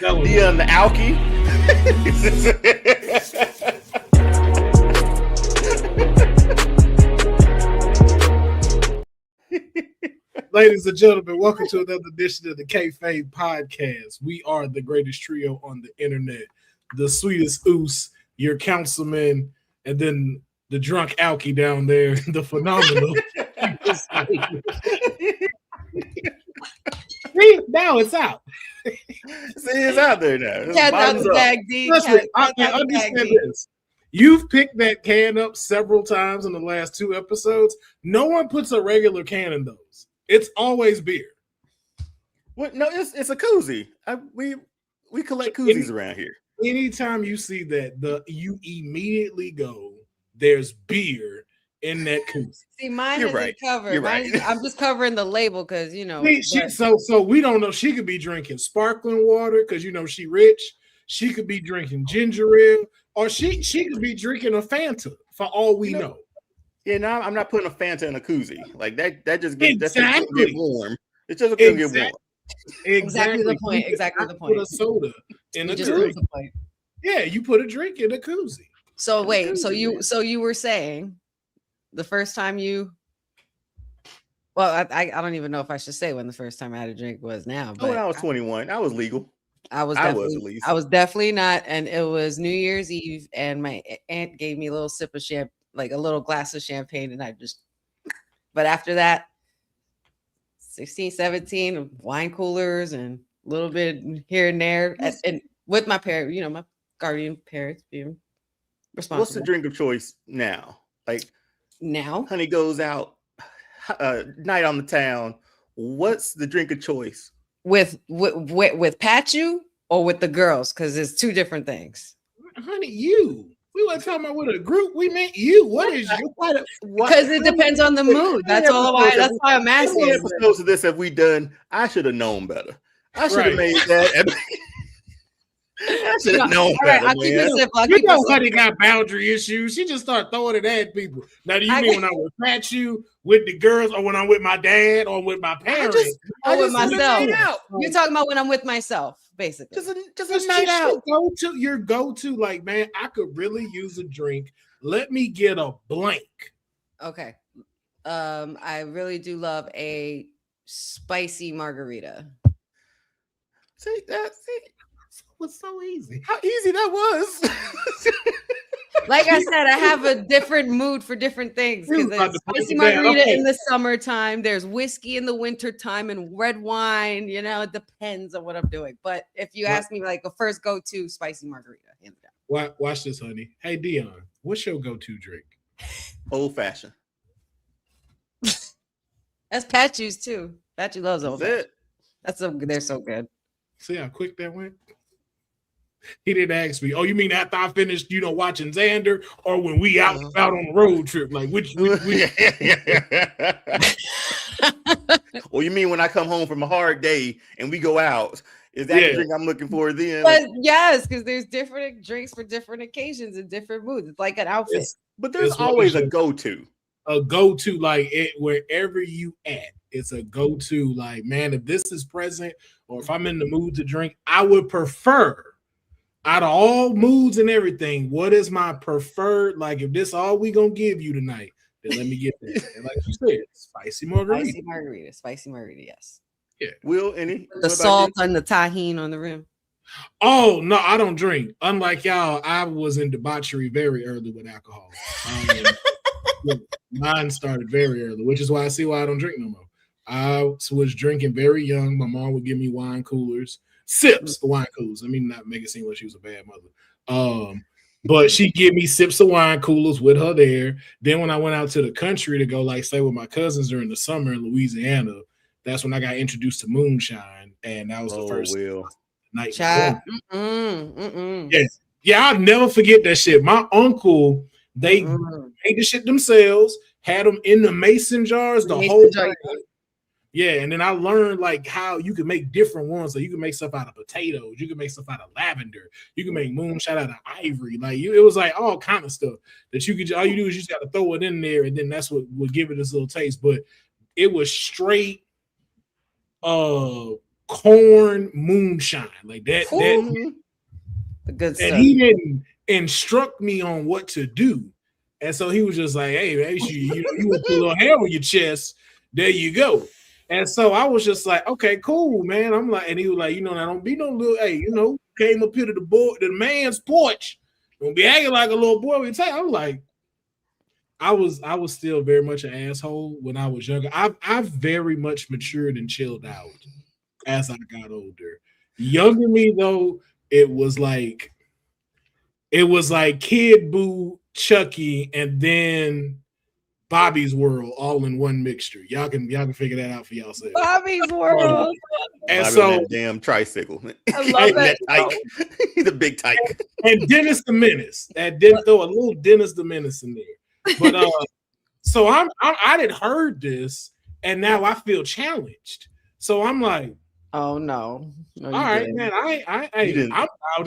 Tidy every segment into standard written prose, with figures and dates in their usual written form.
Deonne the Alky. Ladies and gentlemen, welcome to another edition of the Kayfabe Podcast. We are the greatest trio on the internet, the sweetest oos, your councilman, and then the drunk Alky down there, the phenomenal. See, now it's out. See, it's out there now. Cat out the bag, D. I understand this. You've picked that can up several times in the last 2 episodes. No one puts a regular can in those. It's always beer. What? No, it's a koozie. We collect koozies around here. Anytime you see that, you immediately go, there's beer in that koozie. See, mine isn't covered. I'm just covering the label because, you know. So we don't know. She could be drinking sparkling water because, you know, she rich. She could be drinking ginger ale, or she could be drinking a Fanta for all we know. Yeah, no, I'm not putting a Fanta in a koozie. Like that just gets exactly. get warm. It's just gonna get warm. Exactly the point. Exactly the point. Put a soda in a koozie. Yeah, you put a drink in a koozie. So wait, so you were saying the first time you, well, I don't even know if I should say when the first time I had a drink was now. But when I was 21, I was legal. I was definitely not, and it was New Year's Eve, and my aunt gave me a little sip of champagne, like a little glass of champagne, and but after that, 16, 17, wine coolers and a little bit here and there, and with my parents, you know, my guardian parents being responsible. What's the drink of choice now? Like now, honey goes out, night on the town. What's the drink of choice? With Pachu or with the girls? Because it's 2 different things. Honey, we weren't talking about with a group. We meant you. What is you? Because it depends on the mood. That's why I'm asking. How many episodes of this have we done? I should have known better. I should have made that. I should have known better. I'll keep it simple. You know, honey got boundary issues. She just started throwing it at people. Now, do you mean when I was at you with the girls, or when I'm with my dad, or with my parents, or with myself? You're talking about when I'm with myself, basically. Just a night out. Your go-to, like, man, I could really use a drink. Let me get a blank. Okay. I really do love a spicy margarita. See, it was so easy. How easy that was. Like I said, I have a different mood for different things. Because there's spicy margarita in the summertime, there's whiskey in the wintertime, and red wine. You know, it depends on what I'm doing. But if you ask me, like, a first go-to, spicy margarita, hands down. Watch this, honey. Hey, Deonne, what's your go-to drink? Old fashioned. That's Pachu's too. Pachu loves old fashioned. They're so good. See how quick that went? He didn't ask me, oh, you mean after I finished, you know, watching Xander, or when we out on the road trip? Like, which Well, you mean when I come home from a hard day and we go out? Is that the drink I'm looking for then? But yes, because there's different drinks for different occasions and different moods. It's like an outfit. But there's always a go-to. A go-to, like wherever you at. It's a go-to, like, man, if this is present, or if I'm in the mood to drink, I would prefer, out of all moods and everything, what is my preferred? Like, if this all we gonna give you tonight, then let me get that. And like you said, spicy margarita. Spicy margarita, yes. Yeah. Will, any? The salt and the tahini on the rim. Oh, no, I don't drink. Unlike y'all, I was in debauchery very early with alcohol. Mine started very early, which is why I see why I don't drink no more. I was drinking very young. My mom would give me wine coolers. Sips of wine coolers. I mean, not make it seem like she was a bad mother. But she'd give me sips of wine coolers with her there. Then when I went out to the country to go, like, stay with my cousins during the summer in Louisiana, that's when I got introduced to moonshine. And that was the first night. Yeah, I'll never forget that shit. My uncle, they made the shit themselves, had them in the mason jars, the whole time. Yeah, and then I learned like how you can make different ones. So you can make stuff out of potatoes, you can make stuff out of lavender, you can make moonshine out of ivory. Like it was like all kind of stuff that you could. All you do is you just got to throw it in there, and then that's what would give it this little taste. But it was straight corn moonshine, like that. The good stuff. And he didn't instruct me on what to do. And so he was just like, hey, man, you want a little hair on your chest. There you go. And so I was just like, okay, cool, man. I'm like, and he was like, I don't be no little, hey, came up here to the man's porch. Don't be acting like a little boy. I was like, I was still very much an asshole when I was younger. I've very much matured and chilled out as I got older. Younger me, though, it was like Kid Boo, Chucky, and then Bobby's World all in one mixture. Y'all can figure that out for yourself. Bobby's World. And Bobby so that damn tricycle. I love that. He's a big tyke. And Dennis the Menace. That didn't throw a little Dennis the Menace in there. But so I had heard this, and now I feel challenged. So I'm like, oh no. All right, man. You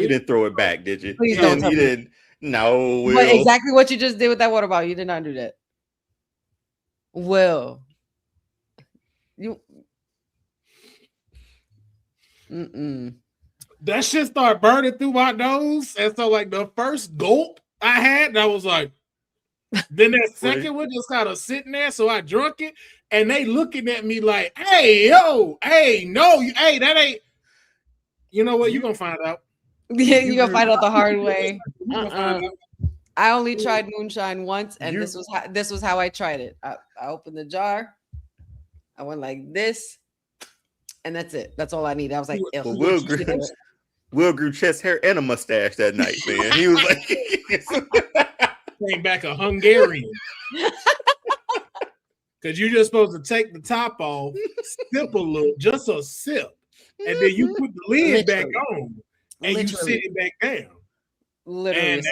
didn't throw it back, did you? Please don't. You didn't. No, Will. But exactly what you just did with that water bottle. You did not do that. Will. You. That shit started burning through my nose, and so like the first gulp I had, and I was like, then that second one just kind of sitting there, so I drunk it, and they looking at me like, hey, yo, hey, no, hey, that ain't. You know what? You're gonna find out. Yeah, you're gonna find out the hard way. I only tried moonshine once, and this was how I tried it. I opened the jar, I went like this, and that's it. That's all I need. I was like, Will grew chest hair and a mustache that night, man. He was like, came back a Hungarian. Because you're just supposed to take the top off, sip a little, just a sip, and then you put the lid back on, and you sit it back down. Literally, and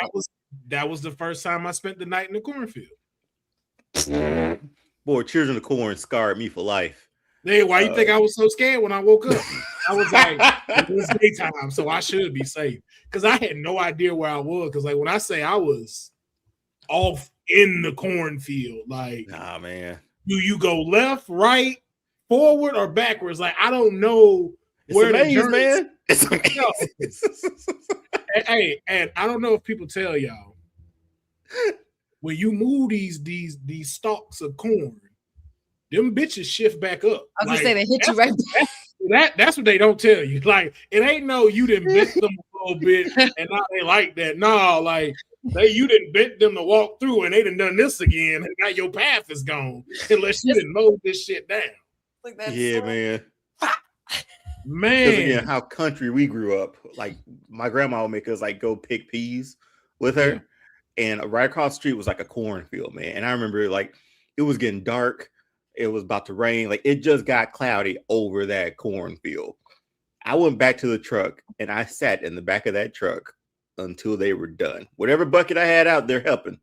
that was the first time I spent the night in the cornfield. Boy, Children of Corn scarred me for life. Hey, why you think I was so scared when I woke up? I was like, it was daytime, so I should be safe. Because I had no idea where I was. Because like when I say I was off in the cornfield, like, nah, man. Do you go left, right, forward, or backwards? Like, I don't know where the journey, man. It's hey, and I don't know if people tell y'all when you move these stalks of corn, them bitches shift back up. I was gonna say they hit you right back. That's what they don't tell you. Like, it ain't no you didn't bent them a little bit and now they like that. No, like you didn't bent them to walk through and they done this again and now your path is gone unless you didn't mow this shit down. Like that. Yeah, man. Man, again, how country we grew up. Like my grandma would make us like go pick peas with her, and right across the street was like a cornfield, man. And I remember like it was getting dark, it was about to rain, like it just got cloudy over that cornfield. I went back to the truck and I sat in the back of that truck until they were done. Whatever bucket I had out there helping,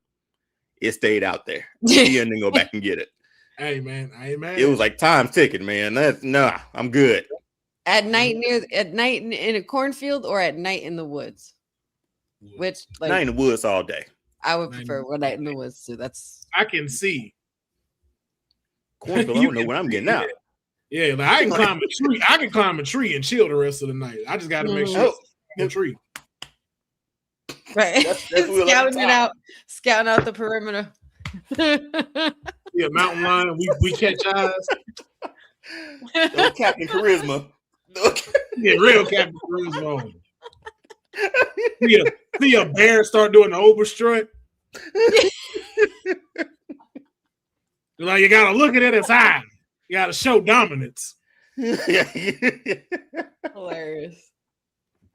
it stayed out there. You didn't go back and get it. Hey man, it was like time ticking, man. I'm good. At night in a cornfield or at night in the woods? Which like night in the woods all day. I would prefer one night in the woods too. I can see. Cornfield, I don't know when I'm getting out. Yeah, like I can climb a tree. I can climb a tree and chill the rest of the night. I just gotta make sure it's a tree. Right. Scouting out the perimeter. Yeah, mountain lion. We catch eyes. Captain Charisma. Yeah, real Captain Charisma. See a bear start doing the overstrut. Like you gotta look at it its eye. You gotta show dominance. Hilarious.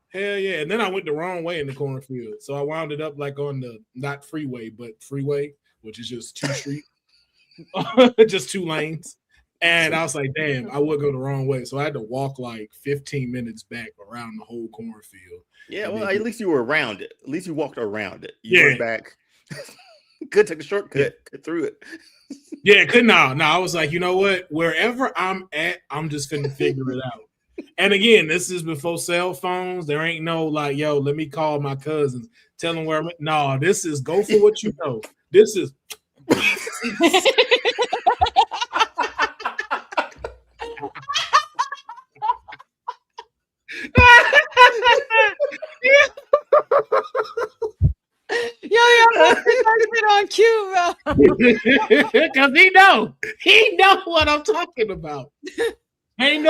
Hell yeah. And then I went the wrong way in the cornfield. So I wound it up like on the not freeway, but freeway, which is just two streets. Just two lanes. And I was like, damn, I would go the wrong way. So I had to walk like 15 minutes back around the whole cornfield. Yeah, well, at least you were around it. At least you walked around it. You went back. Could take a shortcut, cut through it. Yeah, no, I was like, you know what? Wherever I'm at, I'm just finna figure it out. And again, this is before cell phones. There ain't no like, yo, let me call my cousins, tell them where I'm at. No, this is go for what you know. This is it on cue, bro. Because he know what I'm talking about. Ain't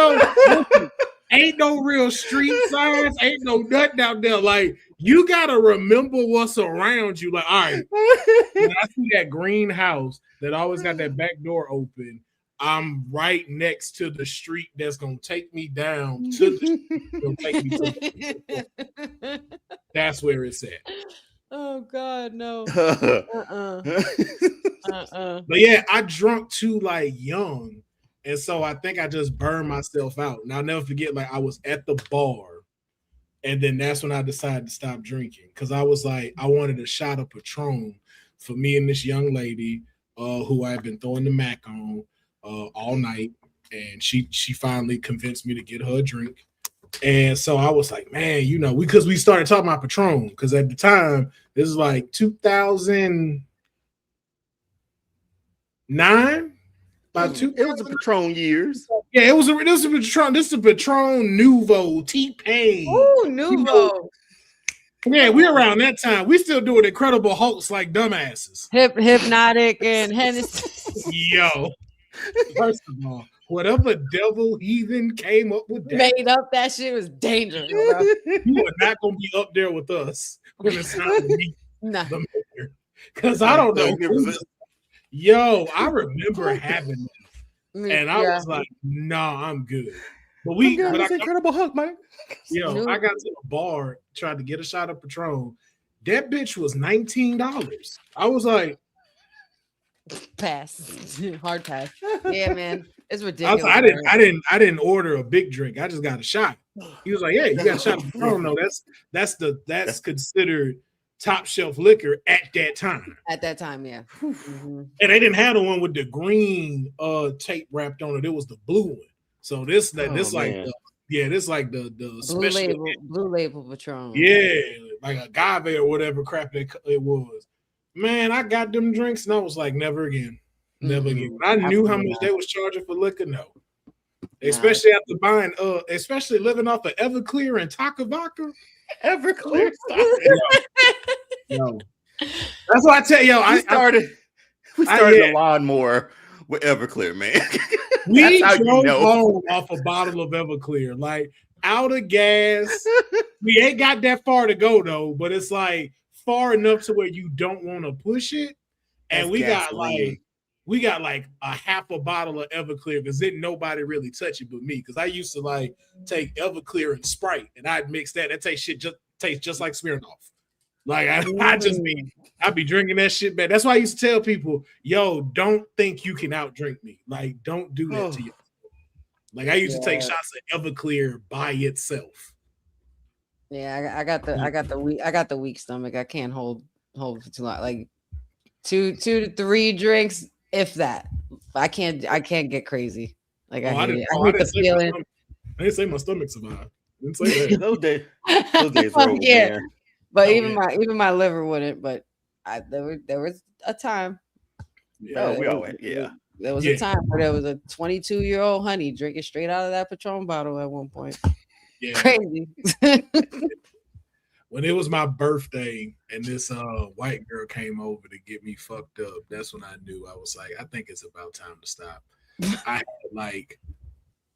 no real street signs, ain't no nothing out there. Like, you gotta remember what's around you. Like, all right, when I see that green house that always got that back door open, I'm right next to the street that's gonna take me down to the street. Gonna take me to the That's where it's at. Oh God, no. But yeah, I drunk too like young. And so I think I just burned myself out. And I'll never forget, like, I was at the bar. And then that's when I decided to stop drinking. Because I was like, I wanted a shot of Patron for me and this young lady who I've been throwing the Mac on all night. And she finally convinced me to get her a drink. And so I was like, man, you know, because we started talking about Patron. Because at the time, this is like 2009. It was a Patron years. Yeah, it was a Patron. This is a Patron Nouveau T-Pain. Oh, Nouveau. Yeah, we around that time. We still doing Incredible Hulks like dumbasses. Hypnotic and Hennessy. Yo, first of all, whatever devil heathen came up with that, made up that shit was dangerous, bro. You are not gonna be up there with us when it's time to meet the mayor. Because I don't know. Yo, I remember having them, and I was like, "Nah, I'm good." But Incredible Hulk, man. Yo, I got to the bar, tried to get a shot of Patron. That bitch was $19. I was like, pass, hard pass. Yeah, man, it's ridiculous. I didn't order a big drink. I just got a shot. He was like, "Yeah, you got a shot of Patron." No, that's considered top shelf liquor at that time. At that time, yeah. Mm-hmm. And they didn't have the one with the green tape wrapped on it. It was the blue one. So this like the special blue label Patron. Yeah, like agave or whatever crap it was. Man, I got them drinks and I was like, never again. Never again. When I knew how much they was charging for liquor, no. Especially after buying especially living off of Everclear and Taka Vodka. Everclear. No. That's why I tell you, we started the lawnmower with Everclear, man. We drove home off a bottle of Everclear, like out of gas. We ain't got that far to go though, but it's like far enough to where you don't want to push it. And we got like a half a bottle of Everclear because didn't nobody really touch it but me. Because I used to like take Everclear and Sprite and I'd mix that. That tastes just like Smirnoff. Like I'd be drinking that shit back. That's why I used to tell people, yo, don't think you can outdrink me. Like, don't do that to you. Like I used to take shots of Everclear by itself. Yeah, I got the weak stomach. I can't hold for too long. Like 2 to 3 drinks, if that. I can't get crazy. Like I hate the feeling. I didn't say my stomach survived. I didn't say that. Those days were over, man. But even my liver wouldn't. But there was a time. Yeah, there was a time where there was a 22-year-old honey drinking straight out of that Patron bottle at one point. Yeah, crazy. When it was my birthday and this white girl came over to get me fucked up, that's when I knew. I was like, I think it's about time to stop. I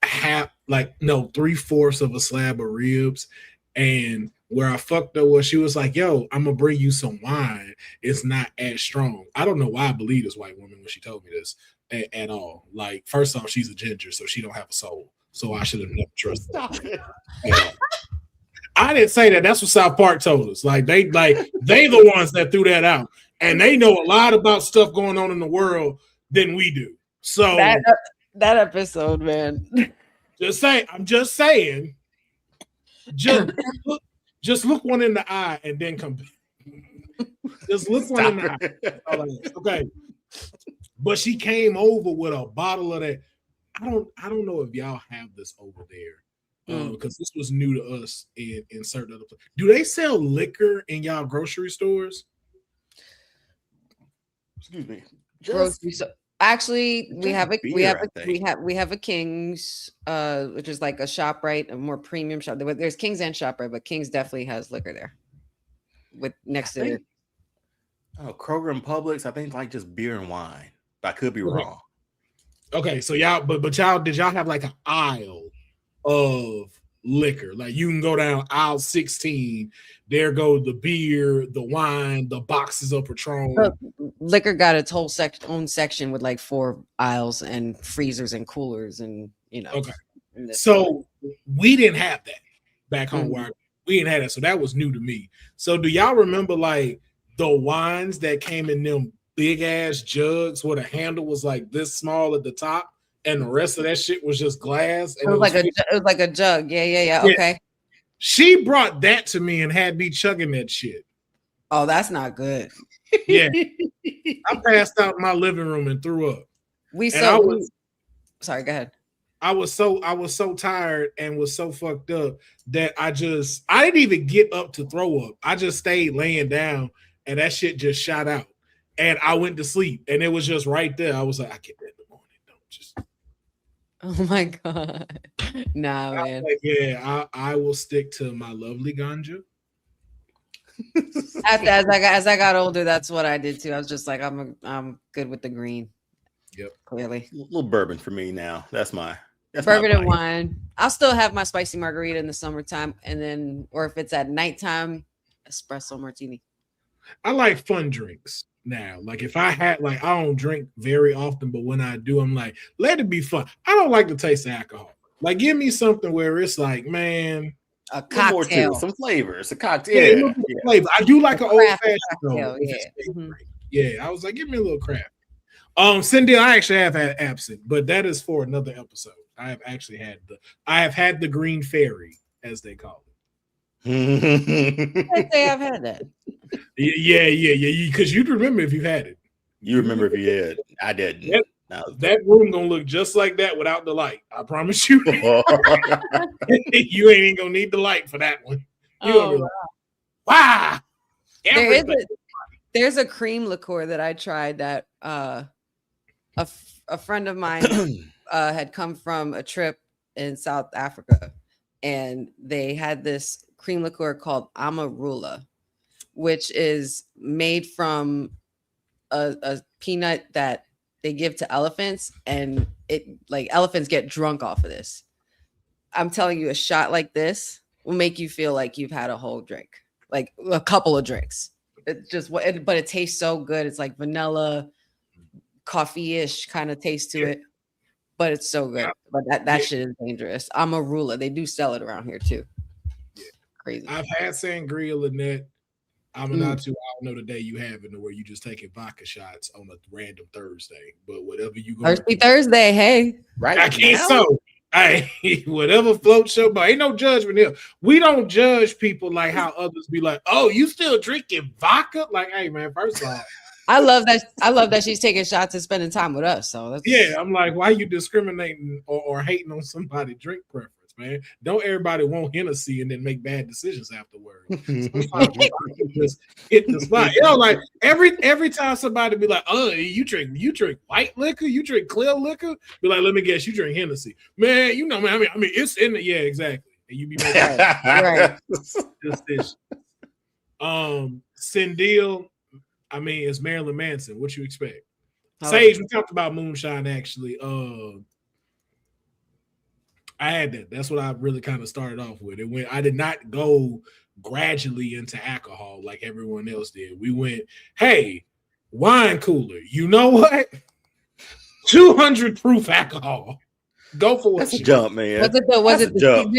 had 3/4 of a slab of ribs, and where I fucked up was she was like, yo, I'm gonna bring you some wine. It's not as strong. I don't know why I believe this white woman when she told me this at all. Like, first off, she's a ginger, so she don't have a soul. So I should have never trusted her. I didn't say that. That's what South Park told us. Like they the ones that threw that out. And they know a lot about stuff going on in the world than we do. So that episode, man. I'm just saying. Just look one in the eye and then come back. Just look one in the eye. Okay. But she came over with a bottle of that. I don't know if y'all have this over there. Because this was new to us in certain other places. Do they sell liquor in y'all grocery stores? Excuse me. Grocery store. Actually, we have a King's, which is like a ShopRite, a more premium shop. There's King's and ShopRite, but King's definitely has liquor there. With next to it. Oh, Kroger and Publix, I think like just beer and wine. But I could be wrong. Okay, so y'all, but y'all, did y'all have like an aisle of liquor? Like you can go down aisle 16, there go the beer, the wine, the boxes of Patron. Liquor got its whole own section with like 4 aisles and freezers and coolers and Okay. So we didn't have that back home Mm-hmm. we didn't have that. So that was new to me. So do y'all remember like the wines that came in them big ass jugs where the handle was like this small at the top and the rest of that shit was just glass? And it was like a jug. Yeah. Okay. She brought that to me and had me chugging that shit. Oh, that's not good. Yeah. I passed out in my living room and threw up. Sorry, go ahead. I was so tired and was so fucked up that I didn't even get up to throw up. I just stayed laying down and that shit just shot out. And I went to sleep and it was just right there. I was like, I get that in the morning. Don't just. Oh my God. Nah, man. Like, yeah, I will stick to my lovely ganja. As I got older, that's what I did too. I was just like, I'm good with the green. Yep. Clearly. A little bourbon for me now. That's bourbon and wine. I'll still have my spicy margarita in the summertime, and then, or if it's at nighttime, espresso martini. I like fun drinks now. Like if I had, like, I don't drink very often, but when I do, I'm like, let it be fun. I don't like the taste of alcohol. Like, give me something where it's like, man, a cocktail, some flavors, a cocktail. Yeah. Flavor. I do like an old fashioned. Yeah. I was like, give me a little craft. Cindy, I actually have had absinthe, but that is for another episode. I have actually had the green fairy, as they call it. I say I've had that. Yeah. Because you'd remember if you had it. You remember if you had. I didn't. That room gonna look just like that without the light. I promise you. You ain't gonna need the light for that one. Wow. There's a cream liqueur that I tried that a friend of mine had come from a trip in South Africa, and they had this cream liqueur called Amarula, which is made from a peanut that they give to elephants, and elephants get drunk off of this. I'm telling you, a shot like this will make you feel like you've had a whole drink, like a couple of drinks. It's just but it tastes so good. It's like vanilla, coffee-ish kind of taste to it, but it's so good. But that shit is dangerous. Amarula, they do sell it around here too. Yeah. Crazy. I've had sangria, Lynette. I don't know the day you have it, where you just taking vodka shots on a random Thursday. But whatever you go, Thursday, hey, right? I can't so. Hey, whatever floats your boat. Ain't no judgment here. We don't judge people like how others be like, oh, you still drinking vodka? Like, hey, man, first of all, I love that she's taking shots and spending time with us. So I'm like, why are you discriminating or hating on somebody's drink preference, man? Don't everybody want Hennessy and then make bad decisions afterwards. Just hit the spot. Like every time somebody be like, oh, you drink white liquor, you drink clear liquor, be like, let me guess, you drink Hennessy, man. Man, I mean, it's in the exactly, and you be making right decisions. Cindy. I mean, it's Marilyn Manson. What you expect? Sage, we talked about moonshine, actually. I had that. That's what I really kind of started off with. I did not go gradually into alcohol like everyone else did. We went, hey, wine cooler. You know what? 200 proof alcohol. Go for That's a jump, man. Did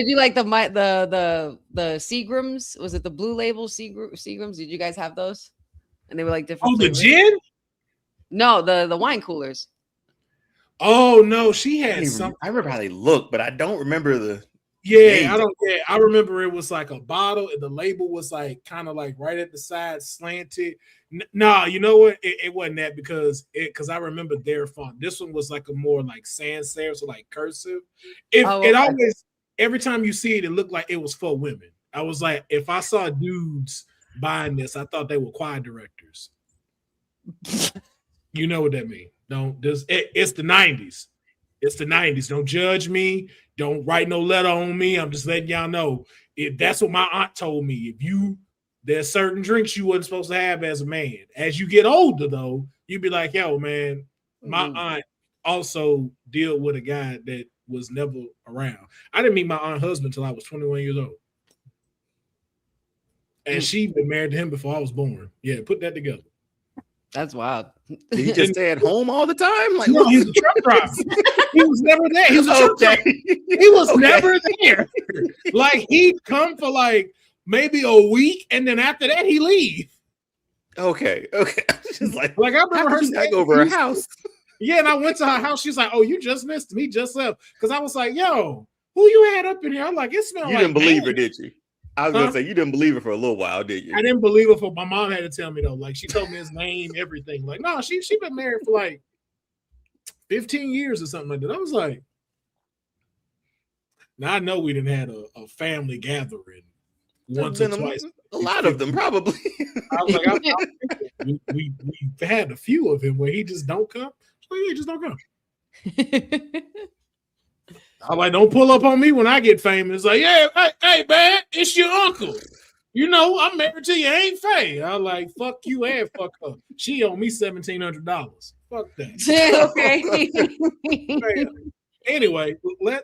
you like the Seagrams? Was it the Blue Label Seagrams? Did you guys have those? And they were like different. Oh, flavors. The gin? No, the wine coolers. Oh no, she had something. I remember how they looked, but I don't remember the. Yeah, I remember it was like a bottle, and the label was like kind of like right at the side, slanted. No, you know what? It wasn't that because I remember their font. This one was like a more like sans serif, so like cursive. Always every time you see it, it looked like it was for women. I was like, if I saw dudes buying this, I thought they were choir directors. You know what that means? It's the 90s. It's the 90s. Don't judge me. Don't write no letter on me. I'm just letting y'all know. That's what my aunt told me. If you there's certain drinks you wasn't supposed to have as a man. As you get older, though, you be like, yo, man, my aunt also dealt with a guy that was never around. I didn't meet my aunt husband until I was 21 years old. And she'd been married to him before I was born. Yeah, put that together. That's wild. Did he just stay at home all the time? Like, no, he's a truck driver. He was never there. He was a truck driver. He was never there. Like, he'd come for like maybe a week, and then after that, he leave. Okay. She's like I remember her saying over her house. Yeah, and I went to her house. She's like, "Oh, you just missed me, just left." Because I was like, "Yo, who you had up in here?" I'm like, "It smelled." You didn't believe her, did you? I was gonna say you didn't believe it for a little while, did you? I didn't believe it for my mom had to tell me though. Like, she told me his name, everything. Like, no, she been married for like 15 years or something like that. I was like, now I know we didn't have a family gathering once or twice. A lot of them probably. I was like, we had a few of him where he just don't come. So yeah, just don't come. I'm like, don't pull up on me when I get famous. Like, yeah, hey, man, it's your uncle. You know, I'm married to you, ain't Faye. I'm like, fuck you and fuck her. She owe me $1,700. Fuck that. Okay. Anyway,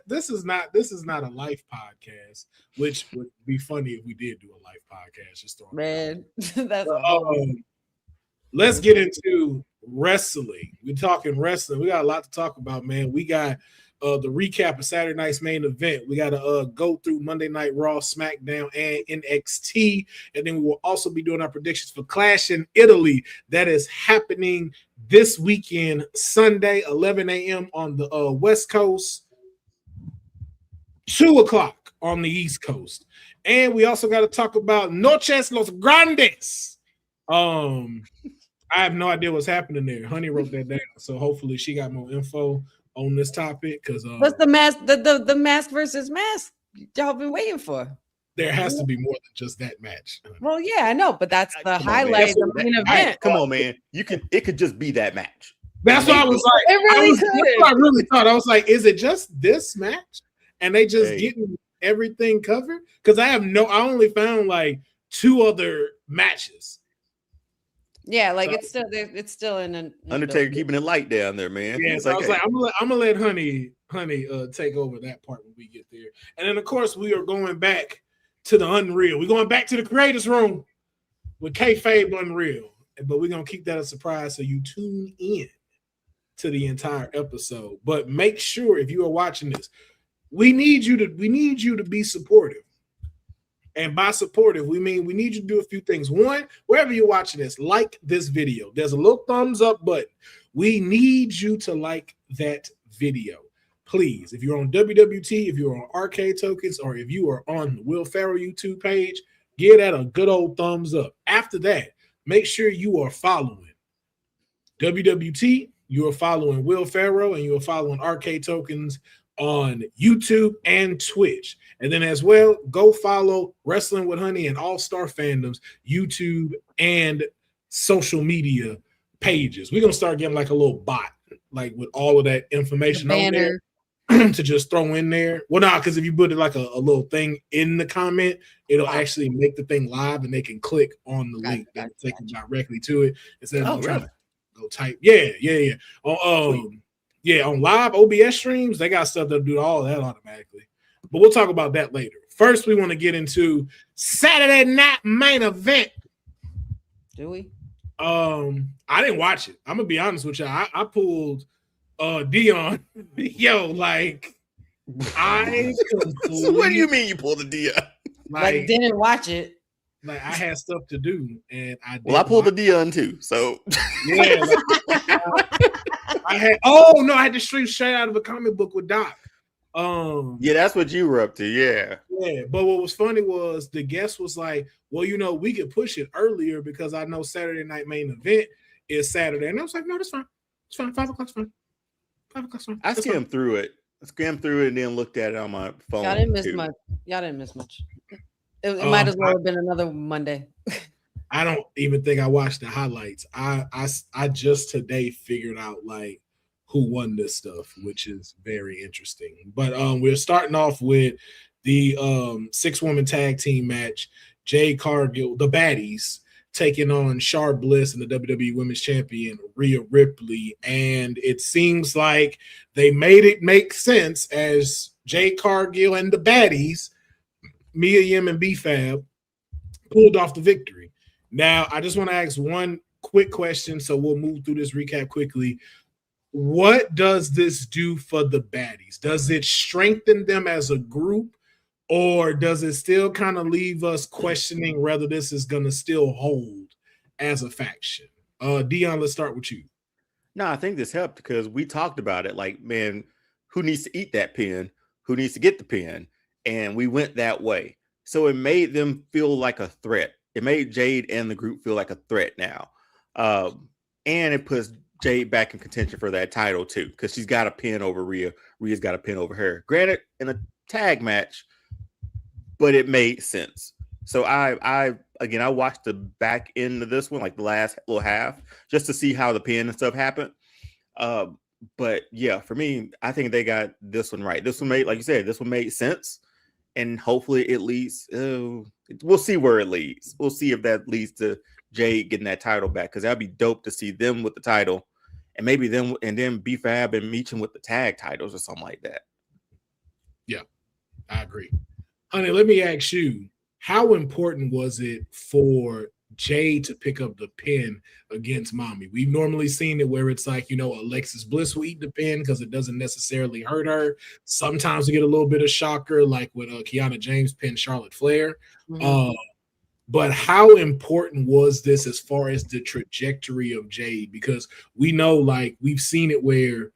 this is not a life podcast, which would be funny if we did do a life podcast. Just man, that's let's get into wrestling. We're talking wrestling. We got a lot to talk about, man. We got the recap of Saturday night's main event. We got to go through Monday Night Raw, SmackDown, and NXT. And then we will also be doing our predictions for Clash in Italy. That is happening this weekend, Sunday, 11 a.m. on the West Coast, 2 o'clock on the East Coast. And we also got to talk about Noches Los Grandes. I have no idea what's happening there. Honey wrote that down, so hopefully she got more info on this topic. Because what's the mask? The mask versus mask y'all been waiting for? There has to be more than just that match. Well, yeah, I know, but that's the highlight of the main event. Come on, man. It could just be that match. That's what I was like. It really could. That's what I really thought. I was like, is it just this match? And they just getting everything covered? Because I only found like 2 other matches. Yeah, like it's still in an Undertaker keeping it light down there, man. Yeah, so I was like, I'm gonna let Honey take over that part when we get there. And then of course we are going back to the Unreal. We're going back to the creators room with Kayfabe Unreal. But we're gonna keep that a surprise, so you tune in to the entire episode. But make sure if you are watching this, we need you to be supportive. And by supportive, we mean we need you to do a few things. One, wherever you're watching this, like this video. There's a little thumbs up button. We need you to like that video. Please, if you're on WWT, if you're on Arcade Tokens, or if you are on the Will Pharaoh YouTube page, give that a good old thumbs up. After that, make sure you are following WWT, you are following Will Pharaoh, and you are following Arcade Tokens on YouTube and Twitch. And then as well, go follow Wrestling with Honey and All-Star Fandom's YouTube and social media pages. We're going to start getting like a little bot, like with all of that information on there to just throw in there. Well, no, because if you put it like a little thing in the comment, it'll actually make the thing live and they can click on the link and take them directly to it instead of trying to go type. Yeah. On live OBS streams, they got stuff that'll do all that automatically. But we'll talk about that later. First, we want to get into Saturday night main event. Do we? I didn't watch it. I'm gonna be honest with you. I pulled Deonne. Yo, like I so what do you mean you pulled the Deonne? Like didn't watch it. Like I had stuff to do, and I pulled the Deonne too. So yeah, I had to stream straight out of a comic book with Doc. Yeah, that's what you were up to. Yeah. But what was funny was the guest was like, well, we could push it earlier because I know Saturday night main event is Saturday. And I was like, no, that's fine. It's fine. 5 o'clock's fine. 5 o'clock's fine. I skimmed through it and then looked at it on my phone. Y'all didn't miss much. It might as well have been another Monday. I don't even think I watched the highlights. I just today figured out like who won this stuff, which is very interesting. But we're starting off with the 6-woman tag team match. Jade Cargill, the baddies, taking on Char Bliss and the WWE Women's Champion Rhea Ripley. And it seems like they made it make sense as Jade Cargill and the baddies, Mia Yim and B-Fab, pulled off the victory. Now, I just want to ask one quick question, so we'll move through this recap quickly. What does this do for the baddies? Does it strengthen them as a group, or does it still kind of leave us questioning whether this is going to still hold as a faction? Deonne, let's start with you. No, I think this helped because we talked about it. Like, man, who needs to eat that pin? Who needs to get the pin? And we went that way. So it made them feel like a threat. It made Jade and the group feel like a threat now. And it puts Jade back in contention for that title too, because she's got a pin over Rhea. Rhea's got a pin over her. Granted, in a tag match, but it made sense. So I watched the back end of this one, like the last little half, just to see how the pin and stuff happened. But yeah, for me, I think they got this one right. This one made, like you said, this one made sense. And hopefully it leads, we'll see where it leads. We'll see if that leads to Jade getting that title back, because that'd be dope to see them with the title, and maybe them and then B-Fab and Meechin with the tag titles or something like that. Yeah, I agree. Honey, let me ask you, how important was it for Jade to pick up the pin against Mommy? We've normally seen it where it's like, Alexis Bliss will eat the pin because it doesn't necessarily hurt her. Sometimes we get a little bit of shocker, like with Kiana James pin Charlotte Flair. Mm-hmm. But how important was this as far as the trajectory of Jade? Because we know, like, we've seen it where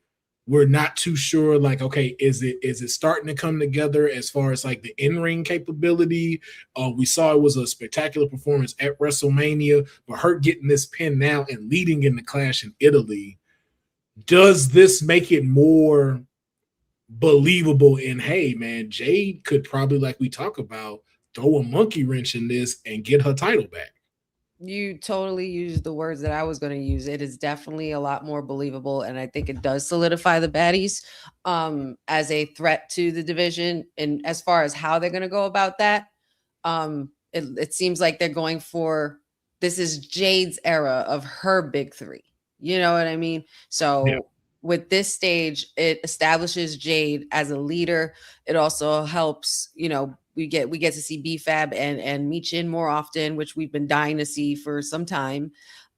we're not too sure, like, okay, is it starting to come together as far as like the in-ring capability? We saw it was a spectacular performance at WrestleMania, but her getting this pin now and leading in the Clash in Italy, does this make it more believable in, hey, man, Jade could probably, like we talk about, throw a monkey wrench in this and get her title back? You totally used the words that I was going to use. It is definitely a lot more believable, and I think it does solidify the baddies as a threat to the division. And as far as how they're going to go about that, it seems like they're going for, this is Jade's era of her big three. You know what I mean? So yeah. With this stage, it establishes Jade as a leader. It also helps, we get to see B-Fab and Meechin more often, which we've been dying to see for some time.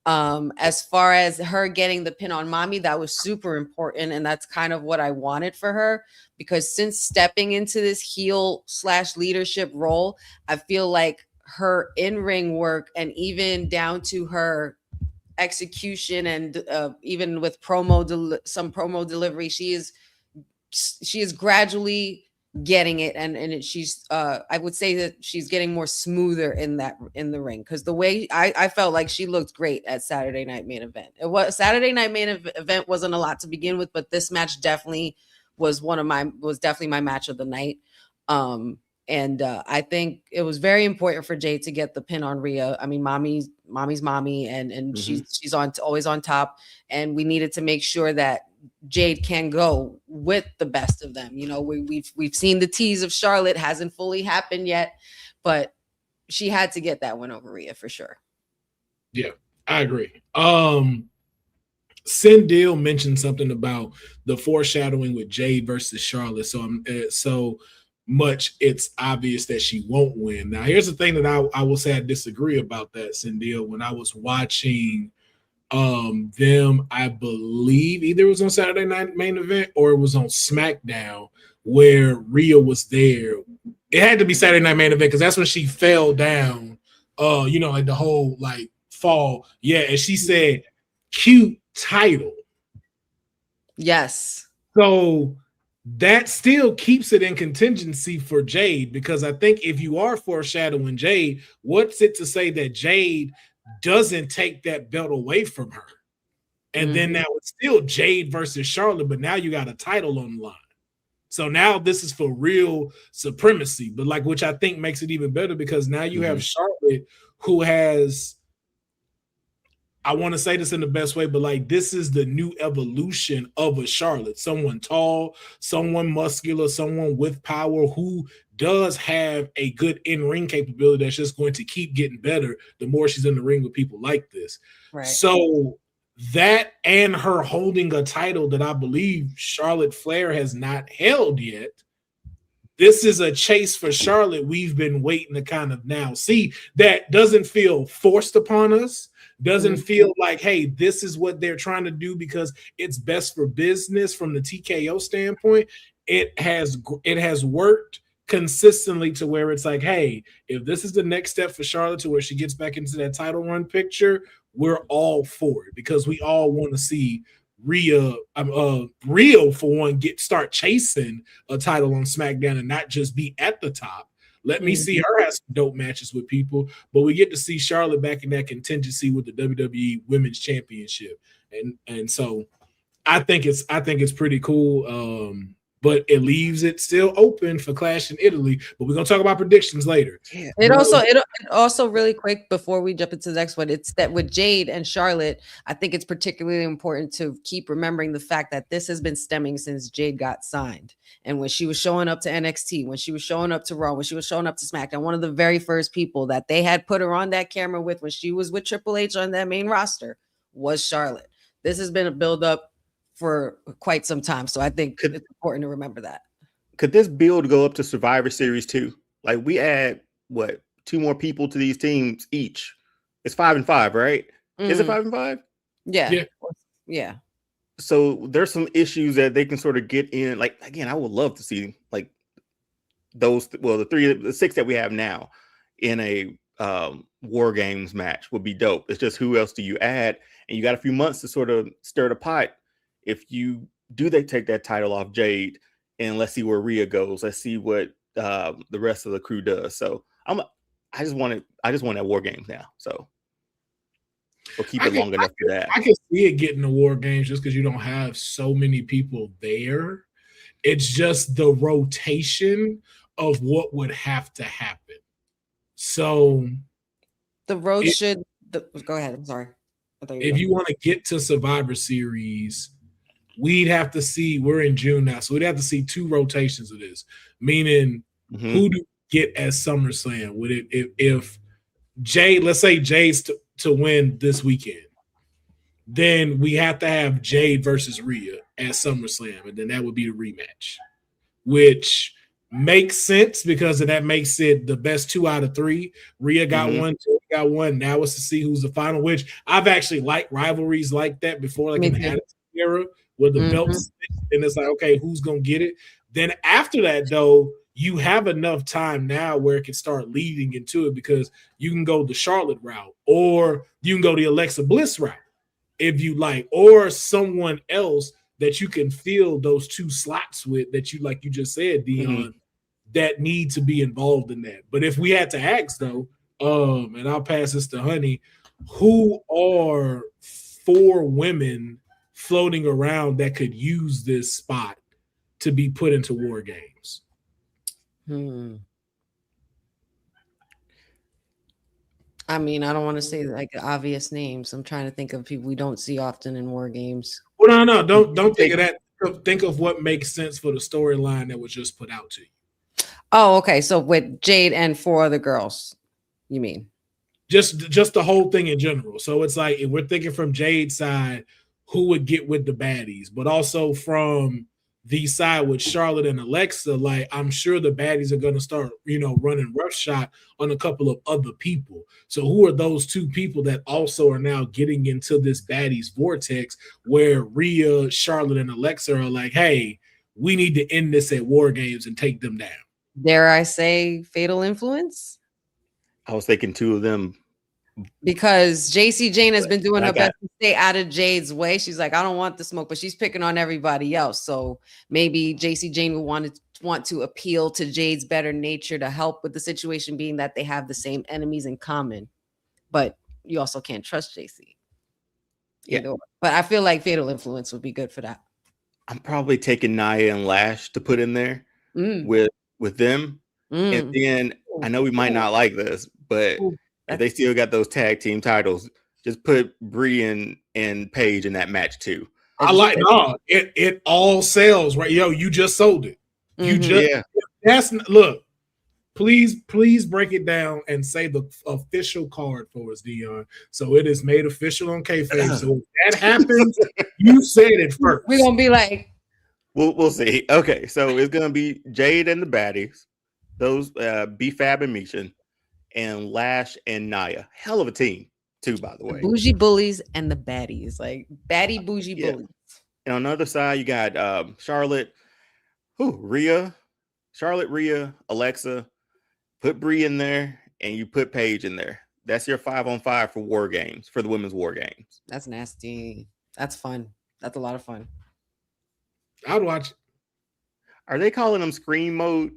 As far as her getting the pin on Mommy, that was super important. And that's kind of what I wanted for her, because since stepping into this heel/leadership role, I feel like her in-ring work and even down to her execution and even with some promo delivery, she is gradually getting it, and she's I would say that she's getting more smoother in the ring, because the way I felt like she looked great at Saturday Night Main Event. Saturday Night Main Event wasn't a lot to begin with, but this match definitely was definitely my match of the night. And I think it was very important for Jade to get the pin on Rhea. I mean, mommy's mommy, and mm-hmm. she's always on top, and we needed to make sure that Jade can go with the best of them. We've seen the tease of Charlotte, hasn't fully happened yet, but she had to get that one over Rhea for sure. Yeah, I agree. Sindil mentioned something about the foreshadowing with Jade versus Charlotte. So much it's obvious that she won't win. Now, here's the thing that I will say I disagree about that, Sindil. When I was watching them, I believe either it was on Saturday Night Main Event or it was on SmackDown, where Rhea was there. It had to be Saturday Night Main Event, because that's when she fell down, like the whole like fall. Yeah, and she said, "Cute title." Yes. So that still keeps it in contingency for Jade, because I think if you are foreshadowing Jade, what's it to say that Jade doesn't take that belt away from her? And mm-hmm. then now it's still Jade versus Charlotte, but now you got a title on the line. So now this is for real supremacy, but like, which I think makes it even better, because now you mm-hmm. have Charlotte, who has, I want to say this in the best way, but like, this is the new evolution of a Charlotte. Someone tall, someone muscular, someone with power, who does have a good in-ring capability that's just going to keep getting better the more she's in the ring with people like this. Right. So that and her holding a title that I believe Charlotte Flair has not held yet. This is a chase for Charlotte we've been waiting to kind of now see. That doesn't feel forced upon us. Doesn't feel like, hey, this is what they're trying to do because it's best for business from the TKO standpoint. It has worked consistently to where it's like, hey, if this is the next step for Charlotte to where she gets back into that title run picture, we're all for it because we all want to see Rhea for one start chasing a title on SmackDown and not just be at the top. Let me see her have some dope matches with people, but we get to see Charlotte back in that contingency with the WWE Women's Championship, and so I think it's pretty cool. But it leaves it still open for Clash in Italy. But we're gonna talk about predictions later. Yeah. It also really quick before we jump into the next one. It's that with Jade and Charlotte, I think it's particularly important to keep remembering the fact that this has been stemming since Jade got signed. And when she was showing up to NXT, when she was showing up to Raw, when she was showing up to SmackDown, one of the very first people that they had put her on that camera with when she was with Triple H on that main roster was Charlotte. This has been a build-up for quite some time. So I think it's important to remember that. Could this build go up to Survivor Series 2? Like we add, 2 more people to these teams each. It's 5 and 5, right? Is it 5 and 5? Yeah. So there's some issues that they can sort of get in. Like, again, I would love to see like those, the 6 that we have now in a War Games match would be dope. It's just who else do you add? And you got a few months to sort of stir the pot. If you they take that title off Jade, and let's see where Rhea goes. Let's see what the rest of the crew does. So I just want that War Games now. So we'll keep it long enough for that. I can see it getting the War Games just because you don't have so many people there. It's just the rotation of what would have to happen. So the road go ahead. I'm sorry. If you want to get to Survivor Series, we'd have to see, we're in June now, so we'd have to see 2 rotations of this, meaning who do we get at SummerSlam? Would it if Jade, let's say Jade's to win this weekend, then we have to have Jade versus Rhea at SummerSlam, and then that would be the rematch, which makes sense because that makes it the best 2 out of 3. Rhea got one, Jade got one. Now it's to see who's the final, which I've actually liked rivalries like that before, like in the Attitude Era, where the belts, and it's like, okay, who's gonna get it? Then after that, though, you have enough time now where it can start leading into it because you can go the Charlotte route, or you can go the Alexa Bliss route if you like, or someone else that you can fill those 2 slots with that you, like you just said, Deonne, that need to be involved in that. But if we had to ask though, and I'll pass this to Honey, who are 4 women floating around that could use this spot to be put into War Games? I mean, I don't want to say like obvious names. I'm trying to think of people we don't see often in War Games. Well, no, don't think of that. Think of what makes sense for the storyline that was just put out to you. Oh, okay. So with Jade and 4 other girls, you mean? Just the whole thing in general. So it's like, if we're thinking from Jade's side, who would get with the baddies, but also from the side with Charlotte and Alexa, like I'm sure the baddies are going to start, running roughshod on a couple of other people. So who are those 2 people that also are now getting into this baddies vortex where Rhea, Charlotte, and Alexa are like, hey, we need to end this at War Games and take them down? Dare I say Fatal Influence? I was thinking 2 of them. Because JC Jane has been doing her best to stay out of Jade's way. She's like, I don't want the smoke, but she's picking on everybody else. So maybe JC Jane will want to appeal to Jade's better nature to help with the situation, being that they have the same enemies in common. But you also can't trust JC. Yeah. But I feel like Fatal Influence would be good for that. I'm probably taking Nia and Lash to put in there with them. And then I know we might not like this, but if they still got those tag team titles, just put Brie and Paige in that match too. I like it all sells, right? Yo, you just sold it. Look, Please break it down and say the official card for us, Deonne. So it is made official on Kayfabe. So if that happens, you said it first. We're gonna be like, we'll see. Okay, so it's gonna be Jade and the Baddies, those B-Fab and Mishan, and Lash and Naya. Hell of a team, too, by the way. Bougie bullies and the baddies, like baddie bougie bullies. And on the other side, you got Charlotte, Rhea, Alexa. Put Brie in there, and you put Paige in there. That's your 5-on-5 for War Games, for the women's War Games. That's nasty. That's fun. That's a lot of fun. I'd watch it. Are they calling them Scream Mode?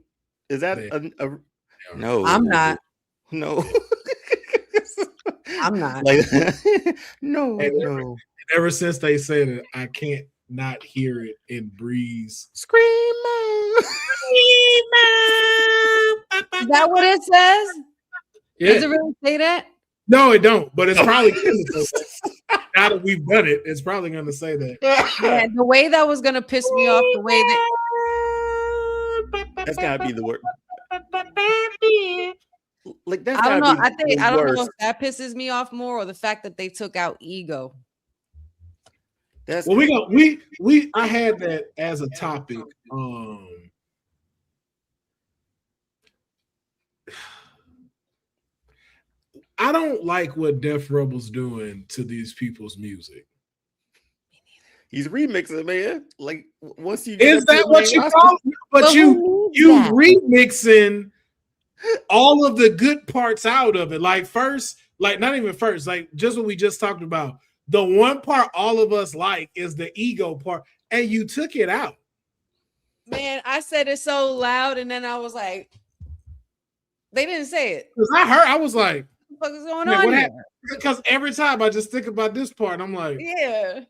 Is that no? I'm not. No. I'm not. No. Ever since they said it, I can't not hear it in Bree's Scream Mode. Is that what it says? Yeah. Does it really say that? No, it don't. But it's probably now that we've done it, it's probably going to say that. Yeah, the way that was going to piss me off, the way that's got to be the word. Like that's I don't know. I don't know worst. if that pisses me off more, or the fact that they took out ego. I had that as a topic. I don't like what Def Rebel's doing to these people's music. He's remixing, man. Like once you is that what you call it? But you remixing all of the good parts out of it. Like first, like not even first, like just what we just talked about. The one part all of us like is the ego part, and you took it out. Man, I said it so loud, and then I was like, they didn't say it. Because I was like, what the fuck is going on here? Because every time I just think about this part, I'm like, yeah.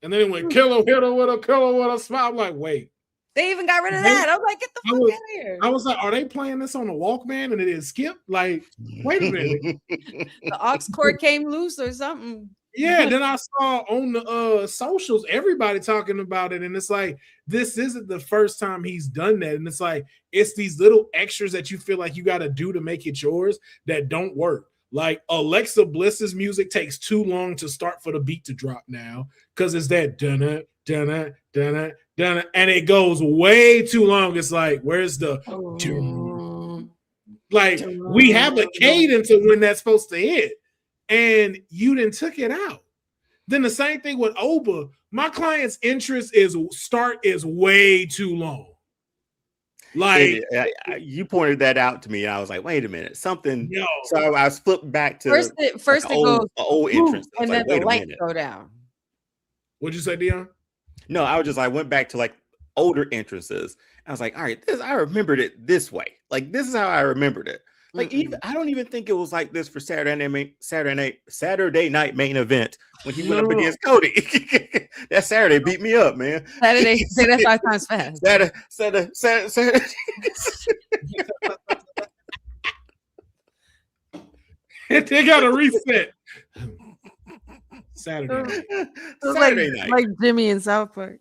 And then it went killer with a smile. I'm like, wait. They even got rid of that. I was like, get the fuck out of here. I was like, are they playing this on the Walkman and it is skip? Like, wait a minute. The aux cord came loose or something. Yeah, then I saw on the socials everybody talking about it, and it's like this isn't the first time he's done that, and it's like it's these little extras that you feel like you got to do to make it yours that don't work. Like Alexa Bliss's music takes too long to start for the beat to drop now because it's that dunna dunna dunna dunna, and it goes way too long. It's like where's the like we have a cadence of when that's supposed to hit. And you didn't took it out. Then the same thing with Oba. My client's interest is way too long. Like you pointed that out to me, and I was like, "Wait a minute, something." No. So I was flipped back to first it goes old entrance, and then the lights go down. What'd you say, Deonne? No, I went back to like older entrances. I was like, all right, I remembered it this way. Like this is how I remembered it. Like I don't even think it was like this for Saturday night main event when he went up against Cody. That Saturday beat me up, man. Saturday, say that 5 times fast. Saturday. They got to reset. Saturday night. Like Jimmy in South Park.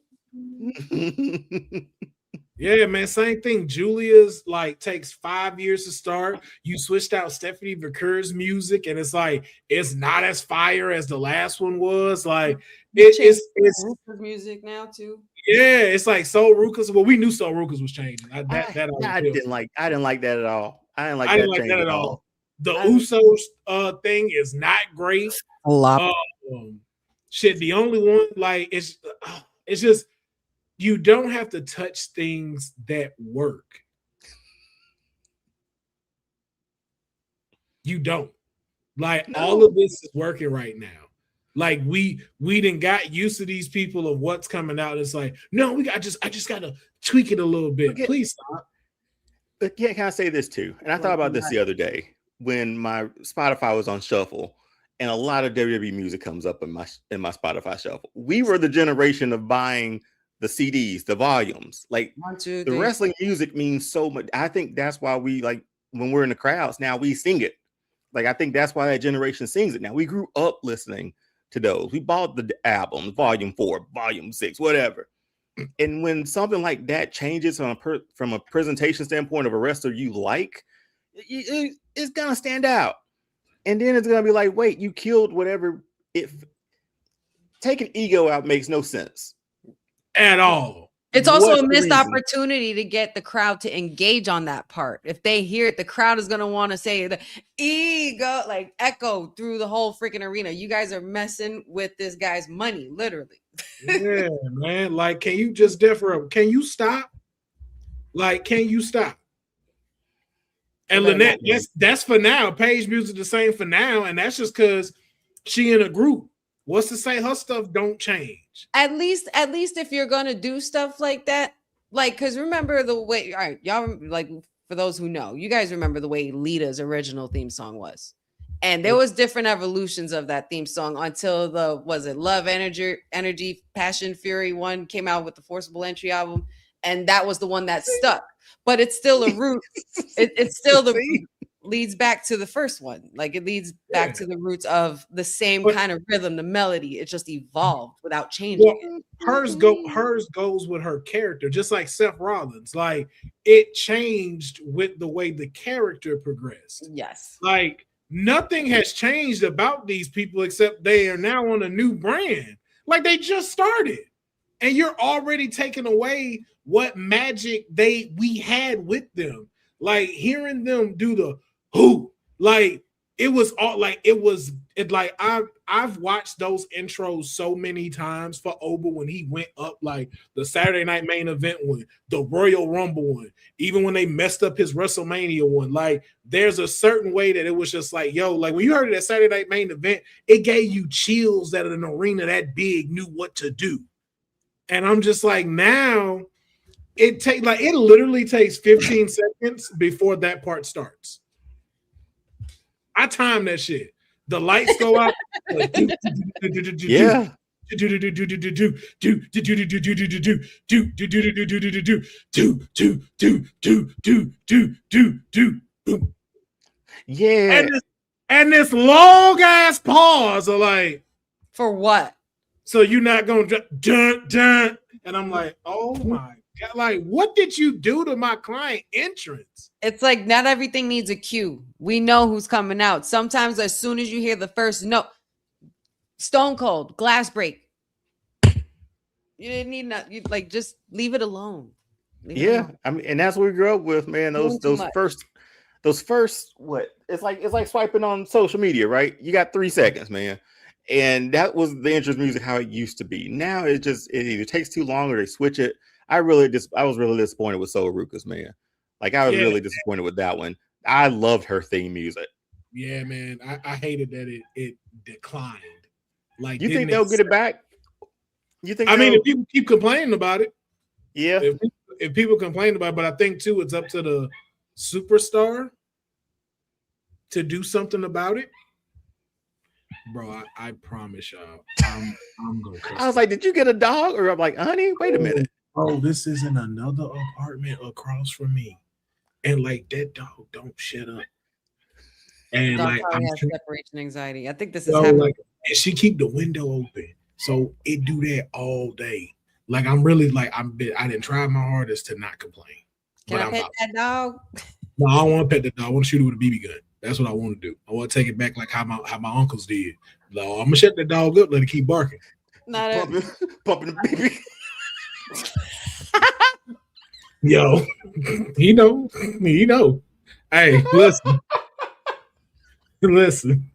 Yeah, man, same thing. Julia's like takes 5 years to start. You switched out Stephanie Vickers' music, and it's like it's not as fire as the last one was. Like it's Ruka's music now too. Yeah, it's like Soul Ruka's. Well, we knew Soul Ruka's was changing. I didn't like that at all. I didn't like that at all. The Usos thing is not great. Shit, the only one like it's just. You don't have to touch things that work. You don't. Like all of this is working right now. Like we didn't got used to these people of what's coming out. It's like, no, I just gotta tweak it a little bit. Okay. Please stop. But can I say this too? And I thought about this the other day when my Spotify was on shuffle and a lot of WWE music comes up in my Spotify shuffle. We were the generation of buying the CDs, the volumes, like the wrestling music means so much. I think that's why we like when we're in the crowds now, we sing it. Like, I think that's why that generation sings it now. We grew up listening to those. We bought the albums, volume 4, volume 6, whatever. And when something like that changes from a presentation standpoint of a wrestler you like, it's gonna stand out. And then it's gonna be like, wait, you killed whatever. If taking ego out makes no sense at all. It's also a missed opportunity to get the crowd to engage on that part. If they hear it, the crowd is gonna want to say the ego, like echo through the whole freaking arena. You guys are messing with this guy's money, literally. Yeah, man. Like, can you just differ? Can you stop? Like, can you stop? And Lynette, that's for now. Paige Music the same for now, and that's just because she in a group. What's to say her stuff don't change? At least if you're gonna do stuff like that, like, because remember the way, all right, y'all, like, for those who know, you guys remember the way Lita's original theme song was, and there was different evolutions of that theme song until the Love Energy Passion Fury one came out with the Forcible Entry album, and that was the one that stuck. But it's still a root. It's still leads back to the first one. Like, it leads back to the roots of the same kind of rhythm, the melody. It just evolved without changing it. Hers goes with her character, just like Seth Rollins. Like, it changed with the way the character progressed. Yes. Like, nothing has changed about these people except they are now on a new brand. Like, they just started. And you're already taking away what magic we had with them. Like, hearing them do the who, like, it was all like I've watched those intros so many times for Oba when he went up, like the Saturday Night Main Event one, the Royal Rumble one, even when they messed up his WrestleMania one. Like, there's a certain way that it was just like, yo, like when you heard it at Saturday Night Main Event, it gave you chills that an arena that big knew what to do. And I'm just like, now it literally takes 15 seconds before that part starts. I time that shit. The lights go out. Yeah. Yeah. And this long ass pause are like, for what? So you're not gonna dun. And I'm like, oh my God, like, what did you do to my client entrance? It's like, not everything needs a cue. We know who's coming out. Sometimes as soon as you hear the first note, Stone Cold, glass break. You didn't need like, just leave it alone. I mean, and that's what we grew up with, man. Those first what? It's like swiping on social media, right? You got 3 seconds, man. And that was the entrance music how it used to be. Now it either takes too long or they switch it. I was really disappointed with Soul Rukas, man. Like, I was really disappointed with that one. I loved her theme music. Yeah, man. I hated that it declined. Like, you think they'll get it back? You think? I mean, if people keep complaining about it, yeah. If people complain about it, but I think too, it's up to the superstar to do something about it. Bro, I promise y'all, I'm gonna curse. I was like, did you get a dog? Or I'm like, honey, wait a minute. Oh, this is in another apartment across from me. And like, that dog don't shut up. And dog like, I'm has separation anxiety. I think this is happening. Like, and she keep the window open. So it do that all day. Like, I'm really like, I didn't try my hardest to not complain. Can I pet that dog? No, I don't want to pet the dog. I want to shoot it with a BB gun. That's what I want to do. I want to take it back like how my uncles did. Like, I'm gonna shut the dog up, let it keep barking. Pumping the baby. Yo, he know. Hey, listen.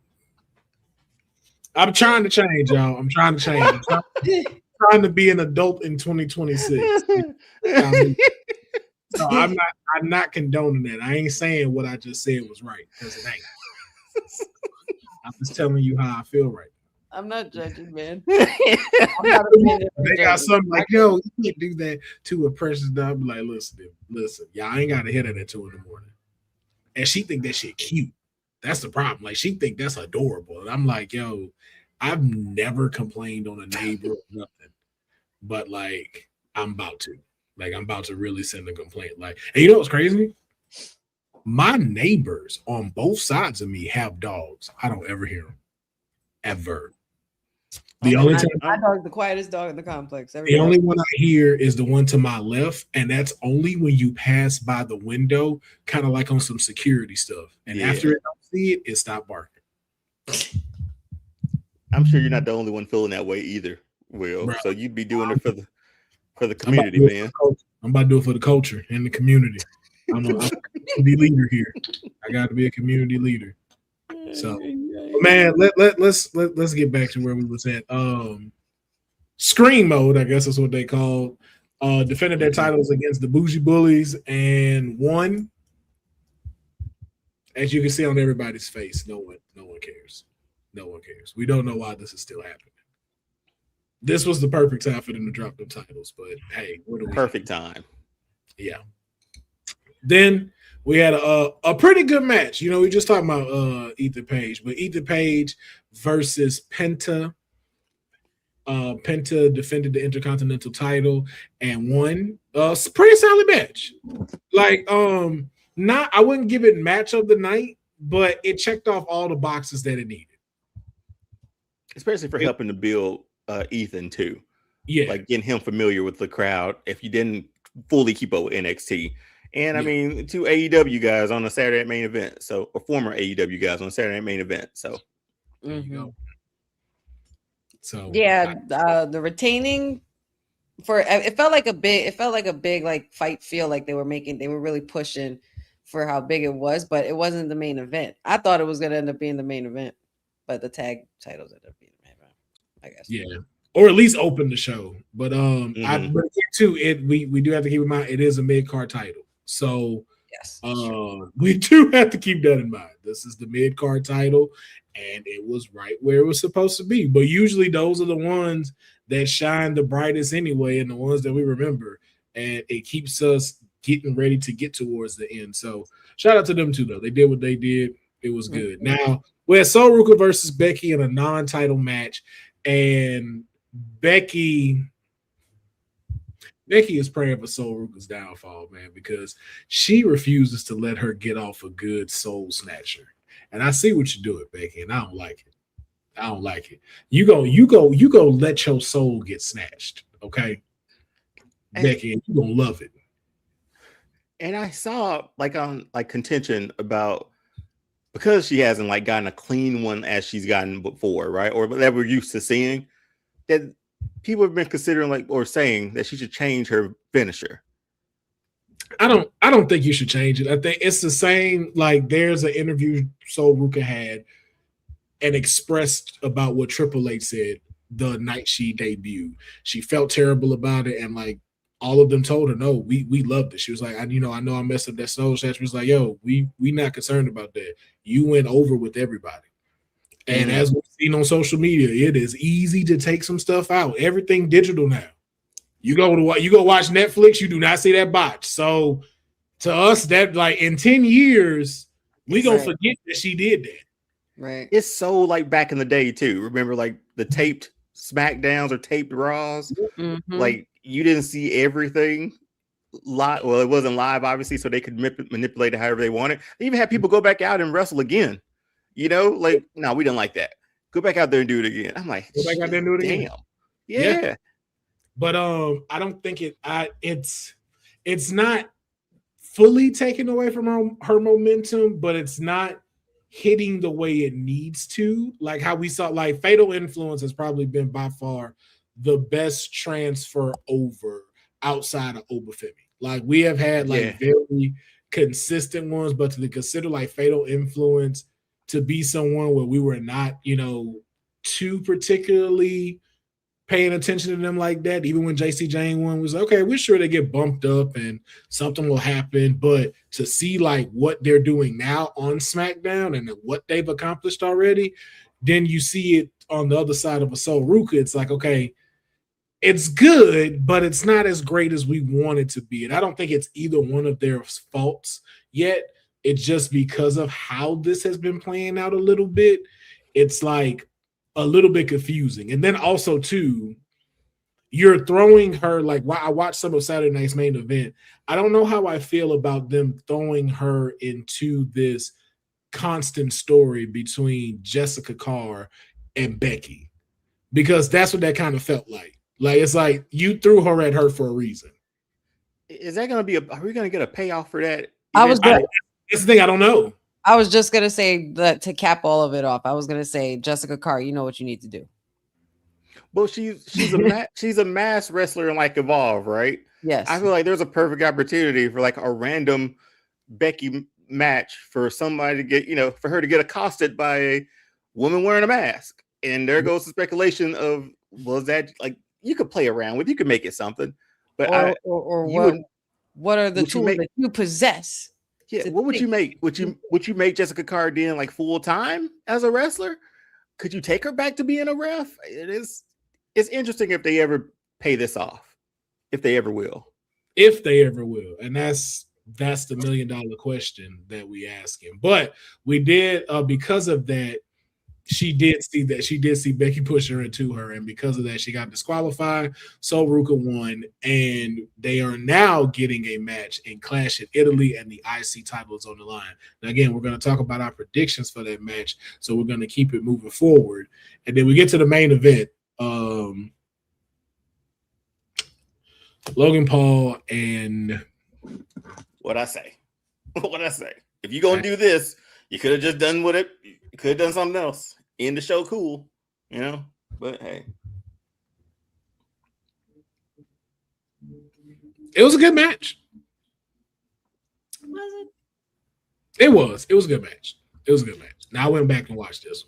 I'm trying to change, y'all. I'm trying to change. I'm trying to be an adult in 2026. So I'm not condoning that. I ain't saying what I just said was right, because it ain't. I'm just telling you how I feel right now. I'm not judging, man. They got something like, yo, you can't do that to a precious dog. I'm like, listen, y'all ain't got to hit it at 2 a.m. And she think that shit cute. That's the problem. Like, she think that's adorable. And I'm like, yo, I've never complained on a neighbor or nothing. But like, I'm about to. Like, I'm about to really send a complaint. Like, and you know what's crazy? My neighbors on both sides of me have dogs. I don't ever hear them. Ever. The only time my dog's the quietest dog in the complex. The only one I hear is the one to my left, and that's only when you pass by the window, kind of like on some security stuff. And after it don't see it, it stopped barking. I'm sure you're not the only one feeling that way either, Will. Bro, so you'd be doing it for the community, man. I'm about to do it for the culture and the community. I'm a community leader here. I got to be a community leader. So, man, let's get back to where we was at. Screen mode, I guess that's what they called. Defended their titles against the Bougie Bullies and won. As you can see on everybody's face, no one cares. No one cares. We don't know why this is still happening. This was the perfect time for them to drop them titles, but hey, what do we perfect time? Yeah. Then we had a pretty good match. You know, we just talking about Ethan Page, but Ethan Page versus Penta. Penta defended the Intercontinental title and won. Pretty solid match. Like, I wouldn't give it match of the night, but it checked off all the boxes that it needed. Especially for helping to build Ethan too. Yeah. Like getting him familiar with the crowd if you didn't fully keep up with NXT. And I mean, two AEW guys on a Saturday Night Main Event. or former AEW guys on a Saturday Night Main Event. So there you go. So the retaining it felt like a big like fight feel like they were really pushing for how big it was, but it wasn't the main event. I thought it was gonna end up being the main event, but the tag titles ended up being the main event, I guess. Yeah. Or at least open the show. But we do have to keep in mind it is a mid-card title. So yes, we do have to keep that in mind. This is the mid-card title, and it was right where it was supposed to be. But usually those are the ones that shine the brightest anyway, and the ones that we remember. And it keeps us getting ready to get towards the end. So shout out to them too, though. They did what they did. It was good. Now, we had Sol Ruka versus Becky in a non-title match, and Becky is praying for Sol Ruka's downfall, man, because she refuses to let her get off a good soul snatcher. And I see what you're doing, Becky, and I don't like it. You go let your soul get snatched, okay? And Becky, you're gonna love it. And I saw on contention about because she hasn't gotten a clean one as she's gotten before, right? Or that we're used to seeing, that people have been considering or saying that she should change her finisher. I don't think you should change it. I think it's the same. There's an interview Sol Ruka had and expressed about what Triple H said the night she debuted. She felt terrible about it, and all of them told her, no, we loved it. She was like, I know I messed up that soul snatch. She was like, yo, we not concerned about that. You went over with everybody. And as we've seen on social media, it is easy to take some stuff out. Everything digital now. You go watch Netflix, you do not see that botch. So to us, that in 10 years, we gonna forget that she did that. Right. It's so back in the day too. Remember the taped SmackDowns or taped Raws? Mm-hmm. You didn't see everything live. Well, it wasn't live, obviously, so they could manipulate it however they wanted. They even had people go back out and wrestle again. No, we didn't like that. Go back out there and do it again. I'm like, go back out there and do it again. Yeah. But I don't think it's not fully taken away from her momentum, but it's not hitting the way it needs to. Like how we saw, Fatal Influence has probably been by far the best transfer over outside of Obafemi. We have had very consistent ones, but to consider Fatal Influence to be someone where we were not, too particularly paying attention to them like that, even when JC Jane one was okay, we're sure they get bumped up and something will happen, but to see what they're doing now on SmackDown and what they've accomplished already, then you see it on the other side of a Sol Ruka. It's okay, it's good, but it's not as great as we want it to be. And I don't think it's either one of their faults yet. It's just because of how this has been playing out a little bit. It's a little bit confusing. And then also, too, you're throwing her I watched some of Saturday Night's Main Event. I don't know how I feel about them throwing her into this constant story between Jessica Carr and Becky. because that's what that kind of felt like. Like, it's like you threw her at her for a reason. Is that going to be are we going to get a payoff for that? That's the thing. I don't know. I was just going to say that to cap all of it off. I was going to say, Jessica Carr, you know what you need to do. Well, she's a mass wrestler in like Evolve, right? Yes. I feel like there's a perfect opportunity for like a random Becky match for somebody to get, for her to get accosted by a woman wearing a mask. And there goes the speculation of, was that like, you could play around with, you could make it something, but what are the tools that you possess? Yeah, what would you make? Would you make Jessica Carr then like full time as a wrestler? Could you take her back to being a ref? It's interesting if they ever pay this off, if they ever will. And that's the $1 million question that we ask him. But we did because of that. She did see Becky push her into her, and because of that, she got disqualified. So Ruka won, and they are now getting a match in Clash in Italy, and the IC title is on the line. Now, again, we're going to talk about our predictions for that match, so we're going to keep it moving forward. And then we get to the main event. Logan Paul and what I say. If you're gonna do this, you could have just done what it. You could have done something else. End the show, cool, But hey, it was a good match. Was it? It was. It was a good match. Now I went back and watched this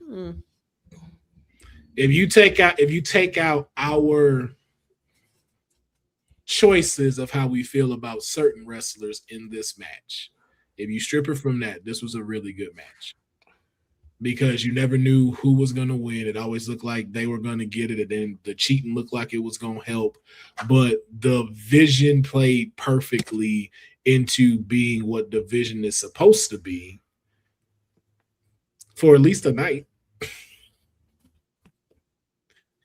one. If you take out our choices of how we feel about certain wrestlers in this match, if you strip it from that, this was a really good match. Because you never knew who was going to win. It always looked like they were going to get it, and then the cheating looked like it was going to help. But the vision played perfectly into being what the vision is supposed to be for at least a night.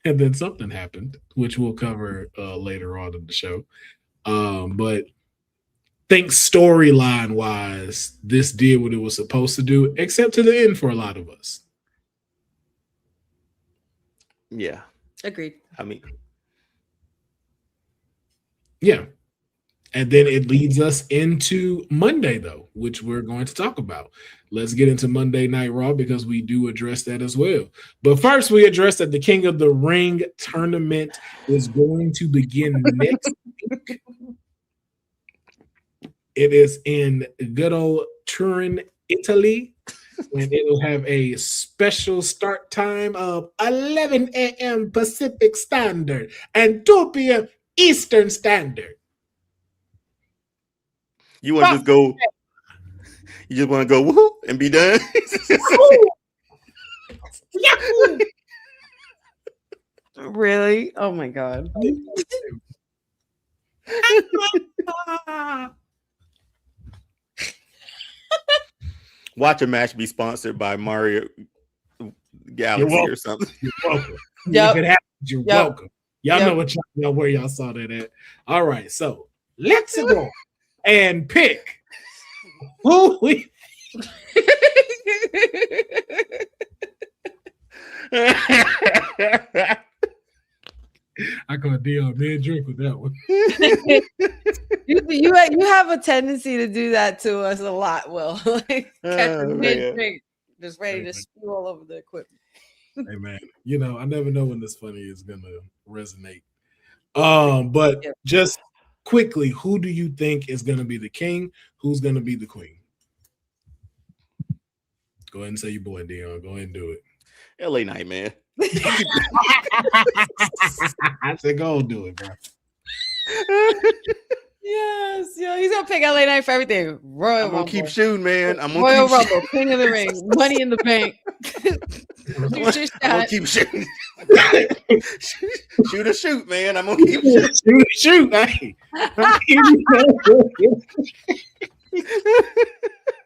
And then something happened, which we'll cover later on in the show. But think storyline wise, this did what it was supposed to do, except to the end for a lot of us. Yeah. Agreed. I mean, yeah. And then it leads us into Monday, though, which we're going to talk about. Let's get into Monday Night Raw because we do address that as well. But first, we address that the King of the Ring tournament is going to begin next week. It is in good old Turin, Italy, and it will have a special start time of 11 a.m. Pacific Standard and 2 p.m. Eastern Standard. You want to just go? You just want to go woo and be done? Really? Oh my god! Watch a match be sponsored by Mario Galaxy or something. You're welcome. Yep. If it happens, you're welcome. Y'all know what y'all where y'all saw that at. All right, so let's go and pick who we. I call Deonne mid drink with that one. you have a tendency to do that to us a lot, Will. Like, mid drink, just ready to spew all over the equipment. Hey man, I never know when this funny is gonna resonate. But just quickly, who do you think is gonna be the king? Who's gonna be the queen? Go ahead and say your boy, Deonne. Go ahead and do it. LA Knight, man. I said, go do it, bro. Yes, he's gonna pick LA Knight for everything. Royal I'm gonna Rumble. Keep shooting, man. I'm gonna Royal keep Rumble, King of the Ring, Money in the Bank. I'm gonna keep shooting. Shoot, man. I'm gonna keep shooting. Shoot. Hey.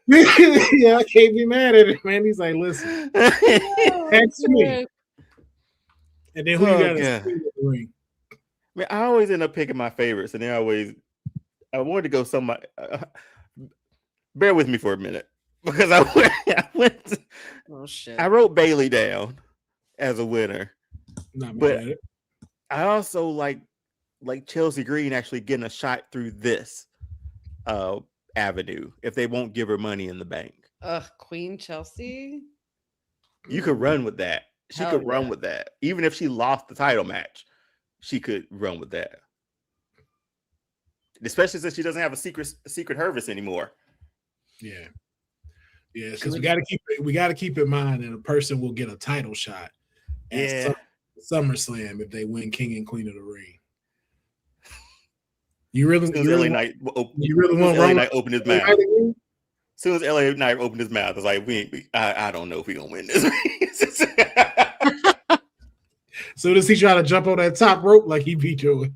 Yeah, I can't be mad at it, man. He's like, listen, that's me. And then who you got to see in the ring? Man, I always end up picking my favorites, and I wanted to go somebody. Bear with me for a minute because I went. Oh shit! I wrote Bailey down as a winner, Not But mad at it. I also like Chelsea Green actually getting a shot through this avenue if they won't give her money in the bank. Queen Chelsea. You could run with that. She Hell could run with that. Even if she lost the title match, she could run with that. Especially since she doesn't have a secret Hervis anymore. Yeah. Yeah, because we got to keep in mind that a person will get a title shot at SummerSlam if they win King and Queen of the Ring. You really want LA Knight open his mouth. As soon as LA Knight opened his mouth, I was like, I don't know if we're gonna win this. So does he try to jump on that top rope like he beat you?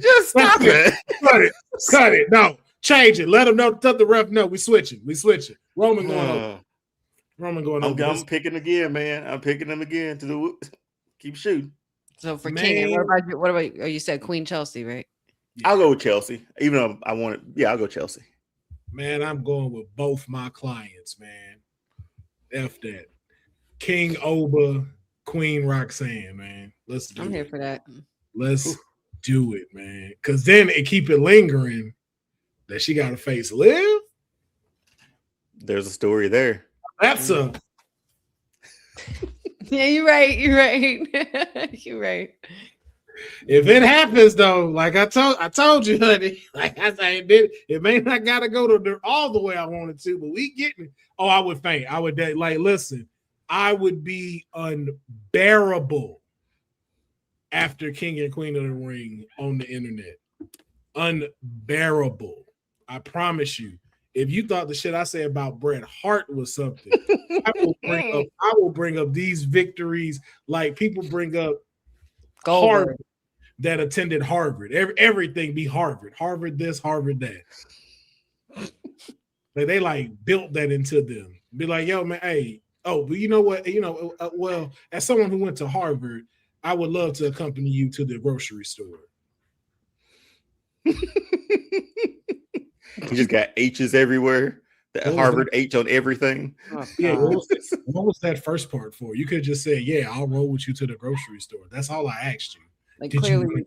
Just stop it. Cut it. No. Change it. Let him know. Let the ref know. We switching. Roman going over. I'm picking again, man. I'm picking him again to keep shooting. So for King, what about you said Queen Chelsea, right? Yeah. I'll go with Chelsea. Even though I want it. Yeah, I'll go Chelsea. Man, I'm going with both my clients, man. F that. King Oba, Queen Roxanne, man. Let's do it. I'm here for that. Let's do it, man. Because then it keep it lingering that she got to face Liv. There's a story there. That's a. Yeah, you're right. You're right. If it happens though, like I told you, honey, like I said, it may not gotta go to all the way I wanted to, but we getting it. Oh, I would faint. I would listen. I would be unbearable after King and Queen of the Ring on the internet. Unbearable. I promise you. If you thought the shit I say about Bret Hart was something, I will bring up these victories like people bring up Harvard that attended Harvard. Everything be Harvard. Harvard this, Harvard that. Like they like built that into them. Be like, yo, man, hey, but you know what? Well, as someone who went to Harvard, I would love to accompany you to the grocery store. You just got H's everywhere. The Harvard H on everything. Yeah, what was that first part for? You could just say, yeah, I'll roll with you to the grocery store. That's all I asked you. Like clearly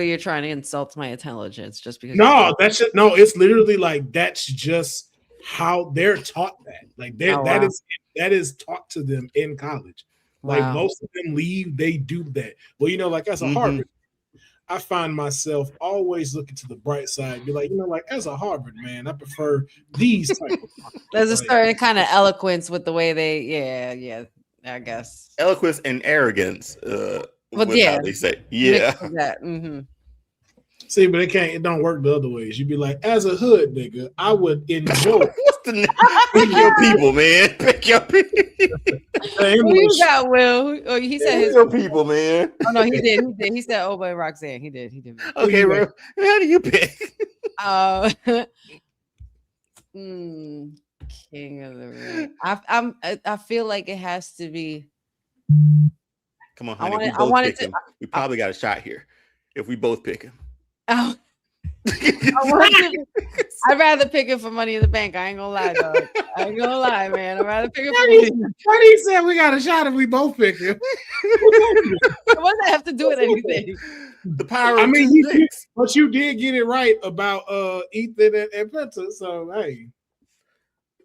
you're trying to insult my intelligence just because. No, it's literally like that's just how they're taught that. Like that is taught to them in college. Like most of them leave, they do that. Well, like as a Harvard, I find myself always looking to the bright side, be like, like as a Harvard man, I prefer these type of. There's a certain kind of eloquence with the way they, I guess eloquence and arrogance. How they say, See, but it don't work the other ways. You'd be like, as a hood nigga, I would enjoy. Pick your people, man. Pick your people. Who you got, Will? Oh, he said his your people, man. Oh no, he did. He said Oba and Roxanne. He did. Okay, bro. How do you pick? King of the Ring. I feel like it has to be. Come on, honey. We probably got a shot here if we both pick him. Oh. I'd rather pick it for Money in the Bank. I ain't gonna lie, dog. I ain't gonna lie, man. I'd rather pick it for What he said, we got a shot if we both pick him. What does that have to do with anything? The power. I mean, but you did get it right about Ethan and Penta. So hey,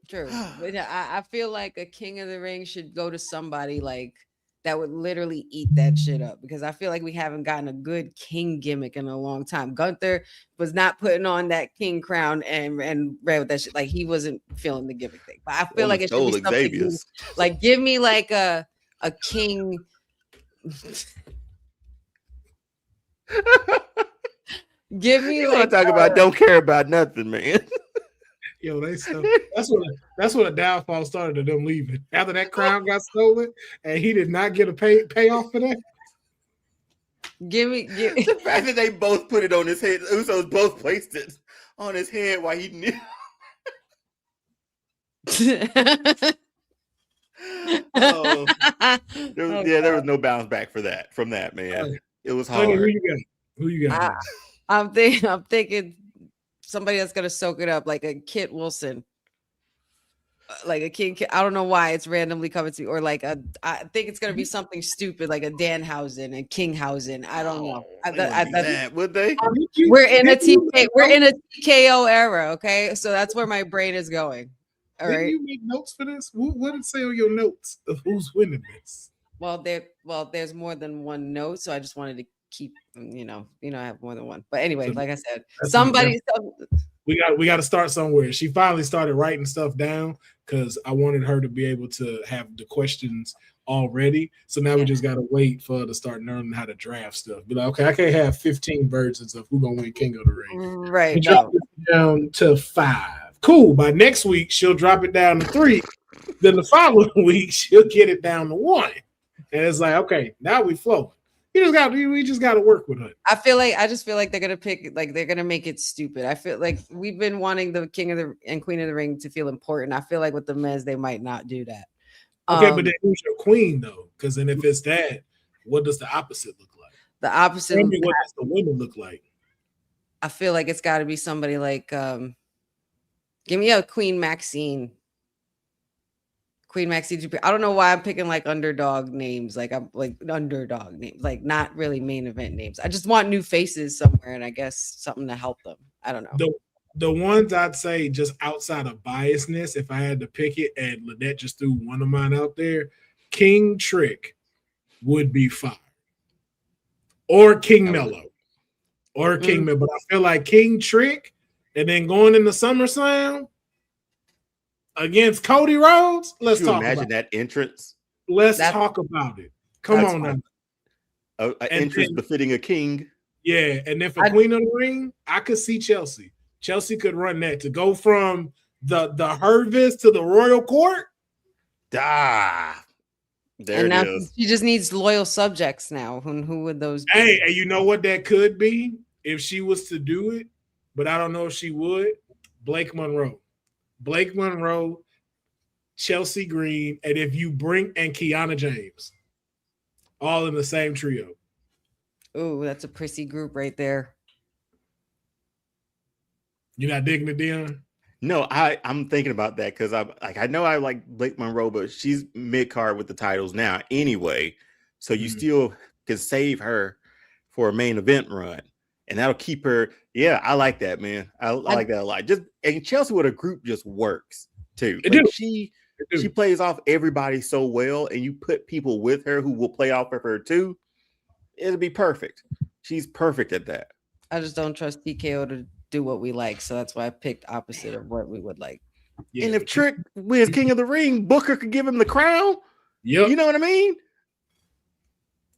true. But I feel like a King of the Ring should go to somebody like that would literally eat that shit up, because I feel like we haven't gotten a good king gimmick in a long time. Gunther was not putting on that king crown and ran with that shit. Like he wasn't feeling the gimmick thing. But I feel like it should be something like give me like a king. Give me you want to talk about don't care about nothing, man. Yo, that's when the downfall started of them leaving. After that crown got stolen and he did not get a payoff for that. Give me the fact that they both put it on his head. Usos both placed it on his head while he knew. There was no bounce back from that, man. It was hard. Honey, who you got? I'm thinking somebody that's gonna soak it up, like a Kit Wilson. like a king. I don't know why it's randomly coming to me, or like I think it's gonna be something stupid like a Danhausen and Kinghausen. I don't know. Would they? We're in a TK. We're in a TKO era. Okay, so that's where my brain is going. All right. You make notes for this? What did it say on your notes of who's winning this? Well, there's more than one note, so I just wanted to keep, I have more than one. But anyway, like I said, we got to start somewhere. She finally started writing stuff down because I wanted her to be able to have the questions already. So now we just got to wait for her to start learning how to draft stuff. Be like, okay, I can't have 15 versions of who gonna win King of the Ring. Right. Drop it down to 5. Cool. By next week, she'll drop it down to 3. Then the following week, she'll get it down to 1. And it's like, okay, now we flow. We just got to work with her. I just feel like they're gonna pick, like they're gonna make it stupid. I feel like we've been wanting the King of the and Queen of the Ring to feel important. I feel like with the men's, they might not do that. Okay, but then who's your queen though? Because then if it's that, what does the opposite look like? The opposite. What does the women look like? I feel like it's got to be somebody like, give me a Queen Maxine. Queen Maxine. I don't know why I'm picking like underdog names. Like I'm like underdog names, like not really main event names. I just want new faces somewhere, and I guess something to help them. I don't know. The ones I'd say just outside of biasness, if I had to pick it, and Lynette just threw one of mine out there, King Trick would be fire. Or King Mello. Or King Mello. But I feel like King Trick and then going into SummerSlam against Cody Rhodes. Let's talk about it. Imagine that entrance. Let's talk about it. Come on now. An entrance befitting a king. Yeah, and then for Queen of the Ring, I could see Chelsea. Chelsea could run that to go from the Hervis to the Royal Court. There and it now is. She just needs loyal subjects now. Who would those be? Hey, and you know what that could be if she was to do it, but I don't know if she would. Blake Monroe, Chelsea Green, and if you bring and Kiana James, all in the same trio. Oh, that's a prissy group right there. You're not digging it, Deonne? No, I'm thinking about that because I know I like Blake Monroe, but she's mid card with the titles now anyway. So you still can save her for a main event run, and that'll keep her. Yeah, I like that, man. I like that a lot. And Chelsea with a group just works too. Like she plays off everybody so well, and you put people with her who will play off of her too. It'll be perfect. She's perfect at that. I just don't trust TKO to do what we like, so that's why I picked opposite of what we would like. Yeah, and if Trick wins King of the Ring, Booker could give him the crown. Yep. You know what I mean?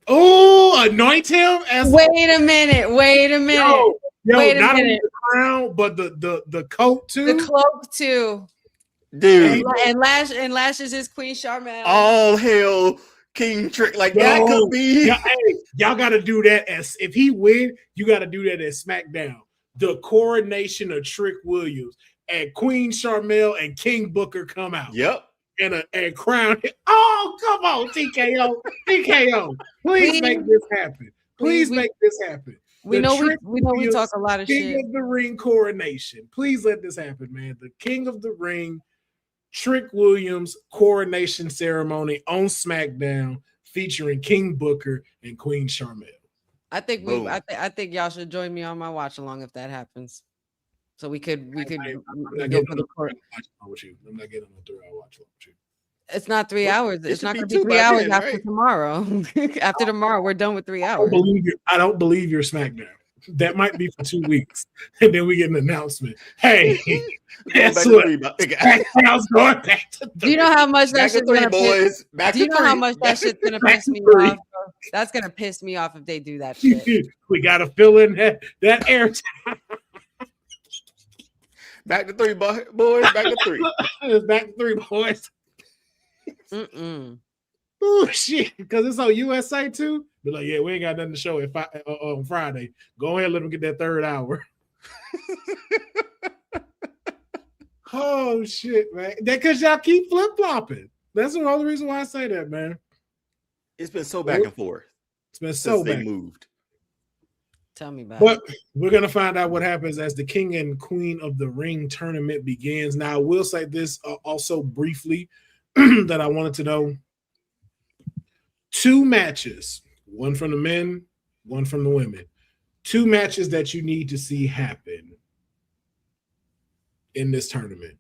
Oh, anoint him as. Wait a minute. Wait a minute. Wait a minute. The crown, but the coat too. The cloak too. Dude. And Lash is his Queen Charmaine. All hell King Trick. Like that could be. Y'all got to do that as if he win. You got to do that at SmackDown. The coronation of Trick Williams and Queen Charmel and King Booker come out. Yep. And crown. Oh, come on, TKO. Please make this happen. Please make this happen. We know we talk a lot of King shit. King of the Ring coronation. Please let this happen, man. The King of the Ring, Trick Williams coronation ceremony on SmackDown featuring King Booker and Queen Charmel. I think I think y'all should join me on my watch along if that happens. So we could go for the court. I'm not getting on 3-hour watch along with you. It's not 3 hours. It's not going to be 3 hours after tomorrow. After tomorrow, we're done with 3 hours. I don't believe your SmackDown. That might be for 2 weeks, and then we get an announcement. Hey, guess what? SmackDown's going back to 3. Do you know how much that shit's going to piss? Do you know how much that shit's going to piss me off? That's going to piss me off if they do that shit. We got to fill in that airtime. Back to 3, boys. Back to 3. It's back to 3, boys. Oh shit! Because it's on USA too. Be like, yeah, we ain't got nothing to show on Friday. Go ahead, let them get that 3rd hour. Oh shit, man! That because y'all keep flip flopping. That's the only reason why I say that, man. It's been so back and forth. It's been so they back. moved. Tell me about But it. we're going to find out what happens as the King and Queen of the Ring tournament begins. Now, I will say this also briefly that I wanted to know. 2 matches, one from the men, one from the women. 2 matches that you need to see happen in this tournament.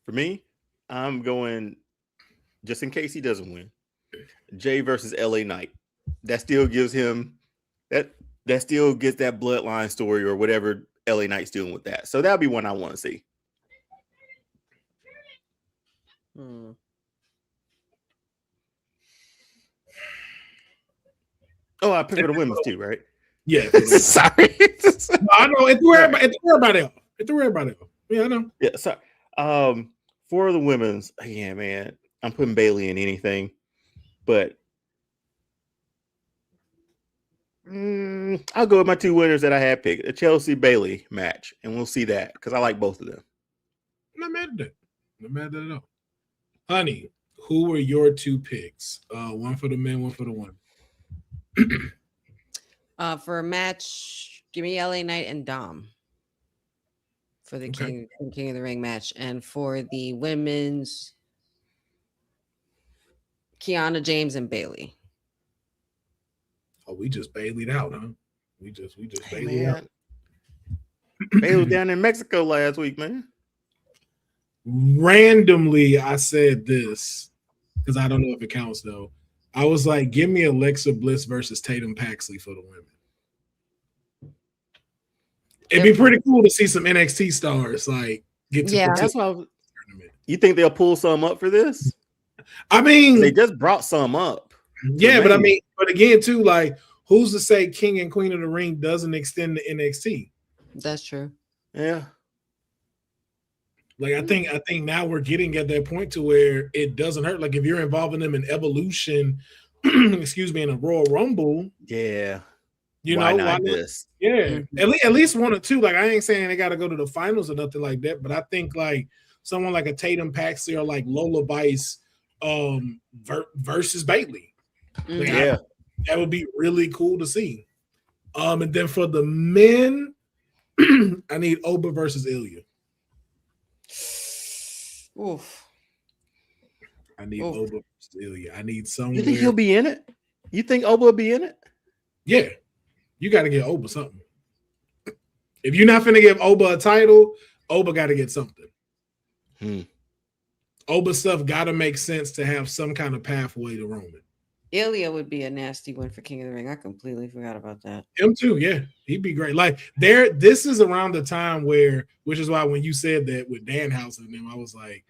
For me, I'm going, just in case he doesn't win, Jay versus LA Knight. That still gives him that still gets that bloodline story or whatever LA Knight's doing with that. So that'll be one I want to see. Oh, I picked for the women's too, right? Yeah. Sorry. No, I know. It's where everybody else. It's where everybody else. Yeah, I know. Yeah. So, for the women's, yeah, man, I'm putting Bailey in anything, but I'll go with my 2 winners that I had picked, a Chelsea Bailey match, and we'll see that because I like both of them. I'm not mad at that. Not mad at that at all. Honey, who were your 2 picks? One for the men, one for the women. For a match, give me LA Knight and Dom for the King of the Ring match, and for the women's, Kiana James and Bailey. Oh, we just Bailey'd out, huh? We just Bailey'd out. Bailey was down in Mexico last week, man. Randomly, I said this because I don't know if it counts though. I was like, give me Alexa Bliss versus Tatum Paxley for the women. It'd be pretty cool to see some NXT stars like get to that's why you think they'll pull some up for this? I mean, they just brought some up. Yeah, but I mean, but again, too, like, who's to say King and Queen of the Ring doesn't extend to NXT? That's true. Yeah. Like, I think now we're getting at that point to where it doesn't hurt. Like, if you're involving them in Evolution, excuse me, in a Royal Rumble, yeah, you why know, not this? Yeah, at least 1 or 2. Like, I ain't saying they got to go to the finals or nothing like that, but I think like someone like a Tatum Paxley or like Lola Vice versus Bailey. Like, yeah, that would be really cool to see. And then for the men, I need Oba versus Ilya. Oof. I need Oba versus Ilya. I need someone. You think he'll be in it? You think Oba will be in it? Yeah. You got to get Oba something. If you're not finna give Oba a title, Oba got to get something. Oba stuff got to make sense to have some kind of pathway to Roman. Ilya would be a nasty one for King of the Ring. I completely forgot about that. Him too, yeah. He'd be great. Like, this is around the time where, which is why when you said that with Danhausen and them, I was like,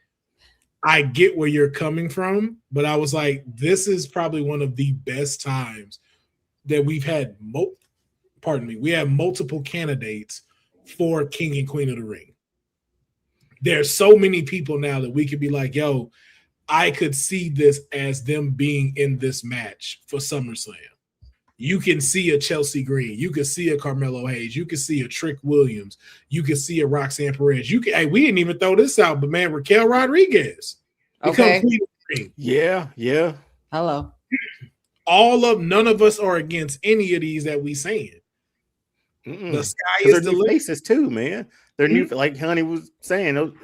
I get where you're coming from, but I was like, this is probably one of the best times that we've had, we have multiple candidates for King and Queen of the Ring. There's so many people now that we could be like, yo, I could see this as them being in this match for SummerSlam. You can see a Chelsea Green. You could see a Carmelo Hayes. You could see a Trick Williams. You could see a Roxanne Perez. We didn't even throw this out, but man, Raquel Rodriguez. Okay. Queen of the Ring. Yeah. Hello. None of us are against any of these that we saying. The sky is the limit. Faces too, man. They're new, like Honey was saying.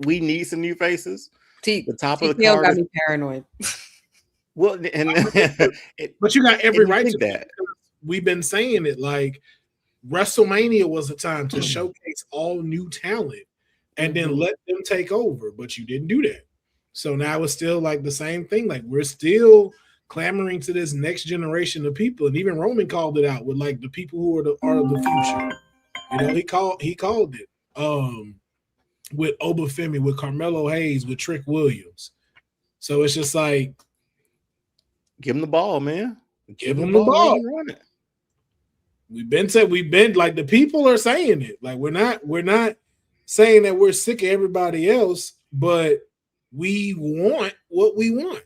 We need some new faces. The top of the card got me paranoid. Well, but you got every right to that. We've been saying it. Like, WrestleMania was a time to showcase all new talent and then let them take over, but you didn't do that. So now it's still like the same thing. Like, we're still clamoring to this next generation of people, and even Roman called it out with like the people who are the future. You know, he called it. With Oba Femi, with Carmelo Hayes, with Trick Williams. So it's just like, give him the ball, man. Give him the ball. Run it. We've been like, the people are saying it. Like, we're not saying that we're sick of everybody else, but we want what we want.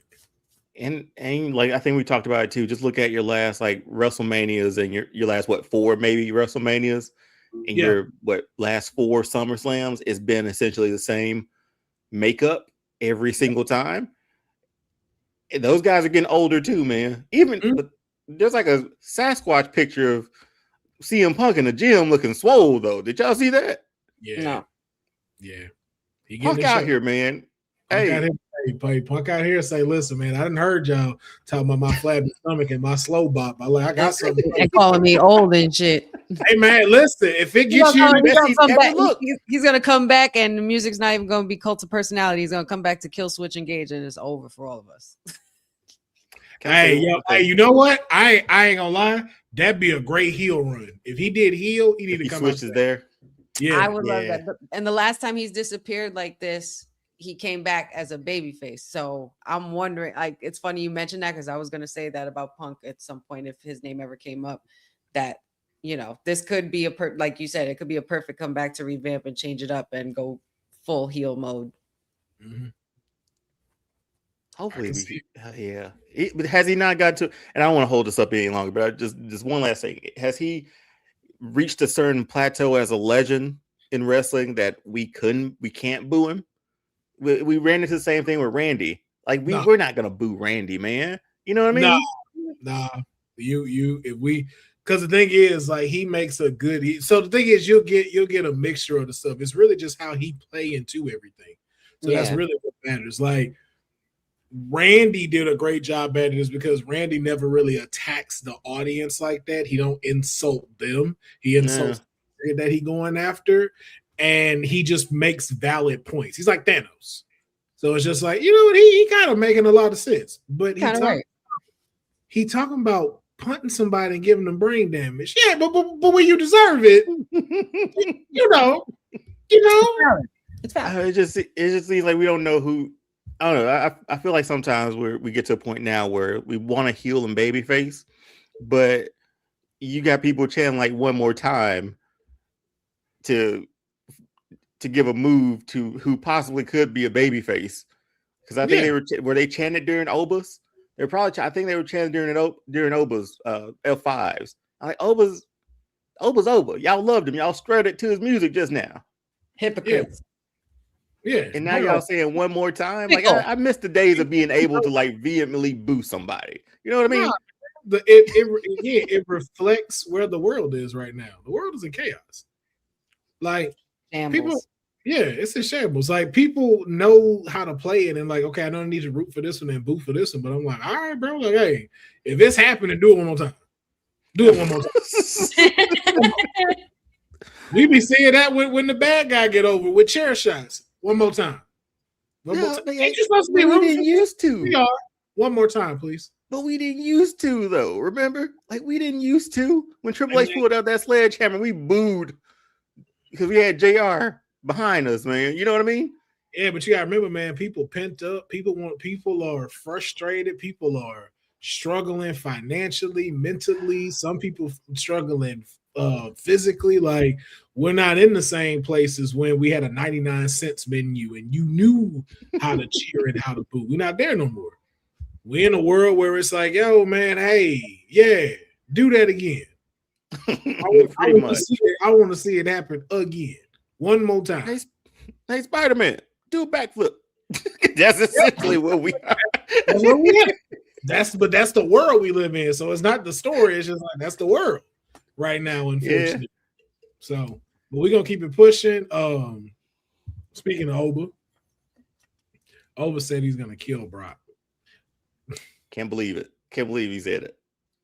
And like, I think we talked about it too. Just look at your last like WrestleManias and your last 4 maybe WrestleManias. And your last 4 SummerSlams, it's been essentially the same makeup every single time. And those guys are getting older too, man. Even there's like a Sasquatch picture of CM Punk in the gym looking swole though. Did y'all see that? Yeah. No. Yeah. Punk out here, man. Punk out here, Punk out here say, listen, man, I didn't heard y'all talking about my flabby stomach and my slow bop. I got something. They calling me old and shit. Hey man, listen, if it gets you he's gonna come back and the music's not even gonna be Cult of Personality. He's gonna come back to Kill Switch Engage and it's over for all of us. Hey, you know what? I ain't gonna lie. That'd be a great heel run. If he did heel, he need to come switches there. Yeah, I would love that. And the last time he's disappeared like this, he came back as a babyface. So I'm wondering, like, it's funny you mentioned that because I was gonna say that about Punk at some point if his name ever came up. That this could be like you said, it could be a perfect comeback to revamp and change it up and go full heel mode. Mm-hmm. Hopefully, yeah. But has he not got to? And I don't want to hold this up any longer, but just one last thing: has he reached a certain plateau as a legend in wrestling that we can't boo him? We ran into the same thing with Randy. Like we're not gonna boo Randy, man. You know what I mean? Nah. Because the thing is, like, he makes a good. So the thing is, you'll get a mixture of the stuff. It's really just how he play into everything. So that's really what matters. Like, Randy did a great job at it is because Randy never really attacks the audience like that. He don't insult them. He insults that he going after, and he just makes valid points. He's like Thanos. So it's just like, what, he kind of making a lot of sense. But he talking about punting somebody and giving them brain damage. Yeah, but when you deserve it, it's valid. It just seems like we don't know who. I don't know. I feel like sometimes we get to a point now where we want to heel and babyface, but you got people chanting like one more time to give a move to who possibly could be a babyface. Because I think they chanted during Oba's. I think they were chanting during Oba's F5s. I'm like, Oba's Oba. Y'all loved him. Y'all strutted it to his music just now. Hypocrites. Yeah. And now y'all saying one more time. Like I missed the days of being able to like vehemently boo somebody. You know what I mean? It reflects where the world is right now. The world is in chaos. Like people, it's in shambles. Like people know how to play it and like, okay, I don't need to root for this one and boo for this one. But I'm like, all right, bro. Like, hey, if it's happening, do it one more time. Do it one more time. We be seeing that when the bad guy get over with chair shots. One more time. One more time. Ain't you supposed to be we didn't used to. We are. One more time, please. But we didn't used to, though. Remember? Like, we didn't used to. When Triple H pulled out that sledgehammer, we booed because we had JR behind us, man. You know what I mean? Yeah, but you got to remember, man, people pent up. People are frustrated. People are struggling financially, mentally. Some people struggling physically. Like, we're not in the same places when we had a 99-cent menu and you knew how to cheer and how to boo. We're not there no more. We're in a world where it's like, yo, man, hey, yeah, do that again. I want to see it happen again. One more time. Hey, Spider-Man, do a backflip. That's essentially what we are. That's where we at. But that's the world we live in. So it's not the story. It's just like that's the world right now, unfortunately. Yeah. So, but we're gonna keep it pushing. Speaking of Oba said he's gonna kill Brock. Can't believe it. Can't believe he said it.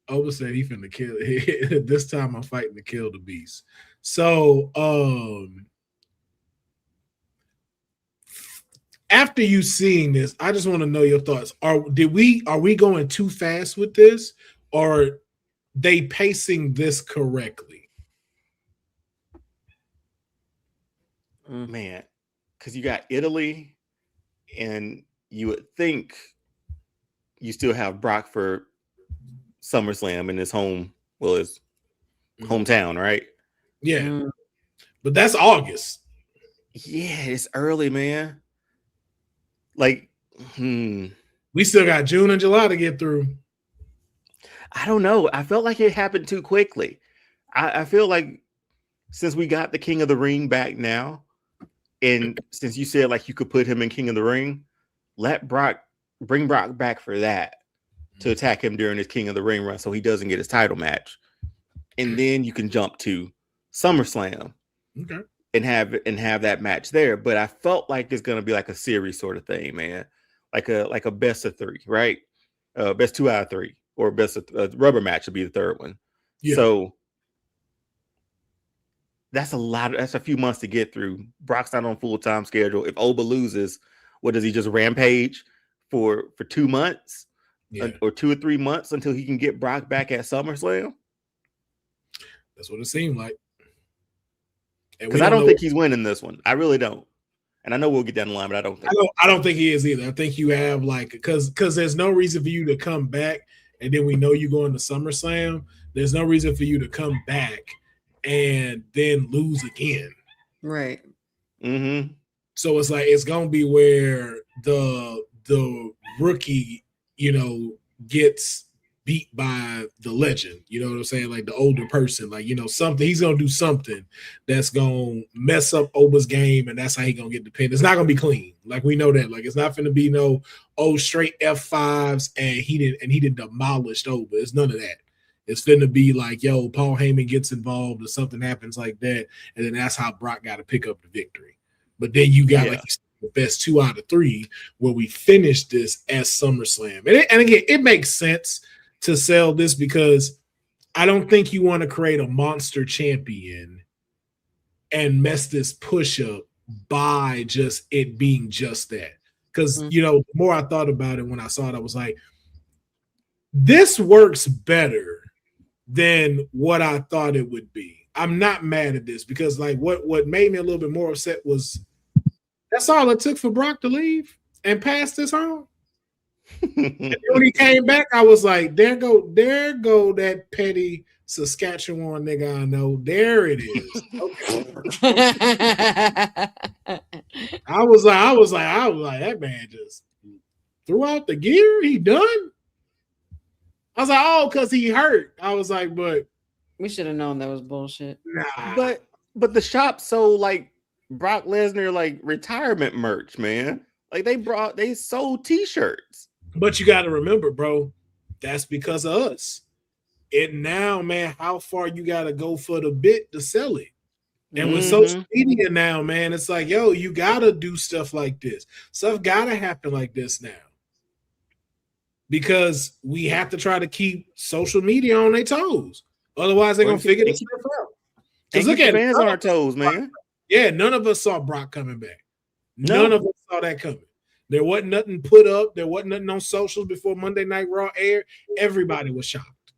Oba said he finna kill it. This time I'm fighting to kill the beast. So after you seeing this, I just want to know your thoughts. Are we going too fast with this, or they pacing this correctly? Man, because you got Italy, and you would think you still have Brock for SummerSlam in his his hometown, right? Yeah, but that's August. Yeah, it's early, man. Like, we still got June and July to get through. I don't know. I felt like it happened too quickly. I feel like since we got the King of the Ring back now, and since you said like you could put him in King of the Ring, bring Brock back for that. to attack him during his King of the Ring run, so he doesn't get his title match. And then you can jump to SummerSlam, and have that match there. But I felt like it's gonna be like a series sort of thing, man, like a best of 3, right? Best 2 out of 3, or best of rubber match would be the third one. Yeah. So that's a few months to get through. Brock's not on full-time schedule. If Oba loses, what does he just rampage for 2 months? Or 2 or 3 months until he can get Brock back at SummerSlam? That's what it seemed like. Because I don't think he's winning this one. I really don't. And I know we'll get down the line, but I don't think he is either. I think you have because there's no reason for you to come back, and then we know you going to SummerSlam. There's no reason for you to come back and then lose again. Right. Mm-hmm. So it's like it's gonna be where the rookie, gets beat by the legend. You know what I'm saying? Like the older person, something. He's gonna do something that's gonna mess up Oba's game, and that's how he's gonna get the pin. It's not gonna be clean. Like we know that. Like it's not gonna be no straight F5s and he didn't demolish Oba. It's none of that. It's finna be like, Paul Heyman gets involved or something happens like that, and then that's how Brock got to pick up the victory. But then you got the best 2 out of 3 where we finish this at SummerSlam. And again, it makes sense to sell this because I don't think you want to create a monster champion and mess this push up by just it being just that. Because, the more I thought about it when I saw it, I was like, this works better than what I thought it would be. I'm not mad at this because what made me a little bit more upset was that's all it took for Brock to leave and pass this home. And when he came back, I was like, there go that petty Saskatchewan nigga I know. There it is. Okay. I was like, that man just threw out the gear. He done. I was like, because he hurt. I was like, but we should have known that was bullshit. Nah. But the shop sold Brock Lesnar retirement merch, man. They sold t-shirts. But you got to remember, bro, that's because of us. And now, man, how far you got to go for the bit to sell it? And with social media now, man, it's like, you got to do stuff like this. Stuff got to happen like this now. Because we have to try to keep social media on their toes. Otherwise, they're going to figure this stuff out. Because look at fans on our toes, man. Yeah, none of us saw Brock coming back. None of us saw that coming. There wasn't nothing put up. There wasn't nothing on socials before Monday Night Raw aired. Everybody was shocked.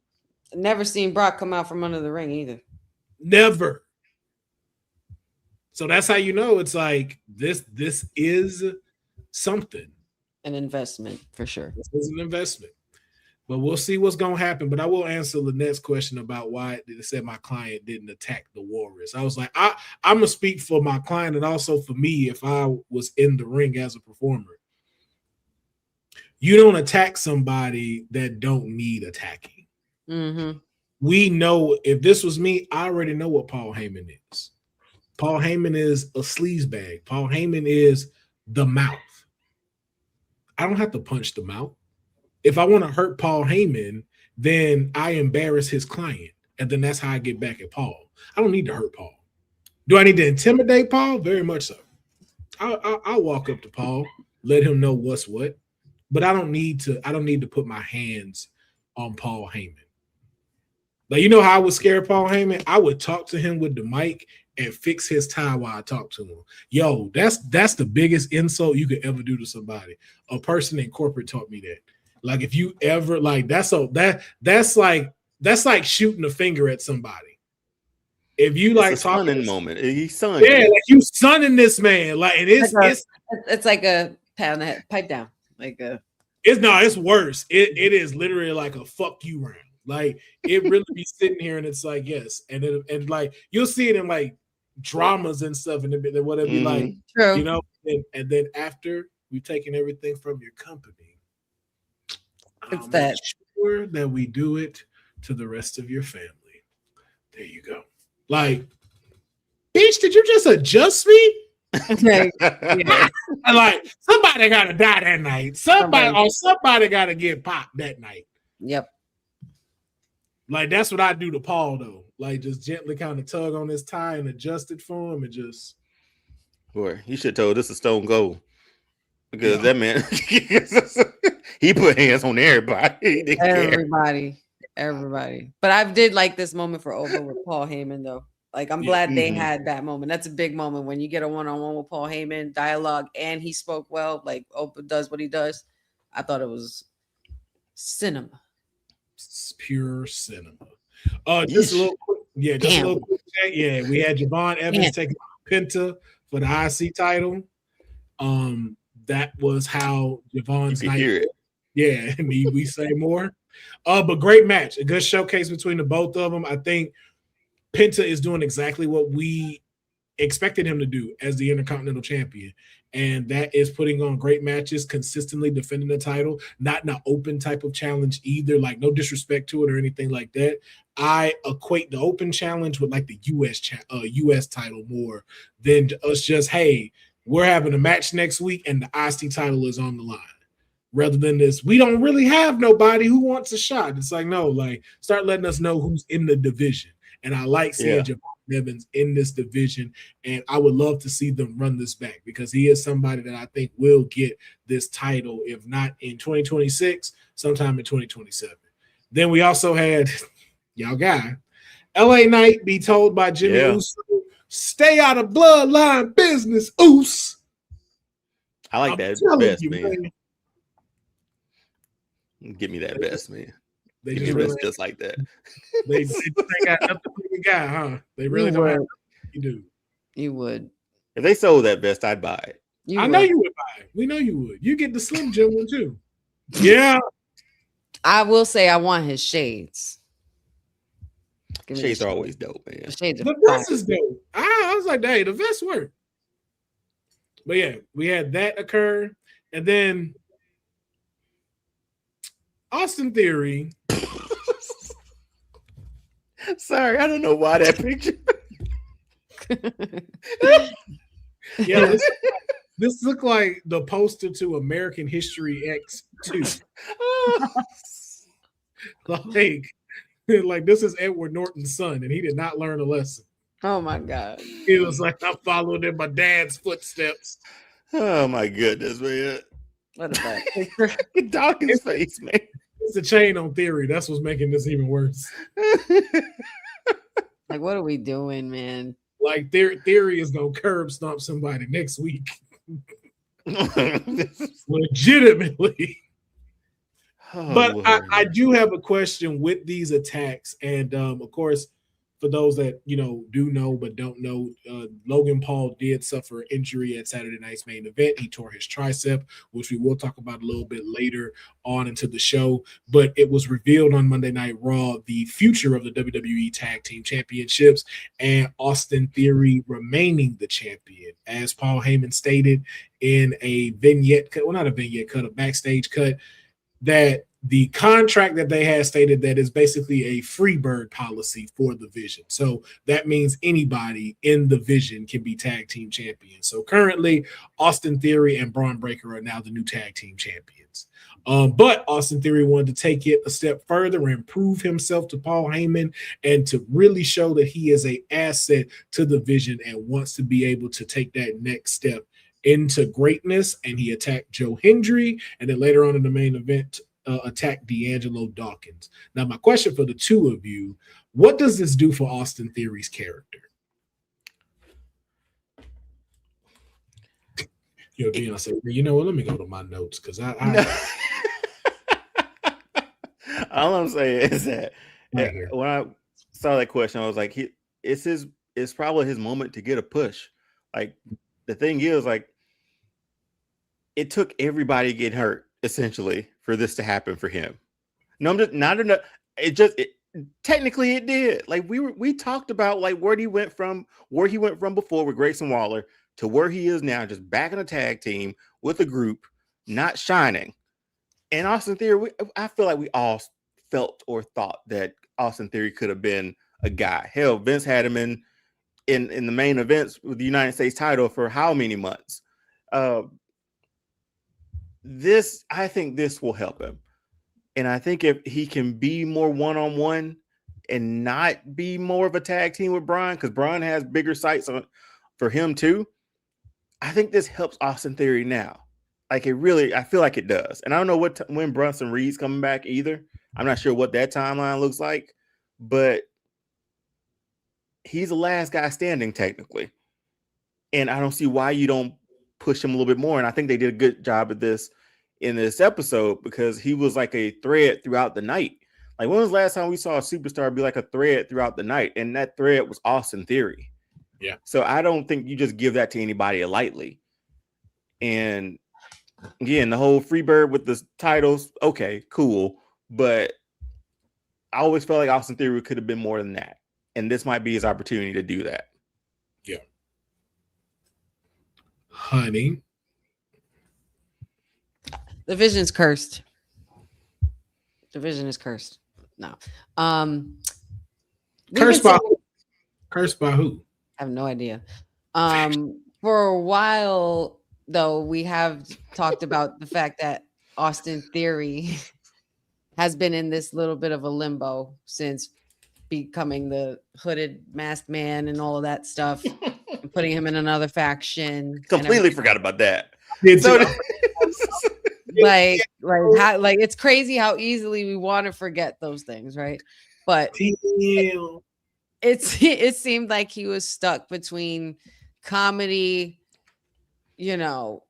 Never seen Brock come out from under the ring either. Never. So that's how you know it's like this is something. An investment for sure. This is an investment. But we'll see what's going to happen. But I will answer Lynette's question about why they said my client didn't attack the Warriors. I was like, I'm going to speak for my client and also for me if I was in the ring as a performer. You don't attack somebody that don't need attacking. Mm-hmm. We know, if this was me, I already know what Paul Heyman is. Paul Heyman is a sleazebag. Paul Heyman is the mouth. I don't have to punch the mouth. If I want to hurt Paul Heyman, then I embarrass his client. And then that's how I get back at Paul. I don't need to hurt Paul. Do I need to intimidate Paul? Very much so. I'll walk up to Paul, let him know what's what. But I don't need to put my hands on Paul Heyman. Like, you know how I would scare Paul Heyman? I would talk to him with the mic and fix his tie while I talk to him. Yo, that's the biggest insult you could ever do to somebody. A person in corporate taught me that. Like, if you ever that's like shooting a finger at somebody. If you it's a sunning moment, he's sunning. Yeah, like you sunning this man. Like, and it's like a pat on the head, pipe down. Like it's worse. It is literally like a fuck you round. Like, it really be sitting here and it's like, yes. And like you'll see it in like dramas and stuff, and whatever you like, true. You know, and then after we've taken everything from your company, it's that sure that we do it to the rest of your family. There you go. Like, bitch, did you just adjust me? yeah. Like, somebody gotta die that night. Somebody gotta get popped that night. Yep. Like, that's what I do to Paul, though. Like, just gently kind of tug on his tie and adjust it for him and just... Boy, you should have told this is Stone Cold. Because that man, he put hands on everybody. Everybody. But I did like this moment for Oprah with Paul Heyman, though. Like, I'm glad they had that moment. That's a big moment when you get a one-on-one with Paul Heyman, dialogue, and he spoke well. Like, Oprah does what he does. I thought it was cinema. It's pure cinema. Just a little quick, a little quick chat. Yeah, we had Javon Evans taking Penta for the IC title. That was how Javon's night. Hear it. Yeah, we say more. But great match, a good showcase between the both of them. I think Penta is doing exactly what we expected him to do as the Intercontinental Champion, and that is putting on great matches, consistently defending the title, not in an open type of challenge either. Like, no disrespect to it or anything like that. I equate the open challenge with like the US title more than us just, hey, we're having a match next week and the IC title is on the line. Rather than this, we don't really have nobody who wants a shot. It's like, no, like, start letting us know who's in the division. And I like seeing Javon Evans in this division, and I would love to see them run this back because he is somebody that I think will get this title, if not in 2026, sometime in 2027. Then we also had y'all guy, LA Knight, be told by Jimmy Uso, stay out of bloodline business, Oos. I like that best, man. Give me that best, man. They just like that. They got nothing for the guy, huh? They really don't have nothing you do. You would. If they sold that vest, I'd buy it. I know you would buy it. We know you would. You get the Slim Jim one too. Yeah. I will say I want his shades. Shades are always dope, man. The vest is dope. I was like, hey, the vest work. But yeah, we had that occur. And then Austin Theory. Sorry, I don't know why that picture. Yeah, this looked like the poster to American History X2. like this is Edward Norton's son, and he did not learn a lesson. Oh my God. He was like, I followed in my dad's footsteps. Oh my goodness, man. What is that? Dog his face, man. It's a chain on Theory. That's what's making this even worse. Like, what are we doing, man? Like, Theory is going to curb stomp somebody next week. Legitimately. Oh, but I do have a question with these attacks. And, of course, for those that, do know but don't know, Logan Paul did suffer an injury at Saturday night's main event. He tore his tricep, which we will talk about a little bit later on into the show. But it was revealed on Monday Night Raw the future of the WWE Tag Team Championships and Austin Theory remaining the champion. As Paul Heyman stated in a vignette cut, well, not a vignette cut, a backstage cut, that the contract that they had stated that is basically a free bird policy for the Vision. So that means anybody in the Vision can be tag team champions. So currently, Austin Theory and Braun Breaker are now the new tag team champions. But Austin Theory wanted to take it a step further and prove himself to Paul Heyman and to really show that he is an asset to the Vision and wants to be able to take that next step into greatness. And he attacked Joe Hendry, and then later on in the main event, attack D'Angelo Dawkins. Now, my question for the two of you, what does this do for Austin Theory's character? Deonne said, you know what, let me go to my notes because all I'm saying is that when I saw that question, I was like, it's probably his moment to get a push. Like, the thing is, like, it took everybody getting hurt essentially for this to happen for him. No, I'm just not enough. Technically it did. Like, we talked about like where he went from before with Grayson Waller to where he is now, just back in a tag team with a group, not shining. And Austin Theory, I feel like we all felt or thought that Austin Theory could have been a guy. Hell, Vince had him in the main events with the United States title for how many months? I think this will help him. And I think if he can be more one-on-one and not be more of a tag team with Braun, because Braun has bigger sights on for him too, I think this helps Austin Theory now. Like it really, I feel like it does. And I don't know when Bronson Reed's coming back either. I'm not sure what that timeline looks like, but he's the last guy standing technically. And I don't see why you don't push him a little bit more. And I think they did a good job of this in this episode because he was like a thread throughout the night. Like when was the last time we saw a superstar be like a thread throughout the night? And that thread was Austin Theory. Yeah. So I don't think you just give that to anybody lightly. And again, the whole Freebird with the titles, okay, cool. But I always felt like Austin Theory could have been more than that. And this might be his opportunity to do that. Yeah. Honey. The Vision's cursed. The Vision is cursed. No. Cursed by who? Cursed by who? I have no idea. For a while, though, we have talked about the fact that Austin Theory has been in this little bit of a limbo since becoming the hooded masked man and all of that stuff, and putting him in another faction. Completely forgot about that. So, like it's crazy how easily we want to forget those things, right? But it seemed like he was stuck between comedy, you know,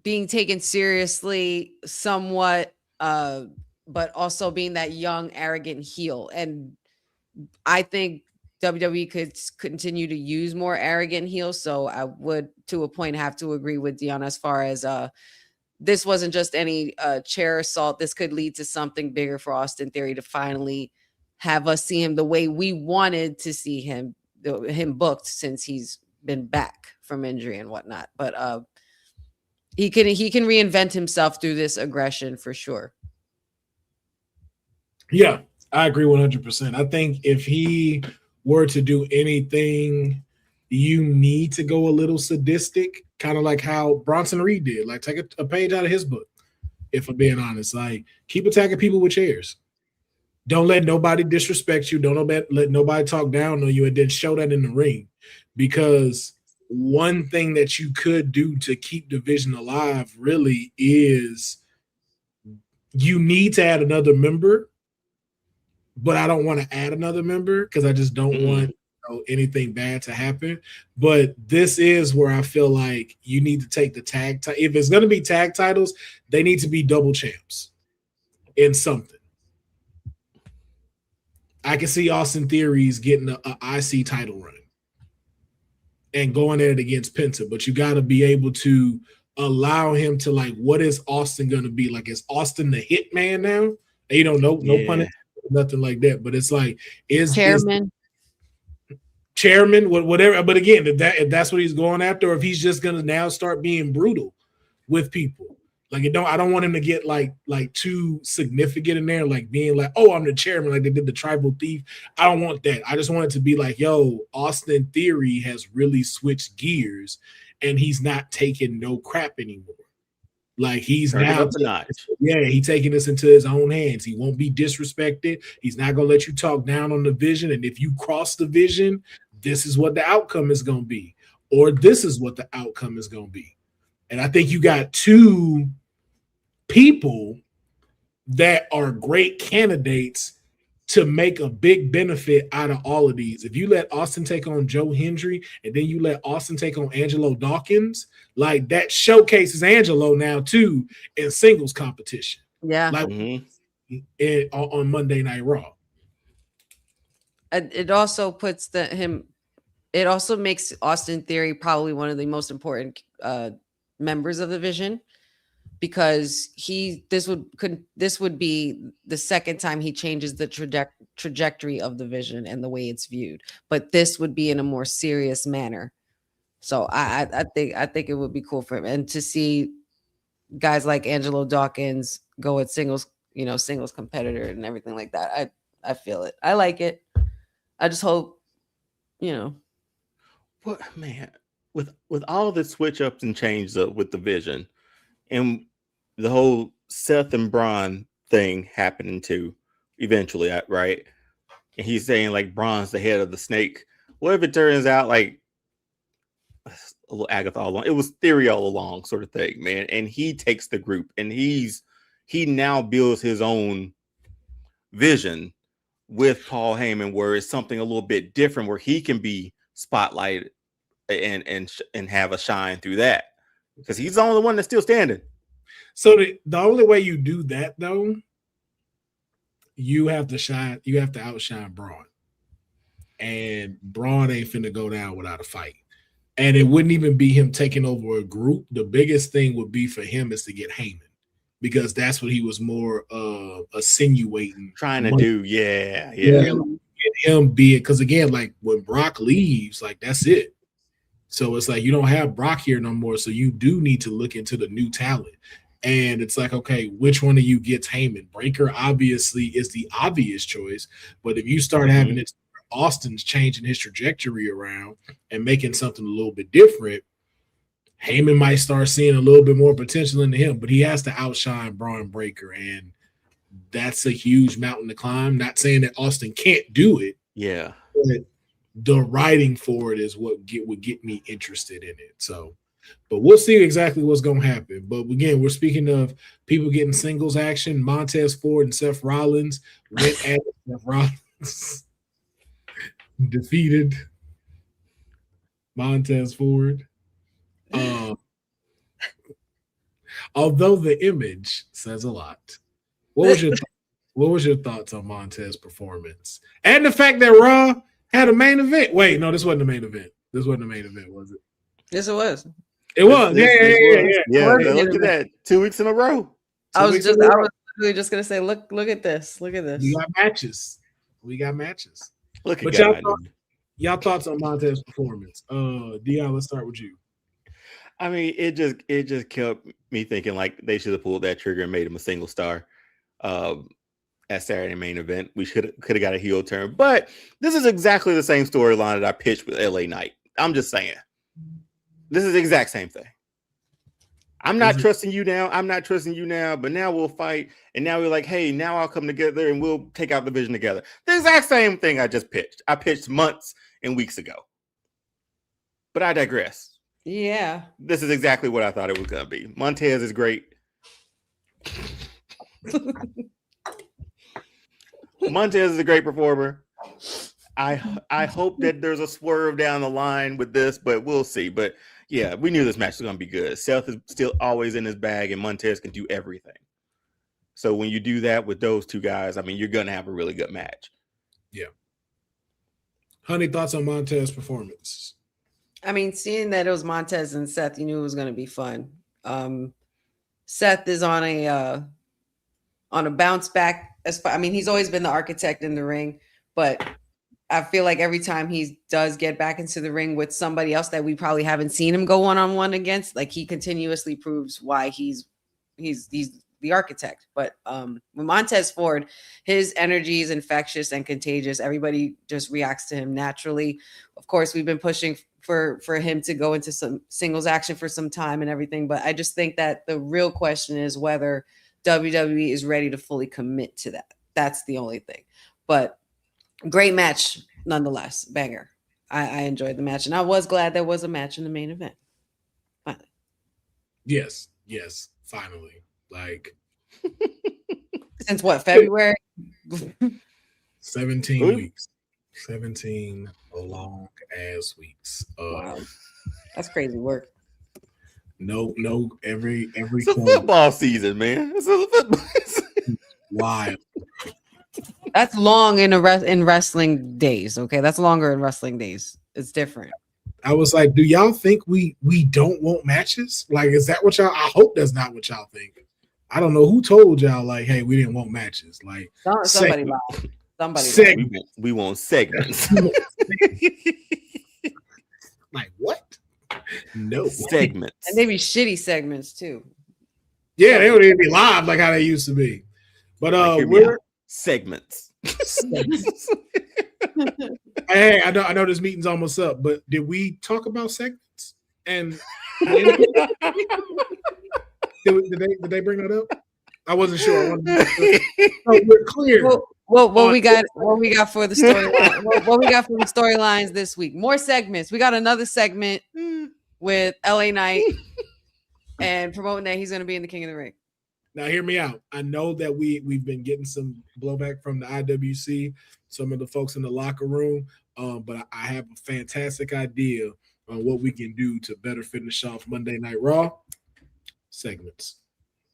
being taken seriously somewhat, but also being that young, arrogant heel. And I think WWE could continue to use more arrogant heels. So I would, to a point, have to agree with Deonne as far as this wasn't just any chair assault. This could lead to something bigger for Austin Theory to finally have us see him the way we wanted to see him booked since he's been back from injury and whatnot. But he can reinvent himself through this aggression for sure. Yeah, I agree 100%. I think if he were to do anything, you need to go a little sadistic, kind of like how Bronson Reed did. Like take a page out of his book, if I'm being honest. Like keep attacking people with chairs. Don't let nobody disrespect you. Don't let nobody talk down on you, and then show that in the ring. Because one thing that you could do to keep division alive really is you need to add another member. But I don't want to add another member because I just don't want anything bad to happen. But this is where I feel like you need to take the tag. If it's going to be tag titles, they need to be double champs in something. I can see Austin Theory's getting an IC title run and going at it against Penta. But you got to be able to allow him to, like, what is Austin going to be? Like, is Austin the hitman now? And you don't know, no pun, nothing like that. But it's like, is chairman, whatever. But again, if that's what he's going after, or if he's just going to now start being brutal with people. Like, I don't want him to get like too significant in there, like being like, oh, I'm the chairman, like they did the tribal thief. I don't want that. I just want it to be like, yo, Austin Theory has really switched gears and he's not taking no crap anymore. Like he's now, he's taking this into his own hands. He won't be disrespected. He's not gonna let you talk down on the vision. And if you cross the vision, this is what the outcome is gonna be, or this is what the outcome is gonna be. And I think you got two people that are great candidates to make a big benefit out of all of these. If you let Austin take on Joe Hendry and then you let Austin take on Angelo Dawkins, like that showcases Angelo now too in singles competition. Yeah. Like on Monday Night Raw. It also puts it also makes Austin Theory probably one of the most important members of the Vision, because this would be the second time he changes the trajectory of the Vision and the way it's viewed, but this would be in a more serious manner. So I think it would be cool for him, and to see guys like Angelo Dawkins go at singles competitor and everything like that. I feel it. I like it. I just hope, What man, with all of the switch ups and changes up with the Vision and the whole Seth and Braun thing happening too, eventually, right? And he's saying like Braun's the head of the snake. What if it turns out like a little Agatha all along? It was theory all along, sort of thing, man. And he takes the group, and he now builds his own vision with Paul Heyman, where it's something a little bit different, where he can be spotlighted and have a shine through that, because he's the only one that's still standing. So the only way you do that though, you have to outshine Braun, and Braun ain't finna go down without a fight. And it wouldn't even be him taking over a group. The biggest thing would be for him is to get Heyman, because that's what he was more insinuating, trying to do. Yeah. Get him being, because again, like when Brock leaves, like that's it. So it's like you don't have Brock here no more. So you do need to look into the new talent. And it's like, okay, which one of you gets Heyman? Breaker obviously is the obvious choice. But if you start having it, Austin's changing his trajectory around and making something a little bit different, Heyman might start seeing a little bit more potential into him. But he has to outshine Braun Breaker. And that's a huge mountain to climb. Not saying that Austin can't do it. Yeah. But the writing for it is what would get me interested in it. So, but we'll see exactly what's going to happen. But again, we're speaking of people getting singles action. Montez Ford and Seth Rollins went at Seth Rollins, defeated Montez Ford. Although the image says a lot. What was your thoughts on Montez's performance and the fact that Raw had a main event? Wait, no, this wasn't the main event. This wasn't the main event, was it? Yes, it was. It was. Yeah. Look at that. 2 weeks in a row. I was literally just gonna say, look at this. Look at this. We got matches. Look at y'all thoughts on Montez's performance. Deonne, let's start with you. I mean, it just kept me thinking like they should have pulled that trigger and made him a single star. At Saturday main event, we could have got a heel turn, but this is exactly the same storyline that I pitched with LA Knight. I'm just saying, this is the exact same thing. I'm not trusting you now. But now we'll fight, and now we're like, hey, now I'll come together and we'll take out the vision together. The exact same thing I just pitched. I pitched months and weeks ago. But I digress. Yeah, this is exactly what I thought it was gonna be. Montez is great. Montez is a great performer. I hope that there's a swerve down the line with this, but we'll see. But yeah, we knew this match was going to be good. Seth is still always in his bag, and Montez can do everything. So when you do that with those two guys, I mean, you're going to have a really good match. Yeah. Honey, thoughts on Montez's performance? I mean, seeing that it was Montez and Seth, you knew it was going to be fun. Seth is on a bounce back. I mean, he's always been the architect in the ring, but I feel like every time he does get back into the ring with somebody else that we probably haven't seen him go one-on-one against, like he continuously proves why he's the architect. But with Montez Ford, his energy is infectious and contagious. Everybody just reacts to him naturally. Of course, we've been pushing for him to go into some singles action for some time and everything, but I just think that the real question is whether WWE is ready to fully commit to that. That's the only thing. But great match nonetheless. Banger. I enjoyed the match, and I was glad there was a match in the main event. Finally. Yes, finally. Like since what, February? 17 weeks. 17 long ass weeks. Wow. That's crazy work. No, every it's a football season, man. It's a football season. Wild. That's long in wrestling days. Okay, that's longer in wrestling days. It's different. I was like, do y'all think we don't want matches? Like, is that what y'all? I hope that's not what y'all think. I don't know who told y'all like, hey, we didn't want matches. Like somebody lied. Somebody lied. We want segments. Like what? No segments, and maybe shitty segments too. Yeah, they would even be live like how they used to be. But we're segments. Hey, I know this meeting's almost up, but did we talk about segments? And did they bring that up? I wasn't sure. So we're clear. What we got for the storyline? What we got for the storylines this week? More segments. We got another segment with LA Knight and promoting that he's going to be in the King of the Ring. Now, hear me out. I know that we've been getting some blowback from the IWC, some of the folks in the locker room, but I have a fantastic idea on what we can do to better finish off Monday Night Raw. Segments.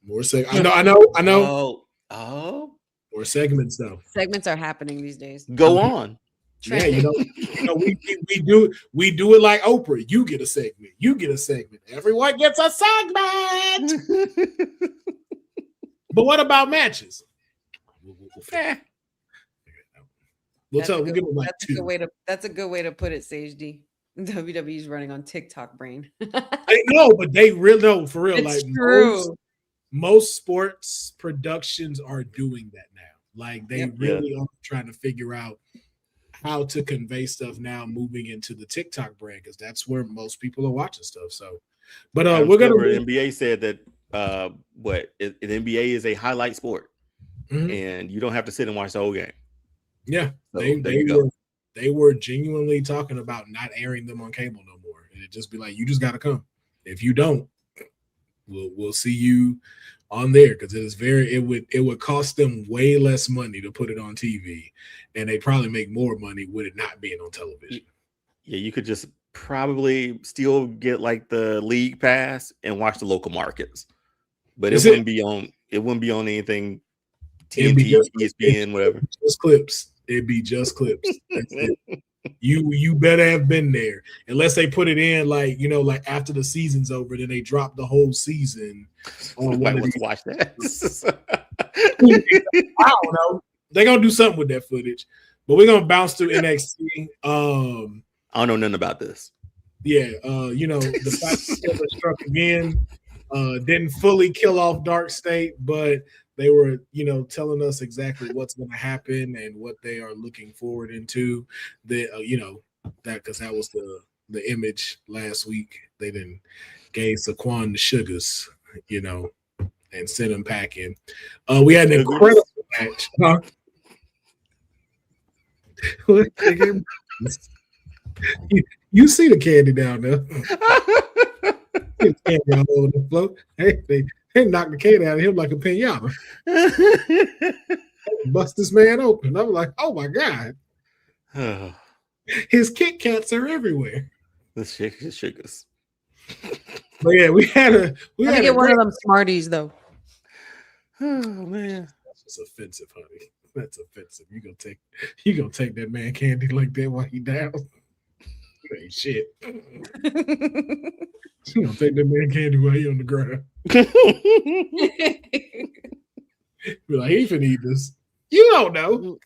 More segments. I know. Oh. More segments, though. Segments are happening these days. Go on. Yeah, we do it like Oprah. You get a segment. You get a segment. Everyone gets a segment. But what about matches? We'll give them like two. That's a good way to put it, Sage D. WWE's running on TikTok brain. I know, but they really know for real. It's like true. Most sports productions are doing that now. Like they really are trying to figure out how to convey stuff now, moving into the TikTok brand, because that's where most people are watching stuff. So, but we're gonna. NBA said that the NBA is a highlight sport, and you don't have to sit and watch the whole game. Yeah, so they were genuinely talking about not airing them on cable no more, and it just be like, you just got to come. If you don't, we'll see you on there, because it would cost them way less money to put it on TV, and they probably make more money with it not being on television. Yeah, you could just probably still get like the league pass and watch the local markets, but it wouldn't be on anything. TNT, ESPN, whatever. Just clips. It'd be just clips. You better have been there, unless they put it in like after the season's over, then they drop the whole season. Let's watch that. I don't know. They're gonna do something with that footage, but we're gonna bounce through NXT. I don't know nothing about this. Yeah, the fact that struck again didn't fully kill off Dark State, but they were, telling us exactly what's going to happen and what they are looking forward into. Because that was the image last week. They then gave Saquon the sugars, and sent him packing. We had an incredible match. Huh? You see the candy down there. Candy all over the floor. They knocked the candy out of him like a pinata. Bust this man open. I was like, oh my God. His Kit Kats are everywhere. The sugars. But yeah, we had to get one of them Smarties though. Oh man. That's just offensive, honey. That's offensive. You gonna take that man candy like that while he down? Ain't shit. You gonna take that man candy while he on the ground? Be like, he finna eat this. You don't know.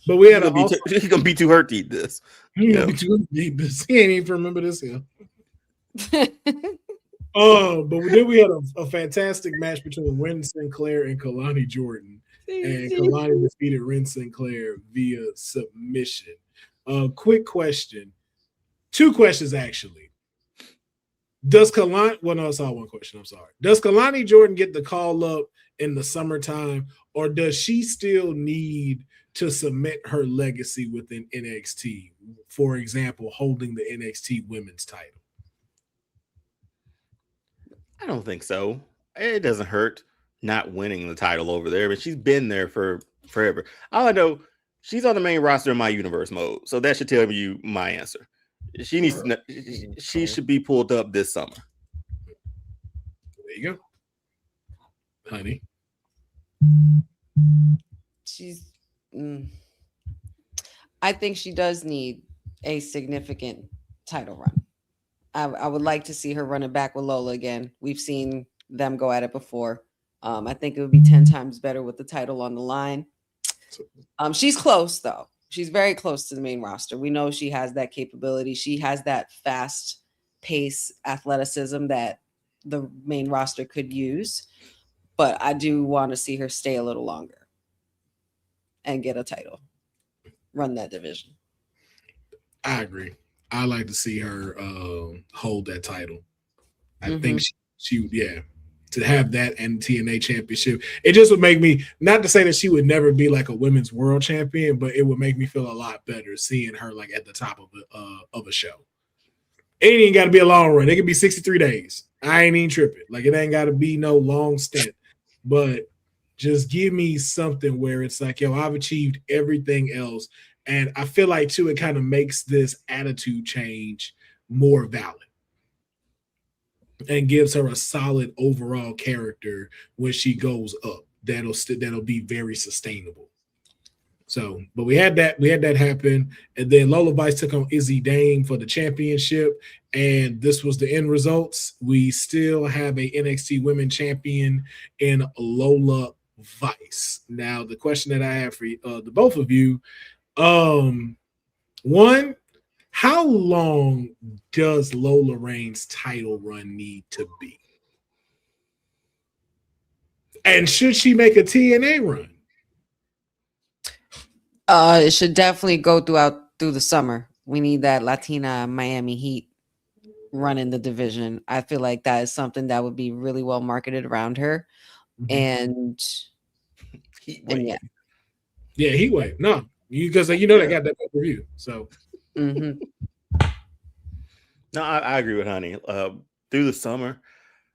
But we had he's gonna be too hurt to eat this. He gonna be too hurt to eat this. He ain't even remember this here. But then we had a fantastic match between Ren Sinclair and Kalani Jordan, and Kalani defeated Ren Sinclair via submission. Quick question. 2 questions, actually. Does Kalani, well, no, it's all one question. I'm sorry. Does Kalani Jordan get the call up in the summertime, or does she still need to cement her legacy within NXT? For example, holding the NXT women's title. I don't think so. It doesn't hurt not winning the title over there, but she's been there for forever. All I know, she's on the main roster in my universe mode, so that should tell you my answer. She needs to. She should be pulled up this summer. There you go, honey. She's. I think she does need a significant title run. I would like to see her running back with Lola again. We've seen them go at it before. I think it would be 10 times better with the title on the line. She's close though. She's very close to the main roster. We know she has that capability. She has that fast pace athleticism that the main roster could use. But I do want to see her stay a little longer and get a title. Run that division. I agree. I like to see her hold that title. I think she to have that and TNA championship. It just would make me, not to say that she would never be like a women's world champion, but it would make me feel a lot better seeing her like at the top of a show. It ain't got to be a long run. It could be 63 days. I ain't even tripping. Like, it ain't got to be no long stint, but just give me something where it's like, yo, I've achieved everything else. And I feel like too, it kind of makes this attitude change more valid and gives her a solid overall character when she goes up. That'll be very sustainable. So, but we had that happen, and then Lola Vice took on Izzy Dane for the championship, and this was the end results. We still have a NXT Women Champion in Lola Vice. Now, the question that I have for the both of you, one, how long does Lola Reigns' title run need to be? And should she make a TNA run? It should definitely go through the summer. We need that Latina Miami Heat running the division. I feel like that is something that would be really well marketed around her. And yeah. Yeah, Heat Wave. No, because they got that pay-per-view. So No, I agree with Honey. Through the summer,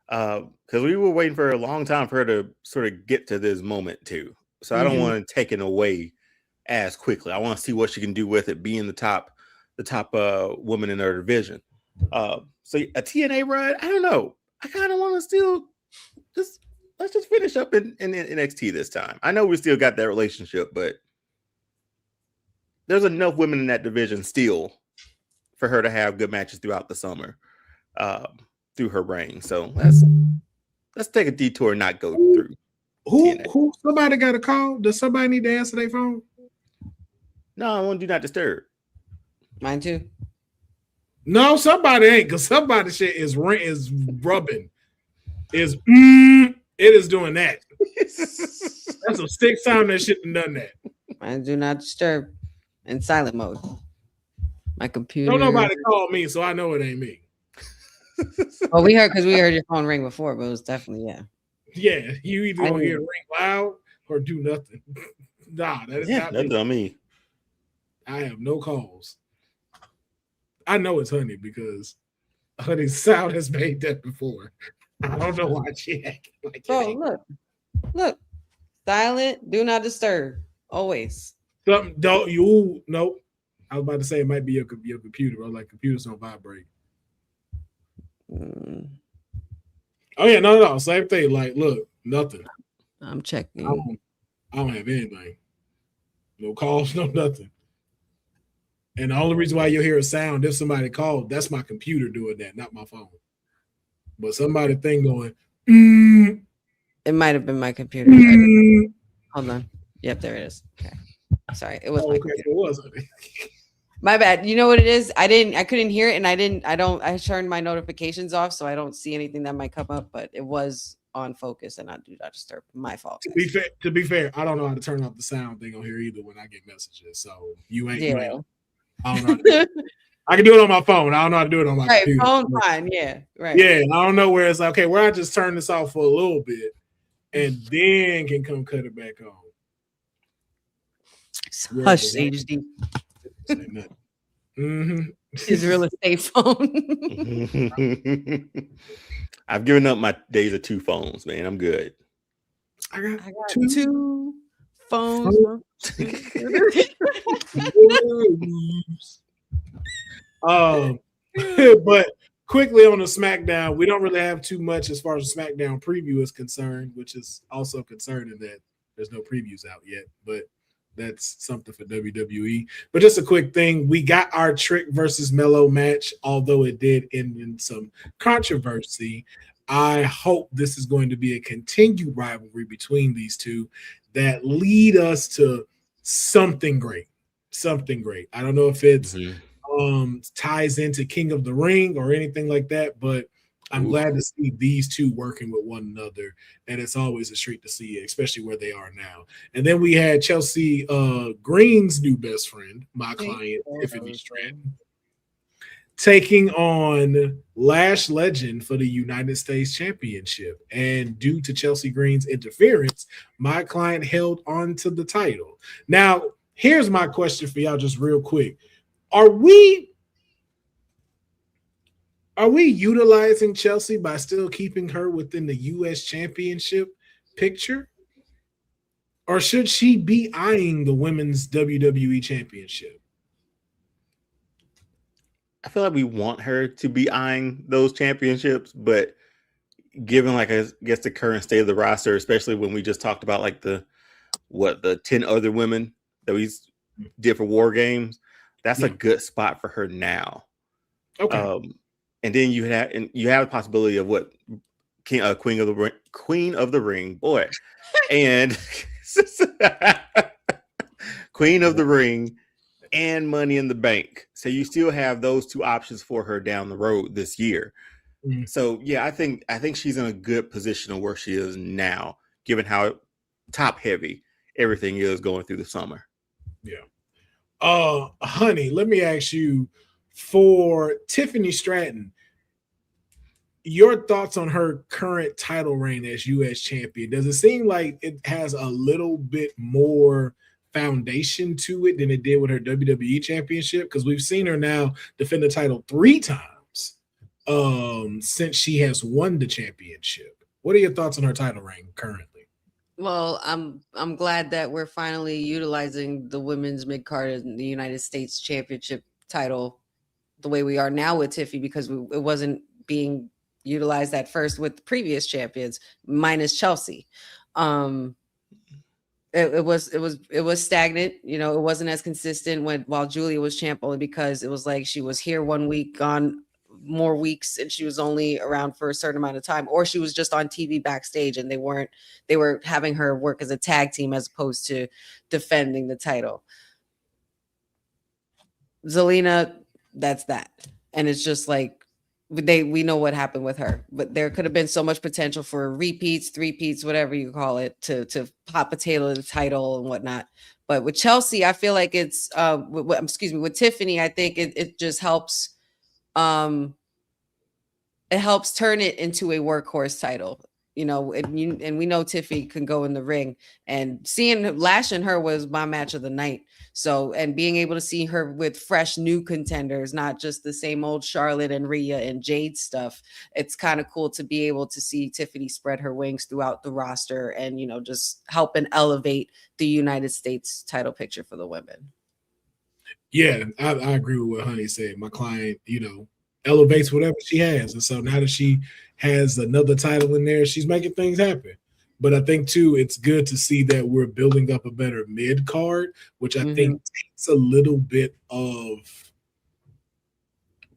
because we were waiting for a long time for her to sort of get to this moment too. So I don't want to take it away as quickly. I want to see what she can do with it, being the top woman in her division. So a TNA run, I don't know. I kind of want to still let's just finish up in NXT this time. I know we still got that relationship, but there's enough women in that division still for her to have good matches throughout the summer, through her reign. So let's take a detour and not go through. Who? Somebody got a call? Does somebody need to answer their phone? No, I want to do not disturb. Mine too. No, somebody ain't, because somebody shit is rubbing. It is doing that. That's some stick time that shit and done that. Mine do not disturb in silent mode. My computer. Don't nobody call me, so I know it ain't me. Well, we heard your phone ring before, but it was definitely Yeah, you either gonna hear it ring loud or do nothing. Nah, that is not nothing me. on me. I have no calls. I know it's Honey because Honey's sound has made that before. I don't know why she acting like that. Oh, look. Silent, do not disturb. Always. Something don't you nope. I was about to say it might be your computer. I was like, computers don't vibrate. Oh yeah, no, same thing. Like, look, nothing. I'm checking. I don't have anything. No calls, no nothing. And the only reason why you'll hear a sound if somebody called, that's my computer doing that, not my phone. But somebody thing going, It might have been my computer. Hold on. Yep, there it is. Okay. Sorry, it was my computer. It was. My bad. You know what it is? I couldn't hear it, and I turned my notifications off, so I don't see anything that might come up, but it was on focus and I do not disturb. My fault. To be fair, I don't know how to turn off the sound thing on here either when I get messages. So you ain't. I don't know. I can do it on my phone. I don't know how to do it on my computer. Phone fine. Yeah. Right. Yeah. I don't know where it's like, okay, where I just turn this off for a little bit and then can come cut it back on. Hush, HD. His real estate phone. I've given up my days of two phones, man. I'm good. I got two phones. But quickly on the SmackDown, we don't really have too much as far as the SmackDown preview is concerned, which is also concerning that there's no previews out yet, but that's something for WWE. But just a quick thing, we got our Trick versus Melo match, although it did end in some controversy. I hope this is going to be a continued rivalry between these two that lead us to something great. Something great. I don't know if it's ties into King of the Ring or anything like that, but I'm glad to see these two working with one another, and it's always a treat to see it, especially where they are now. And then we had Chelsea Green's new best friend, my client, Tiffany Stratton, taking on Lash Legend for the United States Championship. And due to Chelsea Green's interference, my client held on to the title. Now, here's my question for y'all just real quick. Are we utilizing Chelsea by still keeping her within the U.S. Championship picture? Or should she be eyeing the Women's WWE Championship? I feel like we want her to be eyeing those championships, but given, like, I guess the current state of the roster, especially when we just talked about like the 10 other women that we did for War Games, that's a good spot for her now. Okay. And then you have the possibility of what Queen of the Ring, boy, and Queen of the Ring and Money in the Bank. So you still have those two options for her down the road this year. Mm-hmm. So yeah, I think she's in a good position of where she is now, given how top heavy everything is going through the summer. Yeah. Honey, let me ask you, for Tiffany Stratton, your thoughts on her current title reign as U.S. champion. Does it seem like it has a little bit more foundation to it than it did with her WWE championship? Because we've seen her now defend the title 3 times since she has won the championship. What are your thoughts on her title reign currently? Well, I'm glad that we're finally utilizing the women's mid-card in the United States Championship title the way we are now with Tiffy, because it wasn't being utilized at first with the previous champions, minus Chelsea. It was stagnant. You know, it wasn't as consistent while Julia was champ, only because it was like she was here 1 week, gone more weeks, and she was only around for a certain amount of time, or she was just on TV backstage and they were having her work as a tag team as opposed to defending the title. Zelina, that's that. And it's just like we know what happened with her, but there could have been so much potential for repeats, three-peats, whatever you call it, to pop a tail the title and whatnot. But with Chelsea, I feel like it's with Tiffany, I think it just helps. It helps turn it into a workhorse title, you know, and we know Tiffy can go in the ring, and seeing Lash and her was my match of the night. So, and being able to see her with fresh new contenders, not just the same old Charlotte and Rhea and Jade stuff. It's kind of cool to be able to see Tiffany spread her wings throughout the roster and, you know, just help and elevate the United States title picture for the women. Yeah, I agree with what Honey said. My client, you know, elevates whatever she has. And so now that she has another title in there, she's making things happen. But I think, too, it's good to see that we're building up a better mid-card, which I think takes a little bit of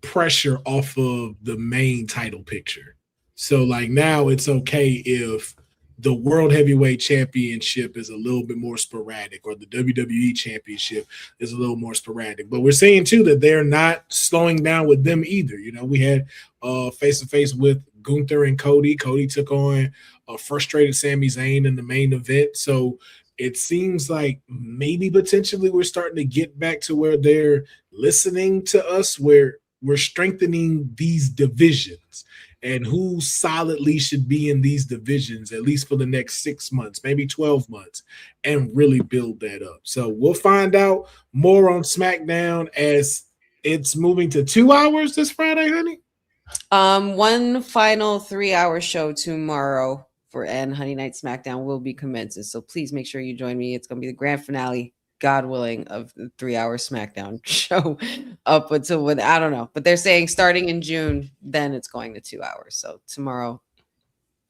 pressure off of the main title picture. So, like, now it's okay if the World Heavyweight Championship is a little bit more sporadic, or the WWE Championship is a little more sporadic. But we're seeing, too, that they're not slowing down with them either. You know, we had face-to-face with Gunther and Cody. Cody took on a frustrated Sami Zayn in the main event. So it seems like maybe potentially we're starting to get back to where they're listening to us, where we're strengthening these divisions and who solidly should be in these divisions, at least for the next 6 months, maybe 12 months, and really build that up. So we'll find out more on SmackDown as it's moving to 2 hours this Friday, honey. One final 3-hour show tomorrow and Honey Night SmackDown will be commencing. So please make sure you join me. It's going to be the grand finale, God willing, of the 3-hour SmackDown show up until I don't know, but they're saying starting in June, then it's going to 2 hours. So tomorrow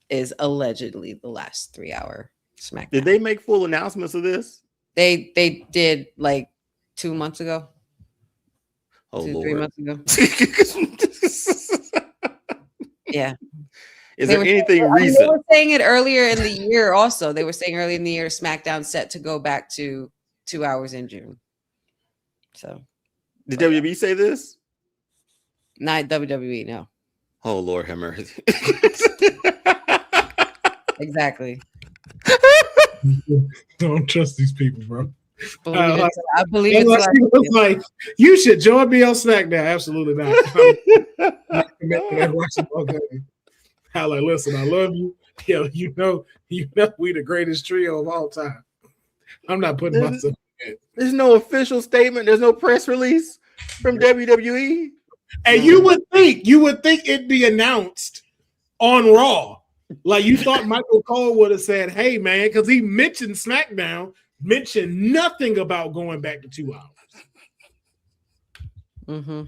is allegedly the last 3-hour SmackDown. Did they make full announcements of this? They did like 2 months ago. Oh, 3 months ago. Yeah. Is there anything recent? They were saying it earlier in the year also. They were saying earlier in the year SmackDown set to go back to 2 hours in June. So did WWE say this? Not WWE, no. Oh, Lord have mercy. Exactly. Don't trust these people, bro. I believe it's like, was like, you should join me on SmackDown. Absolutely not. I like, listen, I love you. Yo, you know, we the greatest trio of all time. I'm not putting myself in it. There's no official statement. There's no press release from WWE. And you would think it'd be announced on Raw. Like you thought Michael Cole would have said, hey, man, because he mentioned SmackDown, mentioned nothing about going back to 2 hours. Mm-hmm.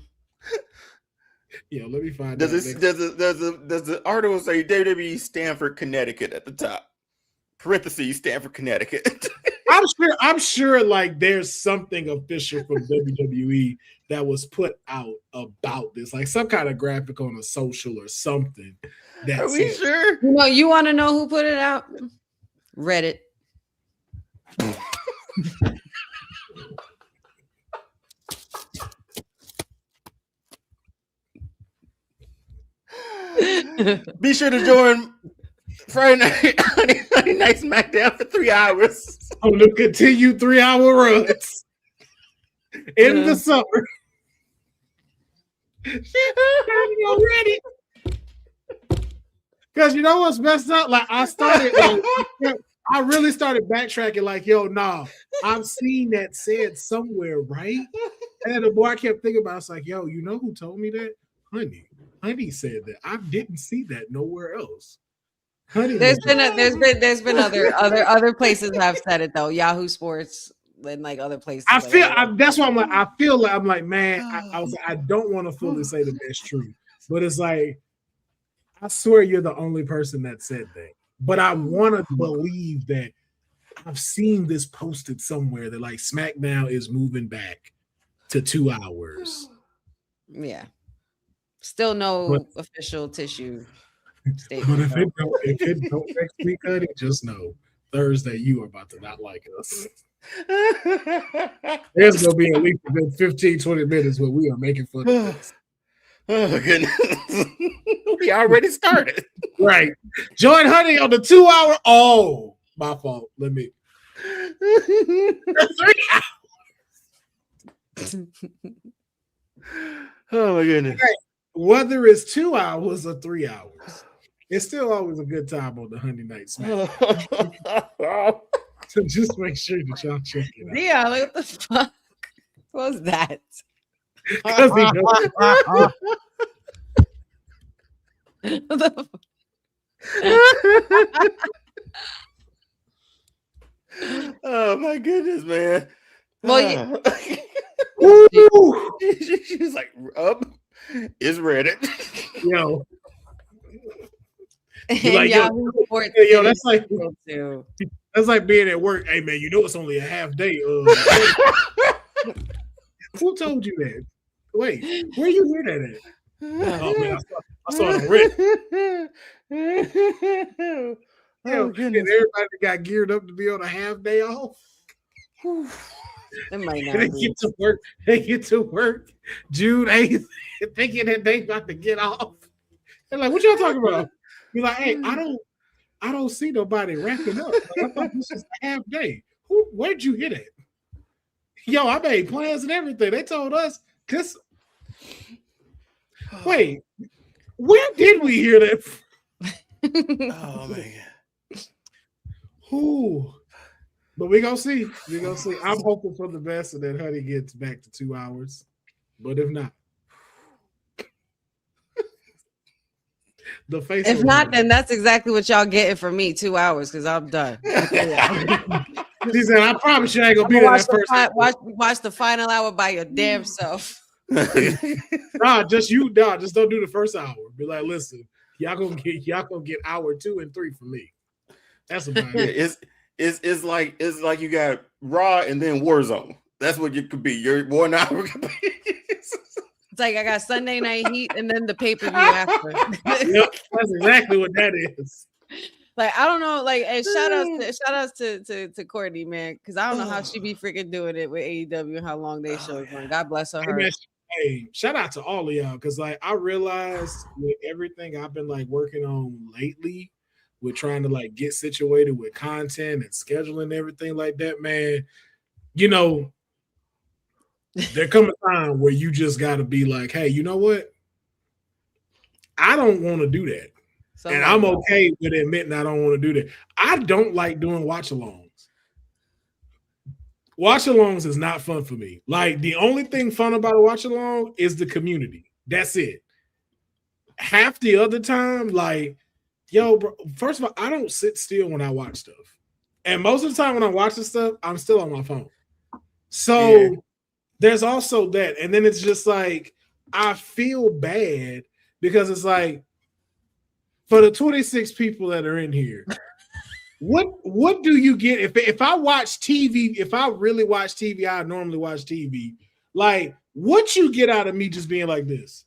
Yeah, let me find out. Does the article say WWE Stamford, Connecticut at the top? Parentheses, Stamford, Connecticut. I'm sure like there's something official from WWE that was put out about this, like some kind of graphic on a social or something. Are we sure? You want to know who put it out? Reddit. Be sure to join Friday Night SmackDown for 3 hours. On the continued 3-hour runs in the summer. Already. Because you know what's messed up? Like I really started backtracking. Like, yo, nah, I've seen that said somewhere, right? And then the more I kept thinking about it, it's like, yo, you know who told me that? Honey said that. I didn't see that nowhere else. Honey, there's been other places I've said it though. Yahoo Sports and like other places. That's why I'm like, man, I don't want to fully say that that's true, but it's like, I swear you're the only person that said that. But I want to believe that I've seen this posted somewhere that like SmackDown is moving back to 2 hours. Yeah. Still no official tissue statement. But if it don't next week, honey, just know Thursday you are about to not like us. There's going to be at least a good 15-20 minutes where we are making fun of this. Oh, goodness. We already started. Right. Join Honey on the 2 hour. Oh, my fault. Let me. 3 hours. Oh, my goodness. Right. Whether it's 2 hours or 3 hours, it's still always a good time on the Honey Night SmackDown. So just make sure that y'all check it out. Yeah, what the fuck was that? Because he knows. Oh my goodness, man. Well, she was like, up is Reddit. Yo. Like, yo, that's like being at work. Hey man, you know it's only a half day. Who told you that? Wait, where you hear that at? Oh man, I saw it on Reddit. Oh, goodness. Everybody got geared up to be on a half day off. It might not they get to work June 8th thinking that they about to get off. They're like, what y'all talking about? You're like, hey, I don't see nobody wrapping up. Like, I thought this was a half day. Where'd you hit it? Yo, I made plans and everything. They told us because wait, where did we hear that? Oh man. Who? But we gonna see. I'm hoping for the best and that Honey gets back to 2 hours. But if not, if not, then that's exactly what y'all getting from me. 2 hours because I'm done. She said, "I promise you, I ain't gonna be there that first." Watch the final hour by your damn self. Just don't do the first hour. Be like, listen, y'all gonna get hour 2 and 3 from me. That's about it. It's like you got Raw and then Warzone. That's what you could be. Your 1 hour could be. It's like I got Sunday Night Heat and then the pay-per-view after. Yep, that's exactly what that is. Like I don't know, like and shout outs to Courtney, man, because I don't know how she be freaking doing it with AEW and how long they show going. God bless her. Hey, shout out to all of y'all because like I realized with everything I've been like working on lately, with trying to like get situated with content and scheduling and everything like that, man. you know, there comes a time where you just got to be like, hey, you know what? I don't want to do that. And I'm okay with admitting I don't want to do that. I don't like doing watch-alongs. Watch-alongs is not fun for me. Like, the only thing fun about a watch-along is the community. That's it. Half the other time, like, yo, bro, first of all, I don't sit still when I watch stuff. And most of the time when I'm watching stuff, I'm still on my phone. So there's also that. And then it's just like, I feel bad because it's like, for the 26 people that are in here, what do you get if I watch TV? If I really watch TV, I normally watch TV. Like, what you get out of me just being like this?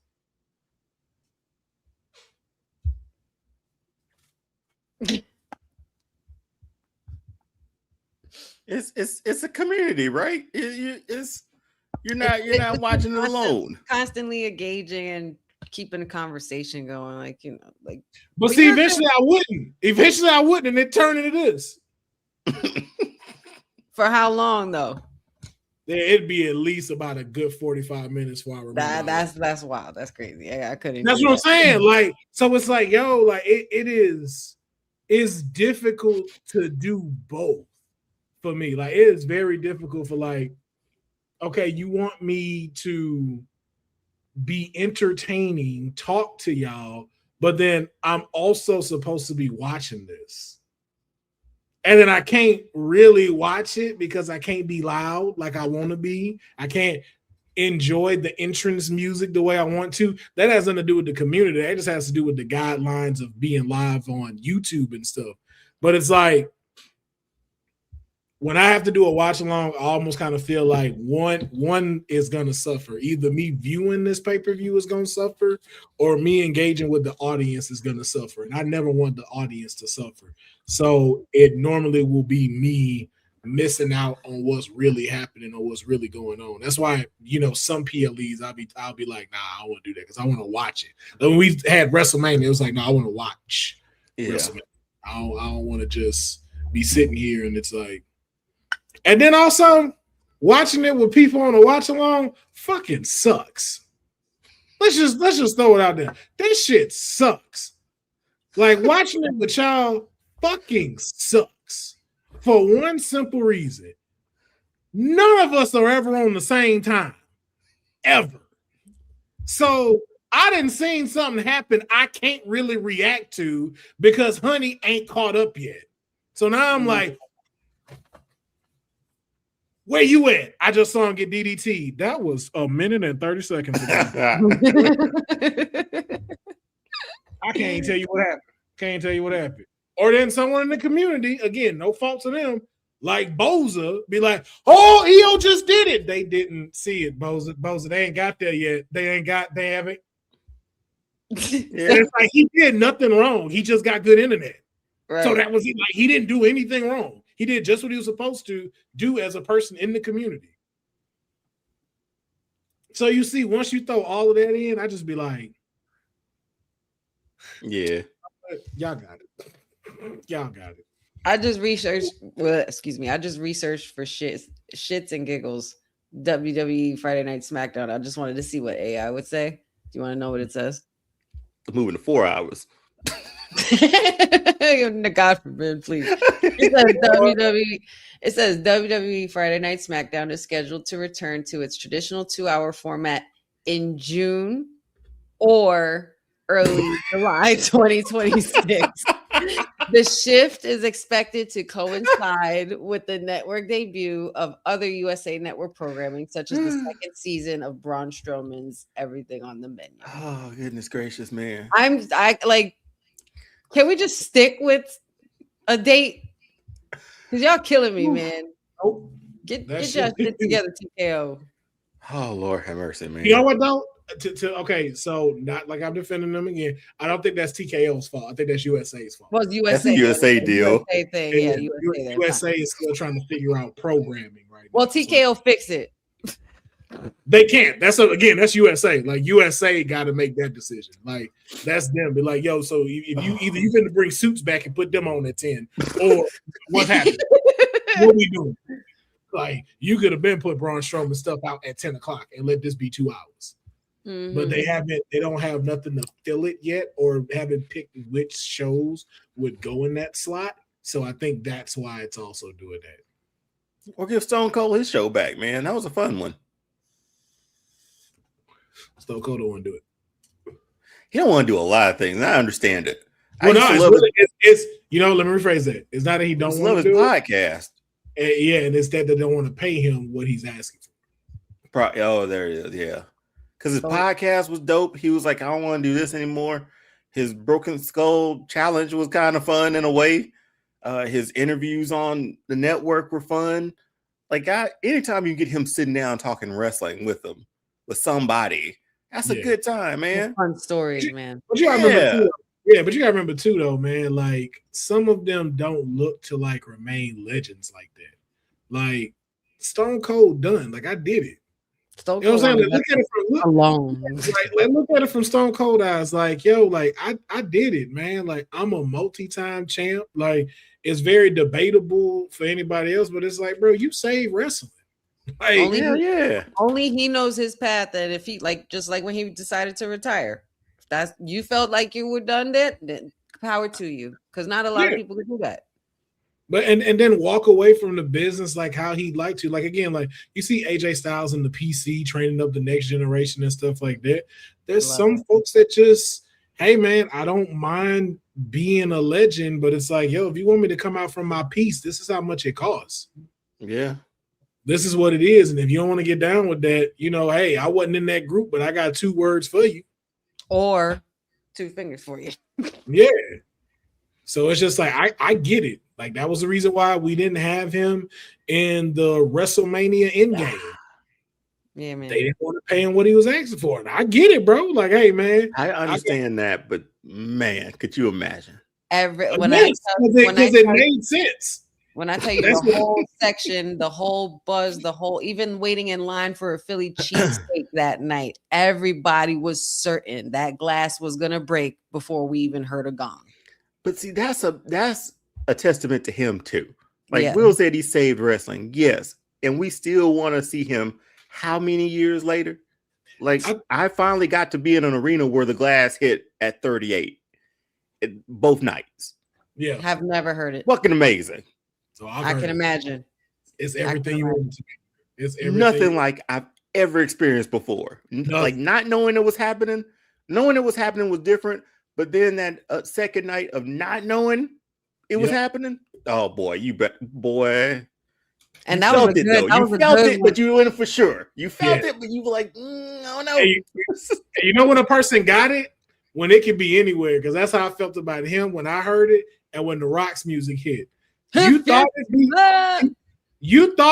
It's a community, right? You're not watching it alone. Constantly engaging and keeping a conversation going, like, you know, like. But see, eventually I wouldn't. Eventually I wouldn't, and it turned into this. For how long though? It'd be at least about a good 45 minutes before I remember. That's wild. That's crazy. I couldn't. That's what I'm saying. Like, so it's like, yo, like it's difficult to do both for me. Like, it is very difficult for, like, okay, you want me to be entertaining, talk to y'all, but then I'm also supposed to be watching this. And then I can't really watch it because I can't be loud like I want to be. I can't enjoy the entrance music the way I want to. That has nothing to do with the community. That just has to do with the guidelines of being live on YouTube and stuff. But it's like, when I have to do a watch along, I almost kind of feel like one is going to suffer. Either me viewing this pay-per-view is going to suffer, or me engaging with the audience is going to suffer. And I never want the audience to suffer. So it normally will be me missing out on what's really happening or what's really going on. That's why, you know, some PLEs I'll be like, nah, I don't want to do that because I want to watch it. Like when we had WrestleMania, it was like, no, I want to watch WrestleMania. I don't want to just be sitting here and it's like. And then also watching it with people on a watch along fucking sucks. Let's just throw it out there. This shit sucks. Like, watching it with y'all fucking sucks. For one simple reason. None of us are ever on the same time. Ever. So I done seen something happen I can't really react to because honey ain't caught up yet. So now I'm like, where you at? I just saw him get DDT. That was a minute and 30 seconds ago. I can't tell you what happened. Or then someone in the community, again, no fault to them, like Boza, be like, oh, EO just did it. They didn't see it, Boza. They ain't got there yet. They haven't. It's like he did nothing wrong. He just got good internet. Right. So that was it. Like, he didn't do anything wrong. He did just what he was supposed to do as a person in the community. So you see, once you throw all of that in, I just be like, yeah, y'all got it. Y'all got it. I just researched for shits and giggles. WWE Friday Night SmackDown. I just wanted to see what AI would say. Do you want to know what it says? Moving to 4 hours. God forbid, please. It says WWE Friday Night SmackDown is scheduled to return to its traditional 2-hour format in June or early July 2026. The shift is expected to coincide with the network debut of other USA Network programming, such as the second season of Braun Strowman's Everything on the Menu. Oh, goodness gracious, man. Can we just stick with a date? Because y'all killing me, man. Nope. Get y'all shit together, TKO. Oh, Lord have mercy, man. You know what, though? Okay, so not like I'm defending them again. I don't think that's TKO's fault. I think that's USA's fault. Well, it's USA. That's a USA deal. USA thing. Yeah, USA is still trying to figure out programming right now. Well, TKO fix it. They can't. That's USA. Like, USA got to make that decision. Like, that's them. Be like, yo, so if you going to bring suits back and put them on at 10, or what happened? What are we doing? Like you could have been put Braun Strowman stuff out at 10 o'clock and let this be 2 hours. Mm-hmm. But they don't have nothing to fill it yet, or haven't picked which shows would go in that slot. So I think that's why it's also doing that. Or give Stone Cold his show back, man. That was a fun one. Stone Cold don't want to do it. He don't want to do a lot of things. I understand it. Well, no, it's let me rephrase that. It's not that he don't want to do podcast. And it's that they don't want to pay him what he's asking for. There it is. Yeah. Because his podcast was dope. He was like, I don't want to do this anymore. His Broken Skull challenge was kind of fun in a way. His interviews on the network were fun. Like, anytime you get him sitting down talking wrestling with somebody, that's a good time, man. Fun stories, man. But you gotta remember too, though, man. Like, some of them don't look to like remain legends like that. Like Stone Cold done. Like, I did it. Stone Cold, look at it from alone. Look at it from Stone Cold eyes. Like, I did it, man. Like, I'm a multi-time champ. Like, it's very debatable for anybody else, but it's like, bro, you saved wrestling. Like, only he knows his path. And if he just like when he decided to retire, if you felt like you were done that, then power to you, because not a lot of people can do that. But and then walk away from the business like how he'd like to. Like, again, like you see AJ Styles in the PC training up the next generation and stuff like that. There's some folks that just, hey man, I don't mind being a legend, but it's like, if you want me to come out from my piece, this is how much it costs. Yeah. This is what it is. And if you don't want to get down with that, hey, I wasn't in that group, but I got 2 words for you. Or 2 fingers for you. Yeah. So it's just like, I get it. Like, that was the reason why we didn't have him in the WrestleMania endgame. Yeah, man. They didn't want to pay him what he was asking for. And I get it, bro. Like, hey, man. I understand that, but man, could you imagine? It made sense. When I tell you the whole section, the whole buzz, even waiting in line for a Philly cheesesteak that night, everybody was certain that glass was going to break before we even heard a gong. But see, that's a testament to him too. Like Will said, he saved wrestling. Yes. And we still want to see him how many years later? Like, I finally got to be in an arena where the glass hit at 38 both nights. Yeah. I've never heard it. Fucking amazing. So I can imagine. It's everything you want it to be. It's everything. Nothing like I've ever experienced before. Like, not knowing it was happening. Knowing it was happening was different. But then that second night of not knowing it was happening. Oh boy, boy. And that was it, good. Though. You felt it, but you were in it for sure. You felt it, but you were like, oh no. Hey, you know when a person got it? When it can be anywhere, because that's how I felt about him when I heard it and when the Rock's music hit. You thought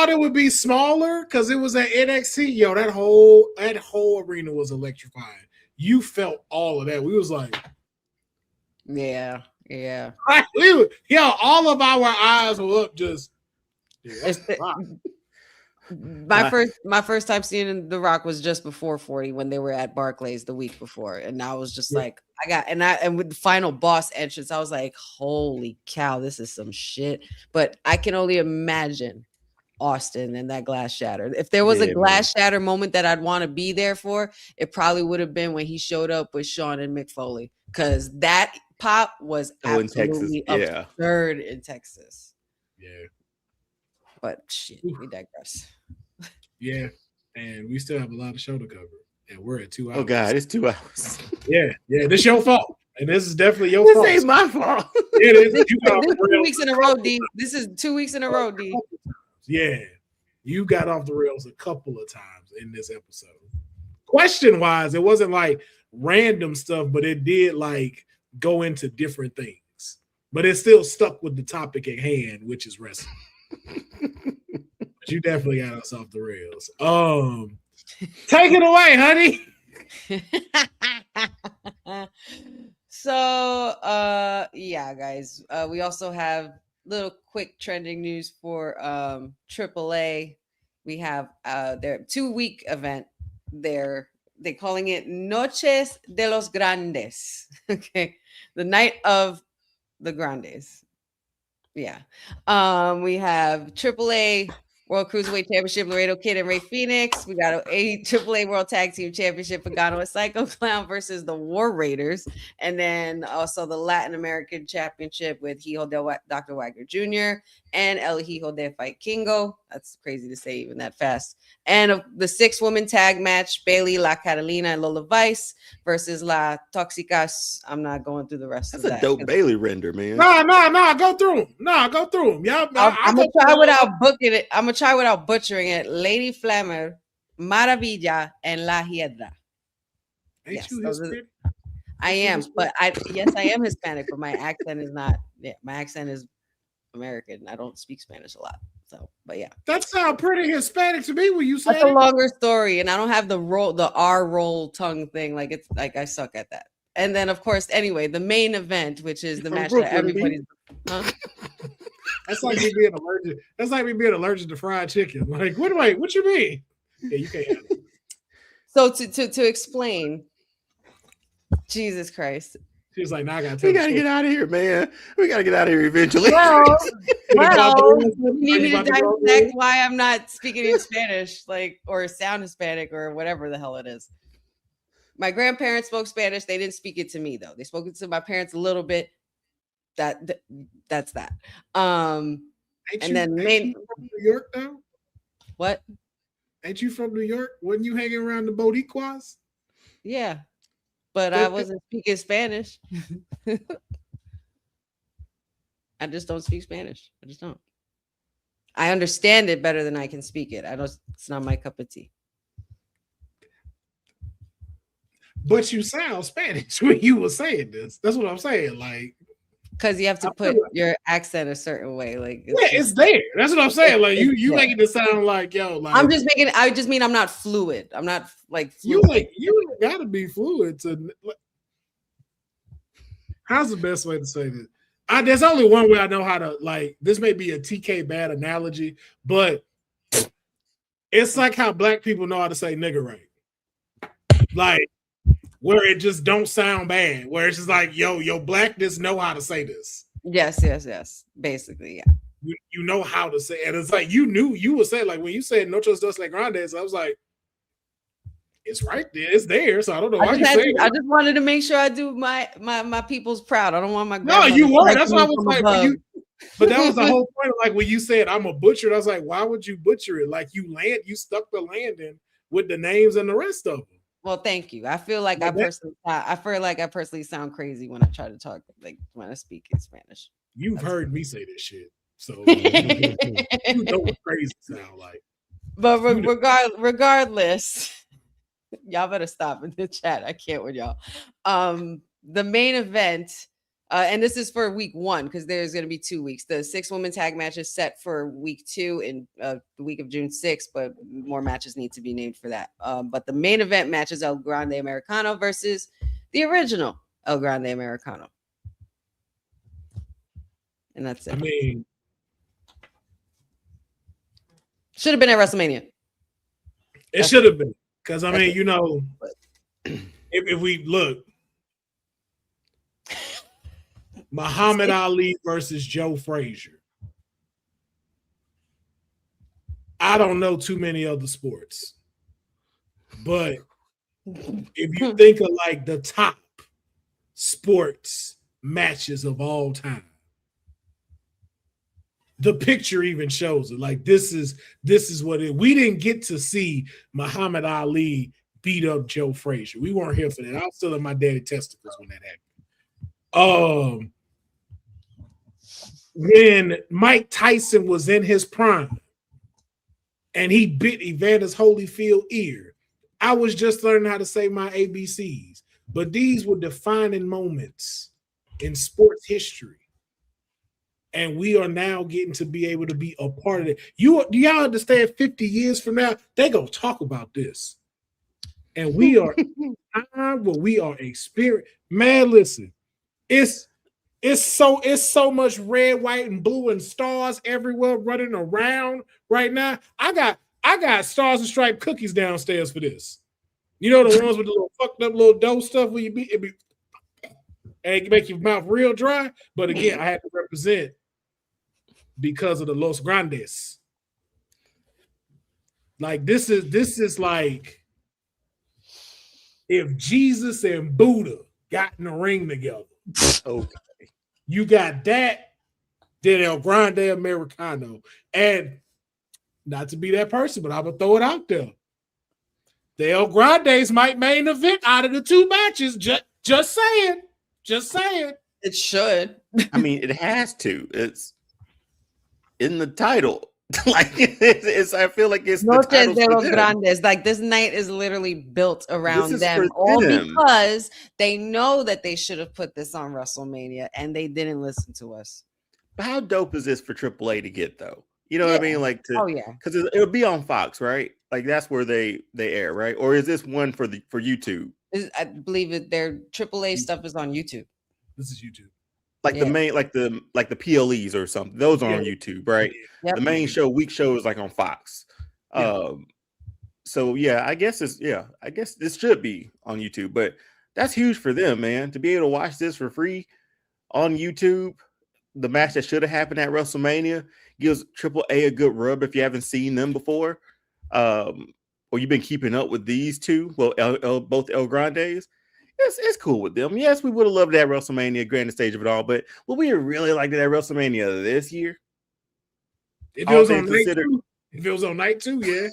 it would be smaller because it was at NXT. Yo, that whole arena was electrifying. You felt all of that. We was like, yeah. All of our eyes were up. Just my first time seeing The Rock was just before 40 when they were at Barclays the week before, and I was just like, and with the final boss entrance, I was like, holy cow, this is some shit. But I can only imagine Austin and that glass shatter. If there was a glass shatter moment that I'd want to be there for, it probably would have been when he showed up with Shawn and Mick Foley, because that pop was absolutely absurd in Texas. Yeah. But shit, we digress. Yeah. And we still have a lot of show to cover. And we're at 2 hours. Oh God, it's 2 hours. Yeah. This your fault. And this is definitely your fault. This ain't my fault. It is. This is 2 weeks in a row, D. This is 2 weeks in a row, D. Yeah. You got off the rails a couple of times in this episode. Question-wise, it wasn't like random stuff, but it did like go into different things. But it still stuck with the topic at hand, which is wrestling. But you definitely got us off the rails. Take it away, honey. So guys, we also have little quick trending news for AAA. We have their 2-week event. They're calling it Noches de los Grandes. Okay, the night of the Grandes. Yeah. We have AAA World Cruiserweight Championship, Laredo Kid and Ray Phoenix. We got an AAA World Tag Team Championship, Pagano and Psycho Clown versus the War Raiders. And then also the Latin American Championship with Hijo de Dr. Wagner Jr. and El Hijo de Fight Kingo. That's crazy to say even that fast. And the 6-woman tag match, Bailey, La Catalina, and Lola Vice versus La Toxicas. I'm not going through the rest of that. That's a dope Bailey render, man. Nah, go through them. Y'all, I'm gonna try without booking it. I'm gonna try without butchering it. Lady Flammer, Maravilla, and La Hiedra. Ain't you Hispanic? I am, but I am Hispanic, but my accent is not. Yeah, my accent is American. I don't speak Spanish a lot. So, but yeah, that sounds pretty Hispanic to me when you say that's a longer story, and I don't have the R roll tongue thing. Like it's like I suck at that. And then, of course, anyway, the main event, which is the match that everybody's. Huh? That's like me being allergic. That's like me being allergic to fried chicken. Like, what you mean? Yeah, you can't have it. So to explain, Jesus Christ. She's like, now I gotta. We gotta get out of here, man. We gotta get out of here eventually. Well, you need me to dissect why I'm not speaking in Spanish, like, or sound Hispanic, or whatever the hell it is. My grandparents spoke Spanish. They didn't speak it to me though. They spoke it to my parents a little bit. That's that. And then you from New York though? What? Ain't you from New York? Wasn't you hanging around the Boricuas? Yeah, but I wasn't speaking Spanish. I just don't speak Spanish. I just don't. I understand it better than I can speak it. It's not my cup of tea. But you sound Spanish when you were saying this. That's what I'm saying. Like, because you have to put your accent a certain way. Like, it's there. That's what I'm saying. Like, you making it sound like, yo. Like, I just mean I'm not fluid. I'm not like fluid. You gotta be fluid to. How's the best way to say this? There's only one way I know how to, like, this may be a TK bad analogy, but it's like how black people know how to say nigger right. Like, where it just don't sound bad, where it's just like, yo, blackness know how to say this. Yes. Basically, yeah. You know how to say it. And it's like, you would say, like, when you said Nochos Dos Grandes, I was like, it's right there, it's there. So I don't know why you say it. I just wanted to make sure I do my people's proud. I don't want my no, you were. That's why I was like, but that was the whole point. Like when you said I'm a butcher, I was like, why would you butcher it? Like you stuck the landing with the names and the rest of them. Well, thank you. I feel like I personally sound crazy when I try to talk, like when I speak in Spanish. You've heard me say this shit, so you know what crazy sound like. But regardless, y'all better stop in the chat. I can't with y'all. The main event, and this is for week 1 because there's going to be 2 weeks. The 6-woman tag match is set for week 2 in the week of June 6th, but more matches need to be named for that. But the main event match is El Grande Americano versus the original El Grande Americano. And that's it. I mean, should have been at WrestleMania. It should have been. Because, I mean, you know, if we look, Muhammad Ali versus Joe Frazier. I don't know too many other sports. But if you think of like the top sports matches of all time, the picture even shows it. Like this is what it. We didn't get to see Muhammad Ali beat up Joe Frazier. We weren't here for that. I was still in my daddy testicles when that happened. When Mike Tyson was in his prime and he bit Evander Holyfield's ear, I was just learning how to say my ABCs. But these were defining moments in sports history. And we are now getting to be able to be a part of it. Do y'all understand 50 years from now, they're going to talk about this. And we are we are experiencing. Man, listen, it's so much red, white, and blue and stars everywhere running around right now. I got Stars and Stripes cookies downstairs for this. You know the ones with the little fucked up little dough stuff where it make your mouth real dry. But again, I had to represent because of the Los Grandes. Like this is like if Jesus and Buddha got in the ring together. Okay. You got that, then El Grande Americano. And not to be that person, but I'm gonna throw it out there. The El Grandes might main event out of the two matches. Just saying. It should. I mean, it has to. It's in the title. Like it's I feel like it's Noches the de los them. Grandes. Like this night is literally built around them, them. Because they know that they should have put this on WrestleMania and they didn't listen to us. But how dope is this for AAA to get though? You know what I mean? Like because it'll be on Fox, right? Like that's where they air, right? Or is this one for YouTube? I believe their AAA stuff is on YouTube. This is YouTube. Like the main, like the PLEs or something. Those are on YouTube, right? Yep. The main week show is like on Fox. So yeah, I guess this should be on YouTube, but that's huge for them, man. To be able to watch this for free on YouTube, the match that should have happened at WrestleMania gives AAA a good rub if you haven't seen them before, or you've been keeping up with these two. Well, both El Grandes. It's cool with them. Yes, we would have loved that WrestleMania, grandest stage of it all, but would we really like that WrestleMania this year? If it was on night two, yeah.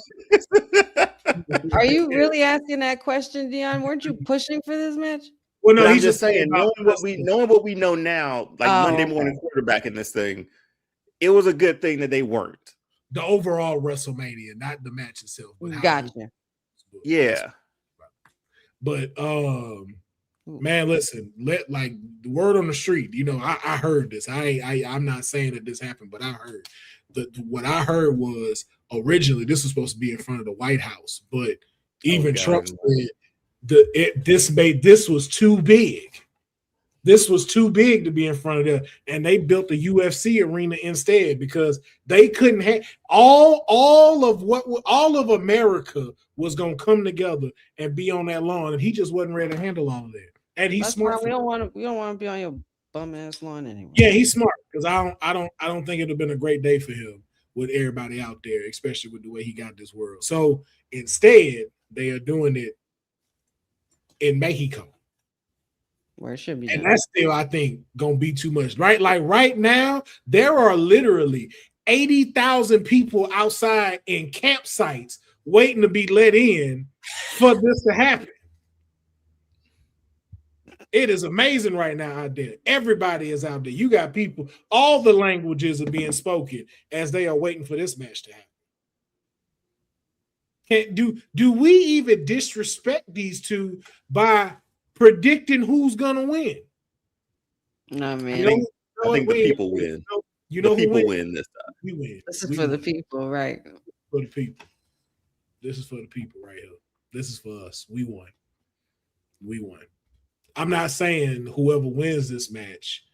Are you really asking that question, Deonne? Weren't you pushing for this match? Well, no, he's just saying, knowing what we know now, like Monday morning quarterback in this thing, it was a good thing that they weren't. The overall WrestleMania, not the match itself. Gotcha. Yeah. But man, listen, like the word on the street, you know, I heard this. I'm not saying that this happened, but I heard what I heard was originally this was supposed to be in front of the White House, but even Trump said this was too big. This was too big to be in front of them, and they built a UFC arena instead because they couldn't have all of America was gonna come together and be on that lawn, and he just wasn't ready to handle all of that. And he's smart. We don't want to be on your bum ass lawn anyway. Yeah, he's smart because I don't think it'd have been a great day for him with everybody out there, especially with the way he got this world. So instead, they are doing it in Mexico. Where it should be. And that's still, I think, gonna be too much, right? Like right now, there are literally 80,000 people outside in campsites waiting to be let in for this to happen. It is amazing right now out there. Everybody is out there. You got people, all the languages are being spoken as they are waiting for this match to happen. Do we even disrespect these two by predicting who's gonna win? No, man. I think the people win. You know the who people win this time. We win. This is for the people, right? For the people. This is for the people right here. This is for us. We won. We won. I'm not saying whoever wins this match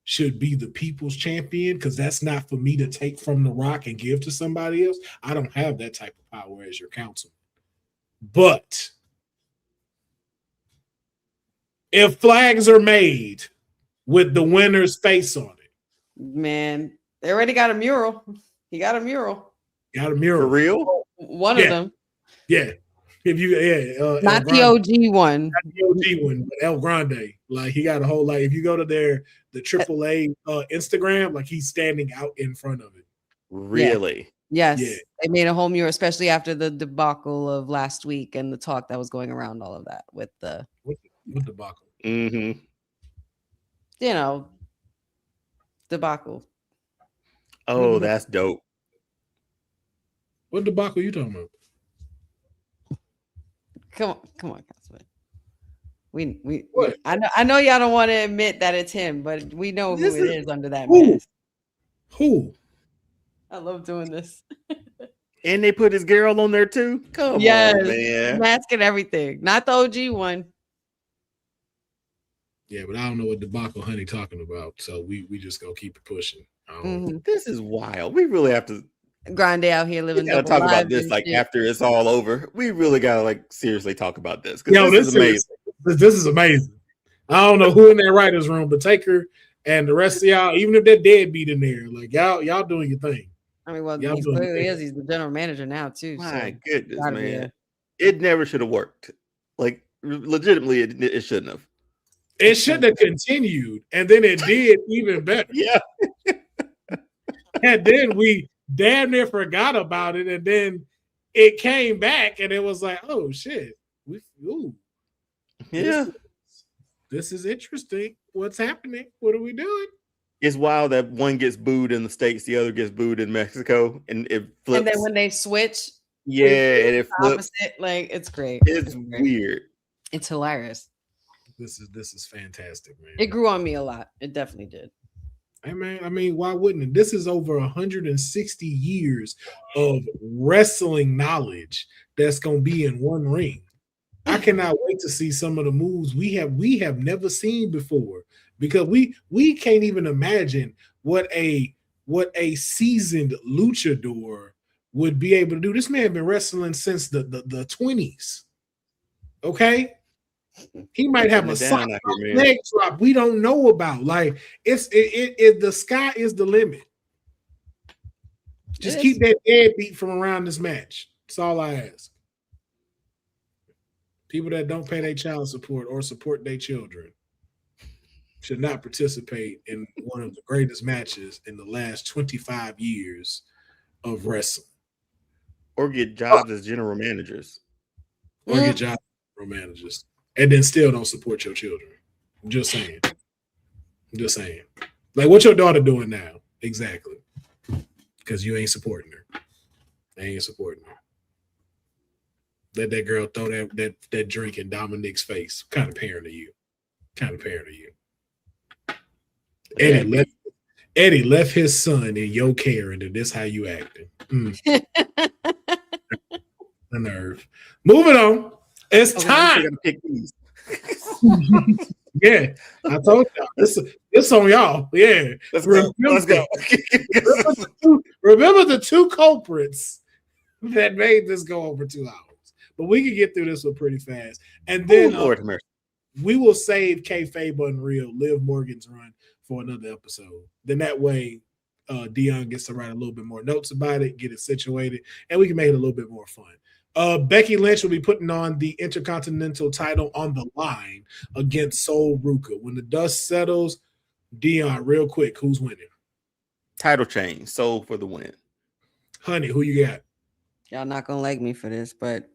should be the people's champion because that's not for me to take from The Rock and give to somebody else. I don't have that type of power as your counsel. But if flags are made with the winner's face on it, man, they already got a mural. He got a mural. Got a mural. For real? One of them. Yeah. If you not the OG one. Not the OG one, but El Grande. Like he got a whole if you go to the AAA Instagram, like he's standing out in front of it. Really? Yes. Yeah. They made a whole mural, especially after the debacle of last week and the talk that was going around all of that with the what debacle? Mm-hmm. You know, debacle. Oh, that's dope. What debacle are you talking about? Come on, Councilman. We I know y'all don't want to admit that it's him, but we know who it is under that mask. Who? I love doing this. And they put his girl on there too. Come on, man. Mask and everything. Not the OG one. Yeah, but I don't know what debacle Honey talking about. So we just gonna keep it pushing. This is wild. We really have to Grande out here living. We gotta talk about this like after it's all over. We really gotta like seriously talk about this. Yo, this is amazing. This is amazing. I don't know who in that writer's room, but Taker and the rest of y'all, even if they're deadbeat in there, like y'all doing your thing. I mean, well, he clearly is. He's the general manager now, too. My goodness, man. It never should have worked. Like, legitimately, it shouldn't have. It shouldn't have continued. And then it did even better. Yeah. And then we damn near forgot about it. And then it came back and it was like, oh, shit. This is interesting. What's happening? What are we doing? It's wild that one gets booed in the States, the other gets booed in Mexico, and it flips. And then when they switch, and it flips. Opposite, like, it's great. It's weird. It's hilarious. This is fantastic, man. It grew on me a lot. It definitely did. Hey, man, I mean, why wouldn't it? This is over 160 years of wrestling knowledge that's going to be in one ring. I cannot wait to see some of the moves we have never seen before, because we can't even imagine what a seasoned luchador would be able to do. This man has been wrestling since the 20s. Okay, he might have a sock leg drop we don't know about. Like, the sky is the limit. Just keep that deadbeat from around this match. That's all I ask. People that don't pay their child support or support their children should not participate in one of the greatest matches in the last 25 years of wrestling. Or get jobs as general managers. Or get jobs as general managers. And then still don't support your children. I'm just saying. Like, what's your daughter doing now? Exactly. Because you ain't supporting her. Let that girl throw that drink in Dominic's face. What kind of parent are you? Eddie left his son in your care, and this how you acting. The nerve. Moving on. It's time. Yeah, I told y'all. It's on y'all. Yeah. Let's go. Remember the two culprits that made this go over 2 hours. But we can get through this one pretty fast. And then we will save Kayfabe Unreal, Liv Morgan's run, for another episode. Then that way, Deonne gets to write a little bit more notes about it, get it situated, and we can make it a little bit more fun. Becky Lynch will be putting on the Intercontinental title on the line against Sol Ruka. When the dust settles, Deonne, real quick, who's winning? Title change. Sol for the win. Honey, who you got? Y'all not going to like me for this, but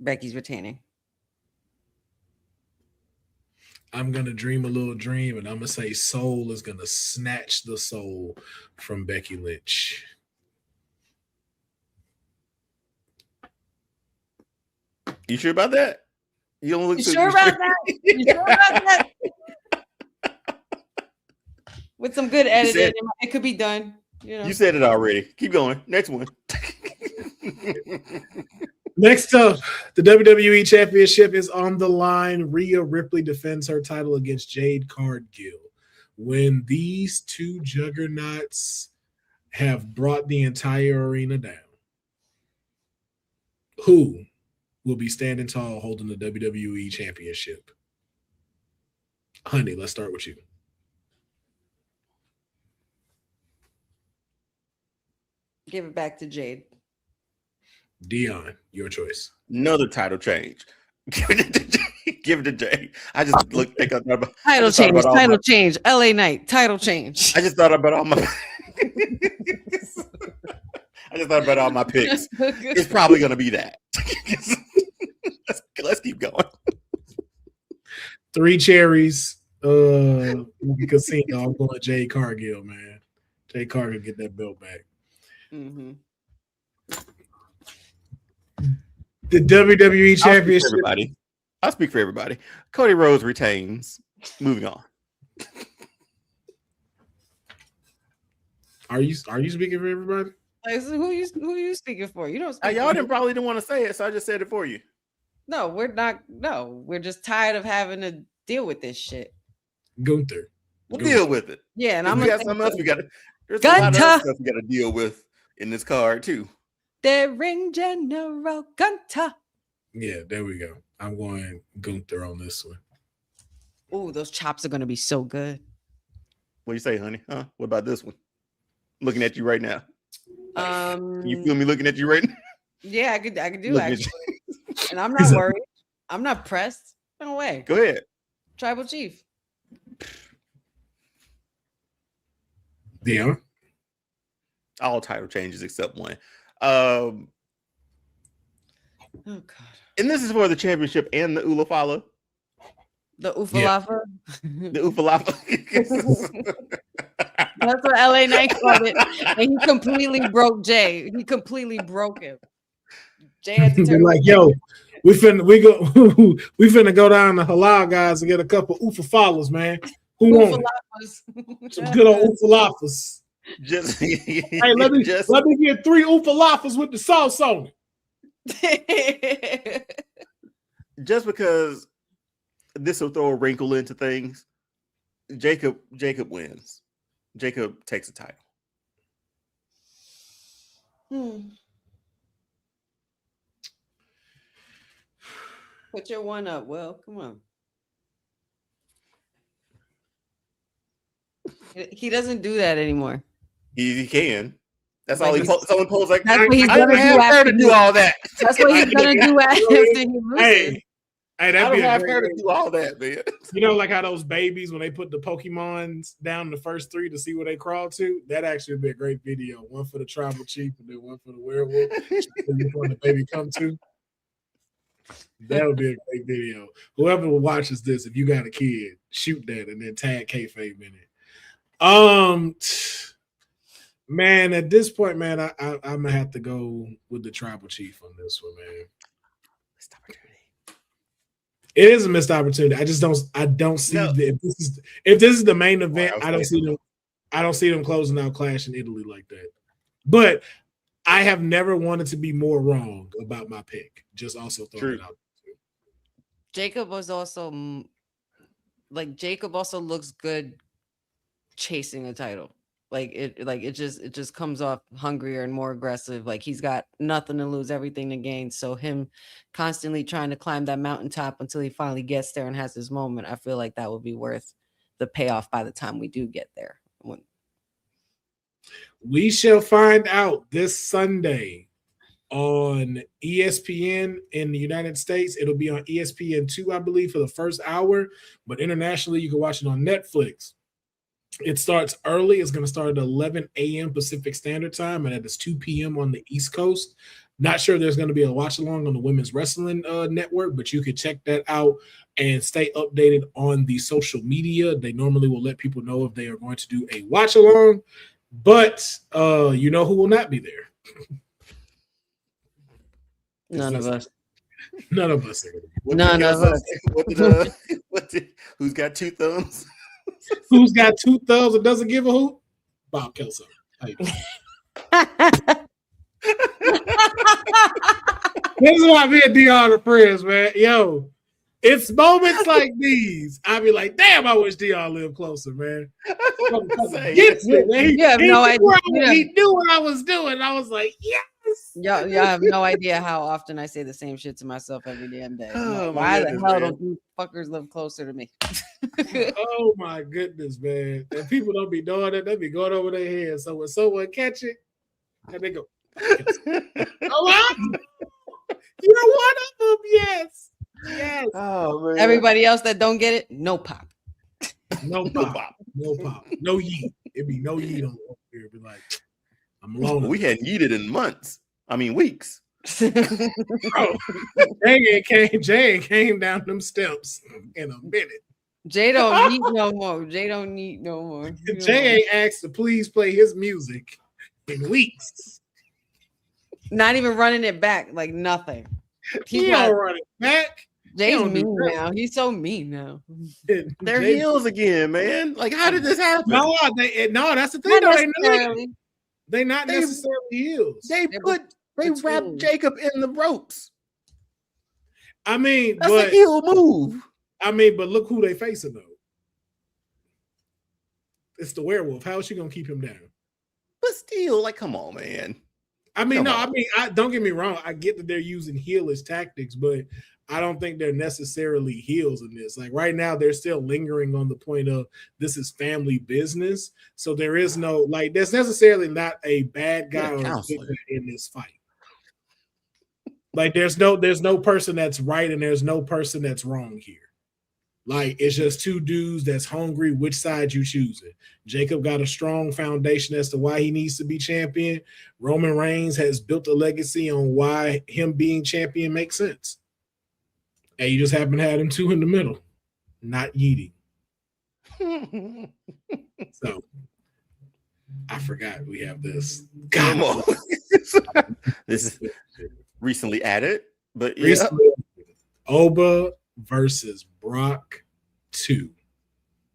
Becky's retaining. I'm going to dream a little dream, and I'm going to say Sol is going to snatch the soul from Becky Lynch. You sure about that? You don't look. You sure about that? With some good editing, it could be done. You know. You said it already. Keep going. Next one. Next up, the WWE Championship is on the line. Rhea Ripley defends her title against Jade Cargill. When these two juggernauts have brought the entire arena down, who will be standing tall holding the WWE Championship? Honey, let's start with you. Give it back to Jade. Deonne, your choice. Another title change. Give it to Jade. I just think about title change. LA Knight, title change. I just thought about all my picks. It's probably gonna be that. Let's keep going. 3 cherries. Casino. I'm going Jade Cargill, man. Jade Cargill get that belt back. Mm-hmm. The WWE Championship. I'll speak for everybody. Cody Rhodes retains. Moving on. Are you speaking for everybody? Like, so who you speaking for? You don't. Y'all probably didn't want to say it, so I just said it for you. No, we're not. No, we're just tired of having to deal with this shit. Gunther. We'll deal with it. Yeah, and I'm gonna got something else we got. There's Gunther. A lot of other stuff we got to deal with in this card too. The ring general Gunther. Yeah, there we go. I'm going Gunther on this one. Oh, those chops are gonna be so good. What do you say, honey? Huh? What about this one? I'm looking at you right now. You feel me looking at you right now? Yeah, I could do actually. And I'm not worried. I'm not pressed. No way. Go ahead. Tribal Chief. Deonne? All title changes except one. Oh God. And this is for the championship and the Ulafala. The Ufalafa. The Ufalafa. That's what LA Knight called it. And he completely broke Jay. He completely broke him. Jay had to turn like, yo, we finna go down to Halal guys and get a couple Ufafalas, man. Who won? Some good old Ufalafas. Hey, let me get 3 Ufalafas with the sauce on it. Just because this will throw a wrinkle into things, Jacob wins. Jacob takes a title. Put your one up, Will. Come on. He doesn't do that anymore. He can. That's all he someone pulls like, that's what he's gonna do all that. That's what he's gonna do after he loses. Hey, that'd be have her to do all that, man. You know, like how those babies, when they put the Pokemons down the first 3 to see where they crawl to, that actually would be a great video. One for the tribal chief and then one for the werewolf. Where the baby come to. That would be a great video. Whoever watches this, if you got a kid, shoot that and then tag Kayfabe in it. Man, at this point, man, I'm gonna have to go with the tribal chief on this one, man. Missed opportunity. It is a missed opportunity. I don't see if this is the main event. I don't see them closing out Clash in Italy like that. But I have never wanted to be more wrong about my pick. Just also throwing it out. Jacob also looks good chasing a title. It just comes off hungrier and more aggressive. Like he's got nothing to lose, everything to gain. So him constantly trying to climb that mountaintop until he finally gets there and has his moment, I feel like that would be worth the payoff by the time we do get there. We shall find out this Sunday on ESPN in the United States. It'll be on ESPN2, I believe, for the first hour. But internationally, you can watch it on Netflix. It starts early. It's going to start at 11 a.m. Pacific Standard Time, and it's 2 p.m. on the East Coast. Not sure there's going to be a watch along on the Women's Wrestling Network, but you can check that out and stay updated on the social media. They normally will let people know if they are going to do a watch along, but you know who will not be there? None of us. None of us. None of us. Who's got 2 thumbs? Who's got 2 thumbs and doesn't give a hoot? Bob Kelso. This is why me and Deonne are friends, man. Yo, it's moments like these. I be like, damn, I wish Deonne lived closer, man. You have no idea. He knew what I was doing. I was like, yes. Y'all have no idea how often I say the same shit to myself every damn day. Oh, why the hell don't you fuckers live closer to me? Oh my goodness, man. And people don't be doing it, they be going over their head. So when someone catch it, and they go, oh, you're one of them, yes. Yes. Oh, man. Everybody else that don't get it, no pop. No pop. No pop. No yeet. It'd be no yeet on here. It'd be like, I'm alone. We hadn't yeeted in months. I mean, weeks. Bro, Jay came down them steps in a minute. Jay don't need no more. Jay don't need no more. Jay ain't asked to please play his music in weeks. Not even running it back, like nothing. He don't run it back. Jay's mean now. He's so mean now. They're heels again, man. Like, how did this happen? No, that's the thing. They're not necessarily heels. They wrapped Jacob in the ropes. I mean, that's a heel move. I mean, but look who they facing though. It's the werewolf. How is she gonna keep him down? But still, like, come on, man. I don't get me wrong. I get that they're using heelish tactics, but I don't think they're necessarily heels in this. Like right now, they're still lingering on the point of this is family business. So there is no like there's necessarily not a bad guy or a good guy in this fight. Like there's no person that's right and there's no person that's wrong here. Like it's just two dudes that's hungry. Which side you choosing? Jacob got a strong foundation as to why he needs to be champion. Roman Reigns has built a legacy on why him being champion makes sense. And you just happen to have them two in the middle, not yeeting. So I forgot we have this. God, this is recently added, but Oba versus Brock 2,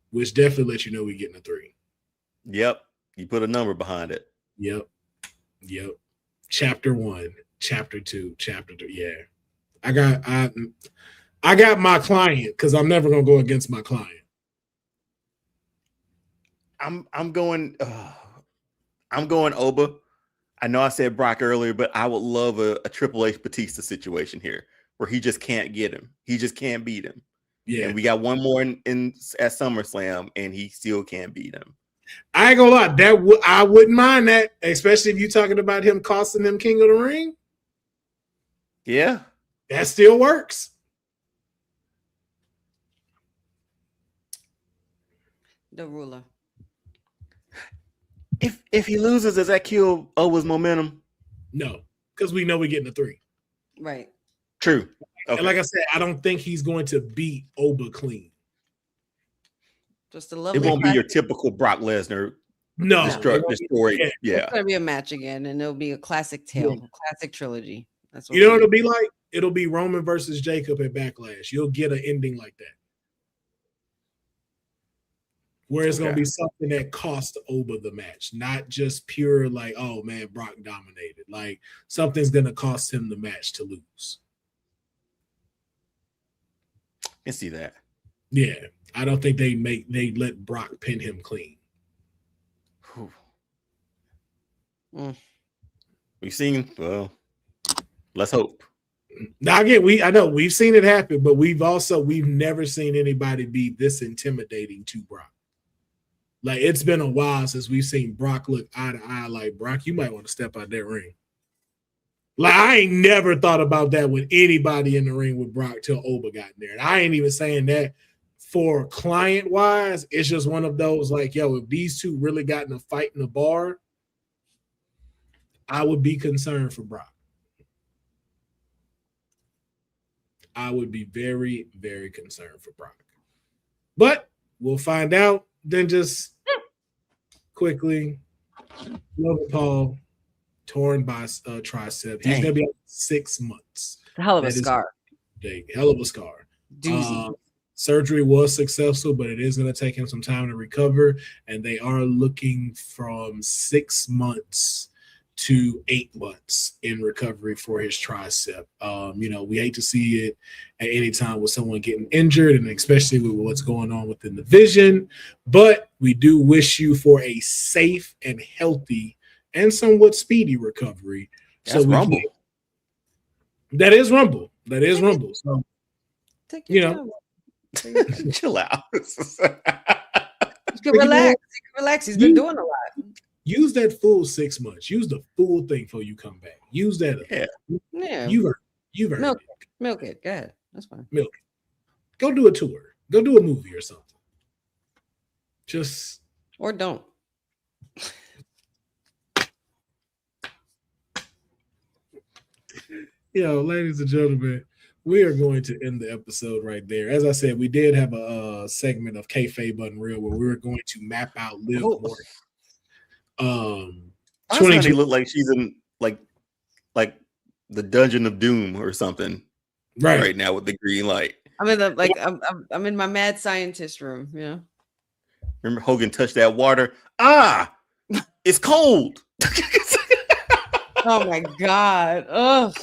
which definitely lets you know we're getting a 3. Yep. You put a number behind it. Yep. Chapter 1, chapter 2, chapter 3. Yeah. I got my client because I'm never gonna go against my client. I'm going Oba. I know I said Brock earlier, but I would love a Triple H Batista situation here where he just can't get him. He just can't beat him. Yeah. And we got one more in at SummerSlam, and he still can't beat him. I ain't gonna lie, I wouldn't mind that, especially if you're talking about him costing them King of the Ring. Yeah. That still works. The ruler. If he loses, does that kill Oba's momentum? No, because we know we're getting a 3. Right. True. Okay. And like I said, I don't think he's going to beat Oba clean. Just a lovely. It won't be your typical Brock Lesnar. No, destroyed. Yeah. It's gonna be a match again, and it'll be a classic tale, classic trilogy. That's what you know what it'll be like. It'll be Roman versus Jacob at Backlash. You'll get an ending like that, where it's gonna be something that cost Oba the match, not just pure like, oh man, Brock dominated. Like something's gonna cost him the match to lose. I can see that. Yeah, I don't think they let Brock pin him clean. We've seen. Well, let's hope. Now again, I know we've seen it happen, but we've never seen anybody be this intimidating to Brock. Like it's been a while since we've seen Brock look eye to eye. Like Brock, you might want to step out that ring. Like I ain't never thought about that with anybody in the ring with Brock till Oba got in there. And I ain't even saying that for client wise. It's just one of those like, yo, if these two really got in a fight in the bar, I would be concerned for Brock. I would be very, very concerned for Brock. But we'll find out. Then just quickly, Logan Paul torn by tricep. He's gonna be out 6 months. Hell of a scar. Hell of a scar. Surgery was successful, but it is going to take him some time to recover. And they are looking from 6 months to 8 months in recovery for his tricep. We hate to see it at any time with someone getting injured, and especially with what's going on within the division. But we do wish you for a safe and healthy and somewhat speedy recovery. That's Rumble. That is Rumble. So, chill out. You can relax. He's been doing a lot. Use that full 6 months. Use the full thing before you come back. Use that. Yeah. You've earned it. Milk it. Go ahead. That's fine. Milk it. Go do a tour. Go do a movie or something. Or don't. Ladies and gentlemen, we are going to end the episode right there. As I said, we did have a segment of Kayfabe Unreal where we were going to map out Liv Morgan. She looked like she's in like the Dungeon of Doom or something right now with the green light. I'm in I'm in my mad scientist room. Yeah. Remember Hogan touched that water? It's cold. Oh my God. Ugh.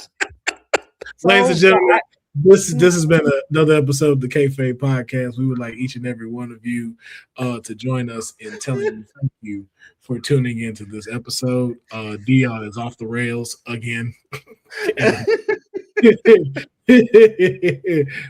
Ladies and gentlemen, This has been another episode of the Kayfabe Podcast. We would like each and every one of you to join us in telling you thank you for tuning into this episode. Deonne is off the rails again.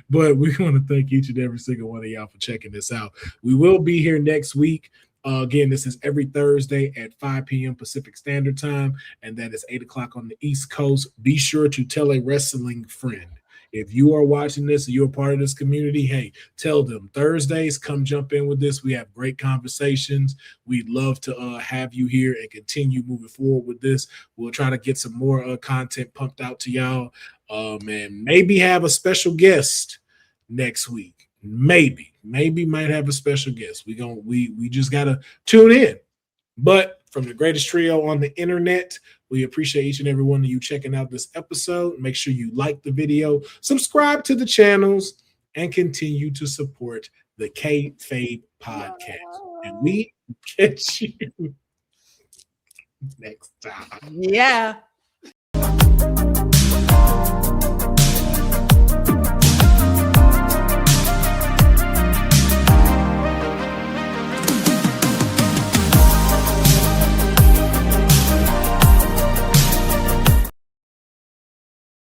But we want to thank each and every single one of y'all for checking this out. We will be here next week. Again, this is every Thursday at 5 p.m. Pacific Standard Time, and that is 8 o'clock on the East Coast. Be sure to tell a wrestling friend. If you are watching this and you're a part of this community, hey, tell them Thursdays, come jump in with this. We have great conversations. We'd love to have you here and continue moving forward with this. We'll try to get some more content pumped out to y'all, and maybe have a special guest next week. Maybe might have a special guest. We just gotta tune in. But from the greatest trio on the internet, we appreciate each and every one of you checking out this episode. Make sure you like the video, subscribe to the channels, and continue to support the Kayfabe Podcast. And we catch you next time. Yeah.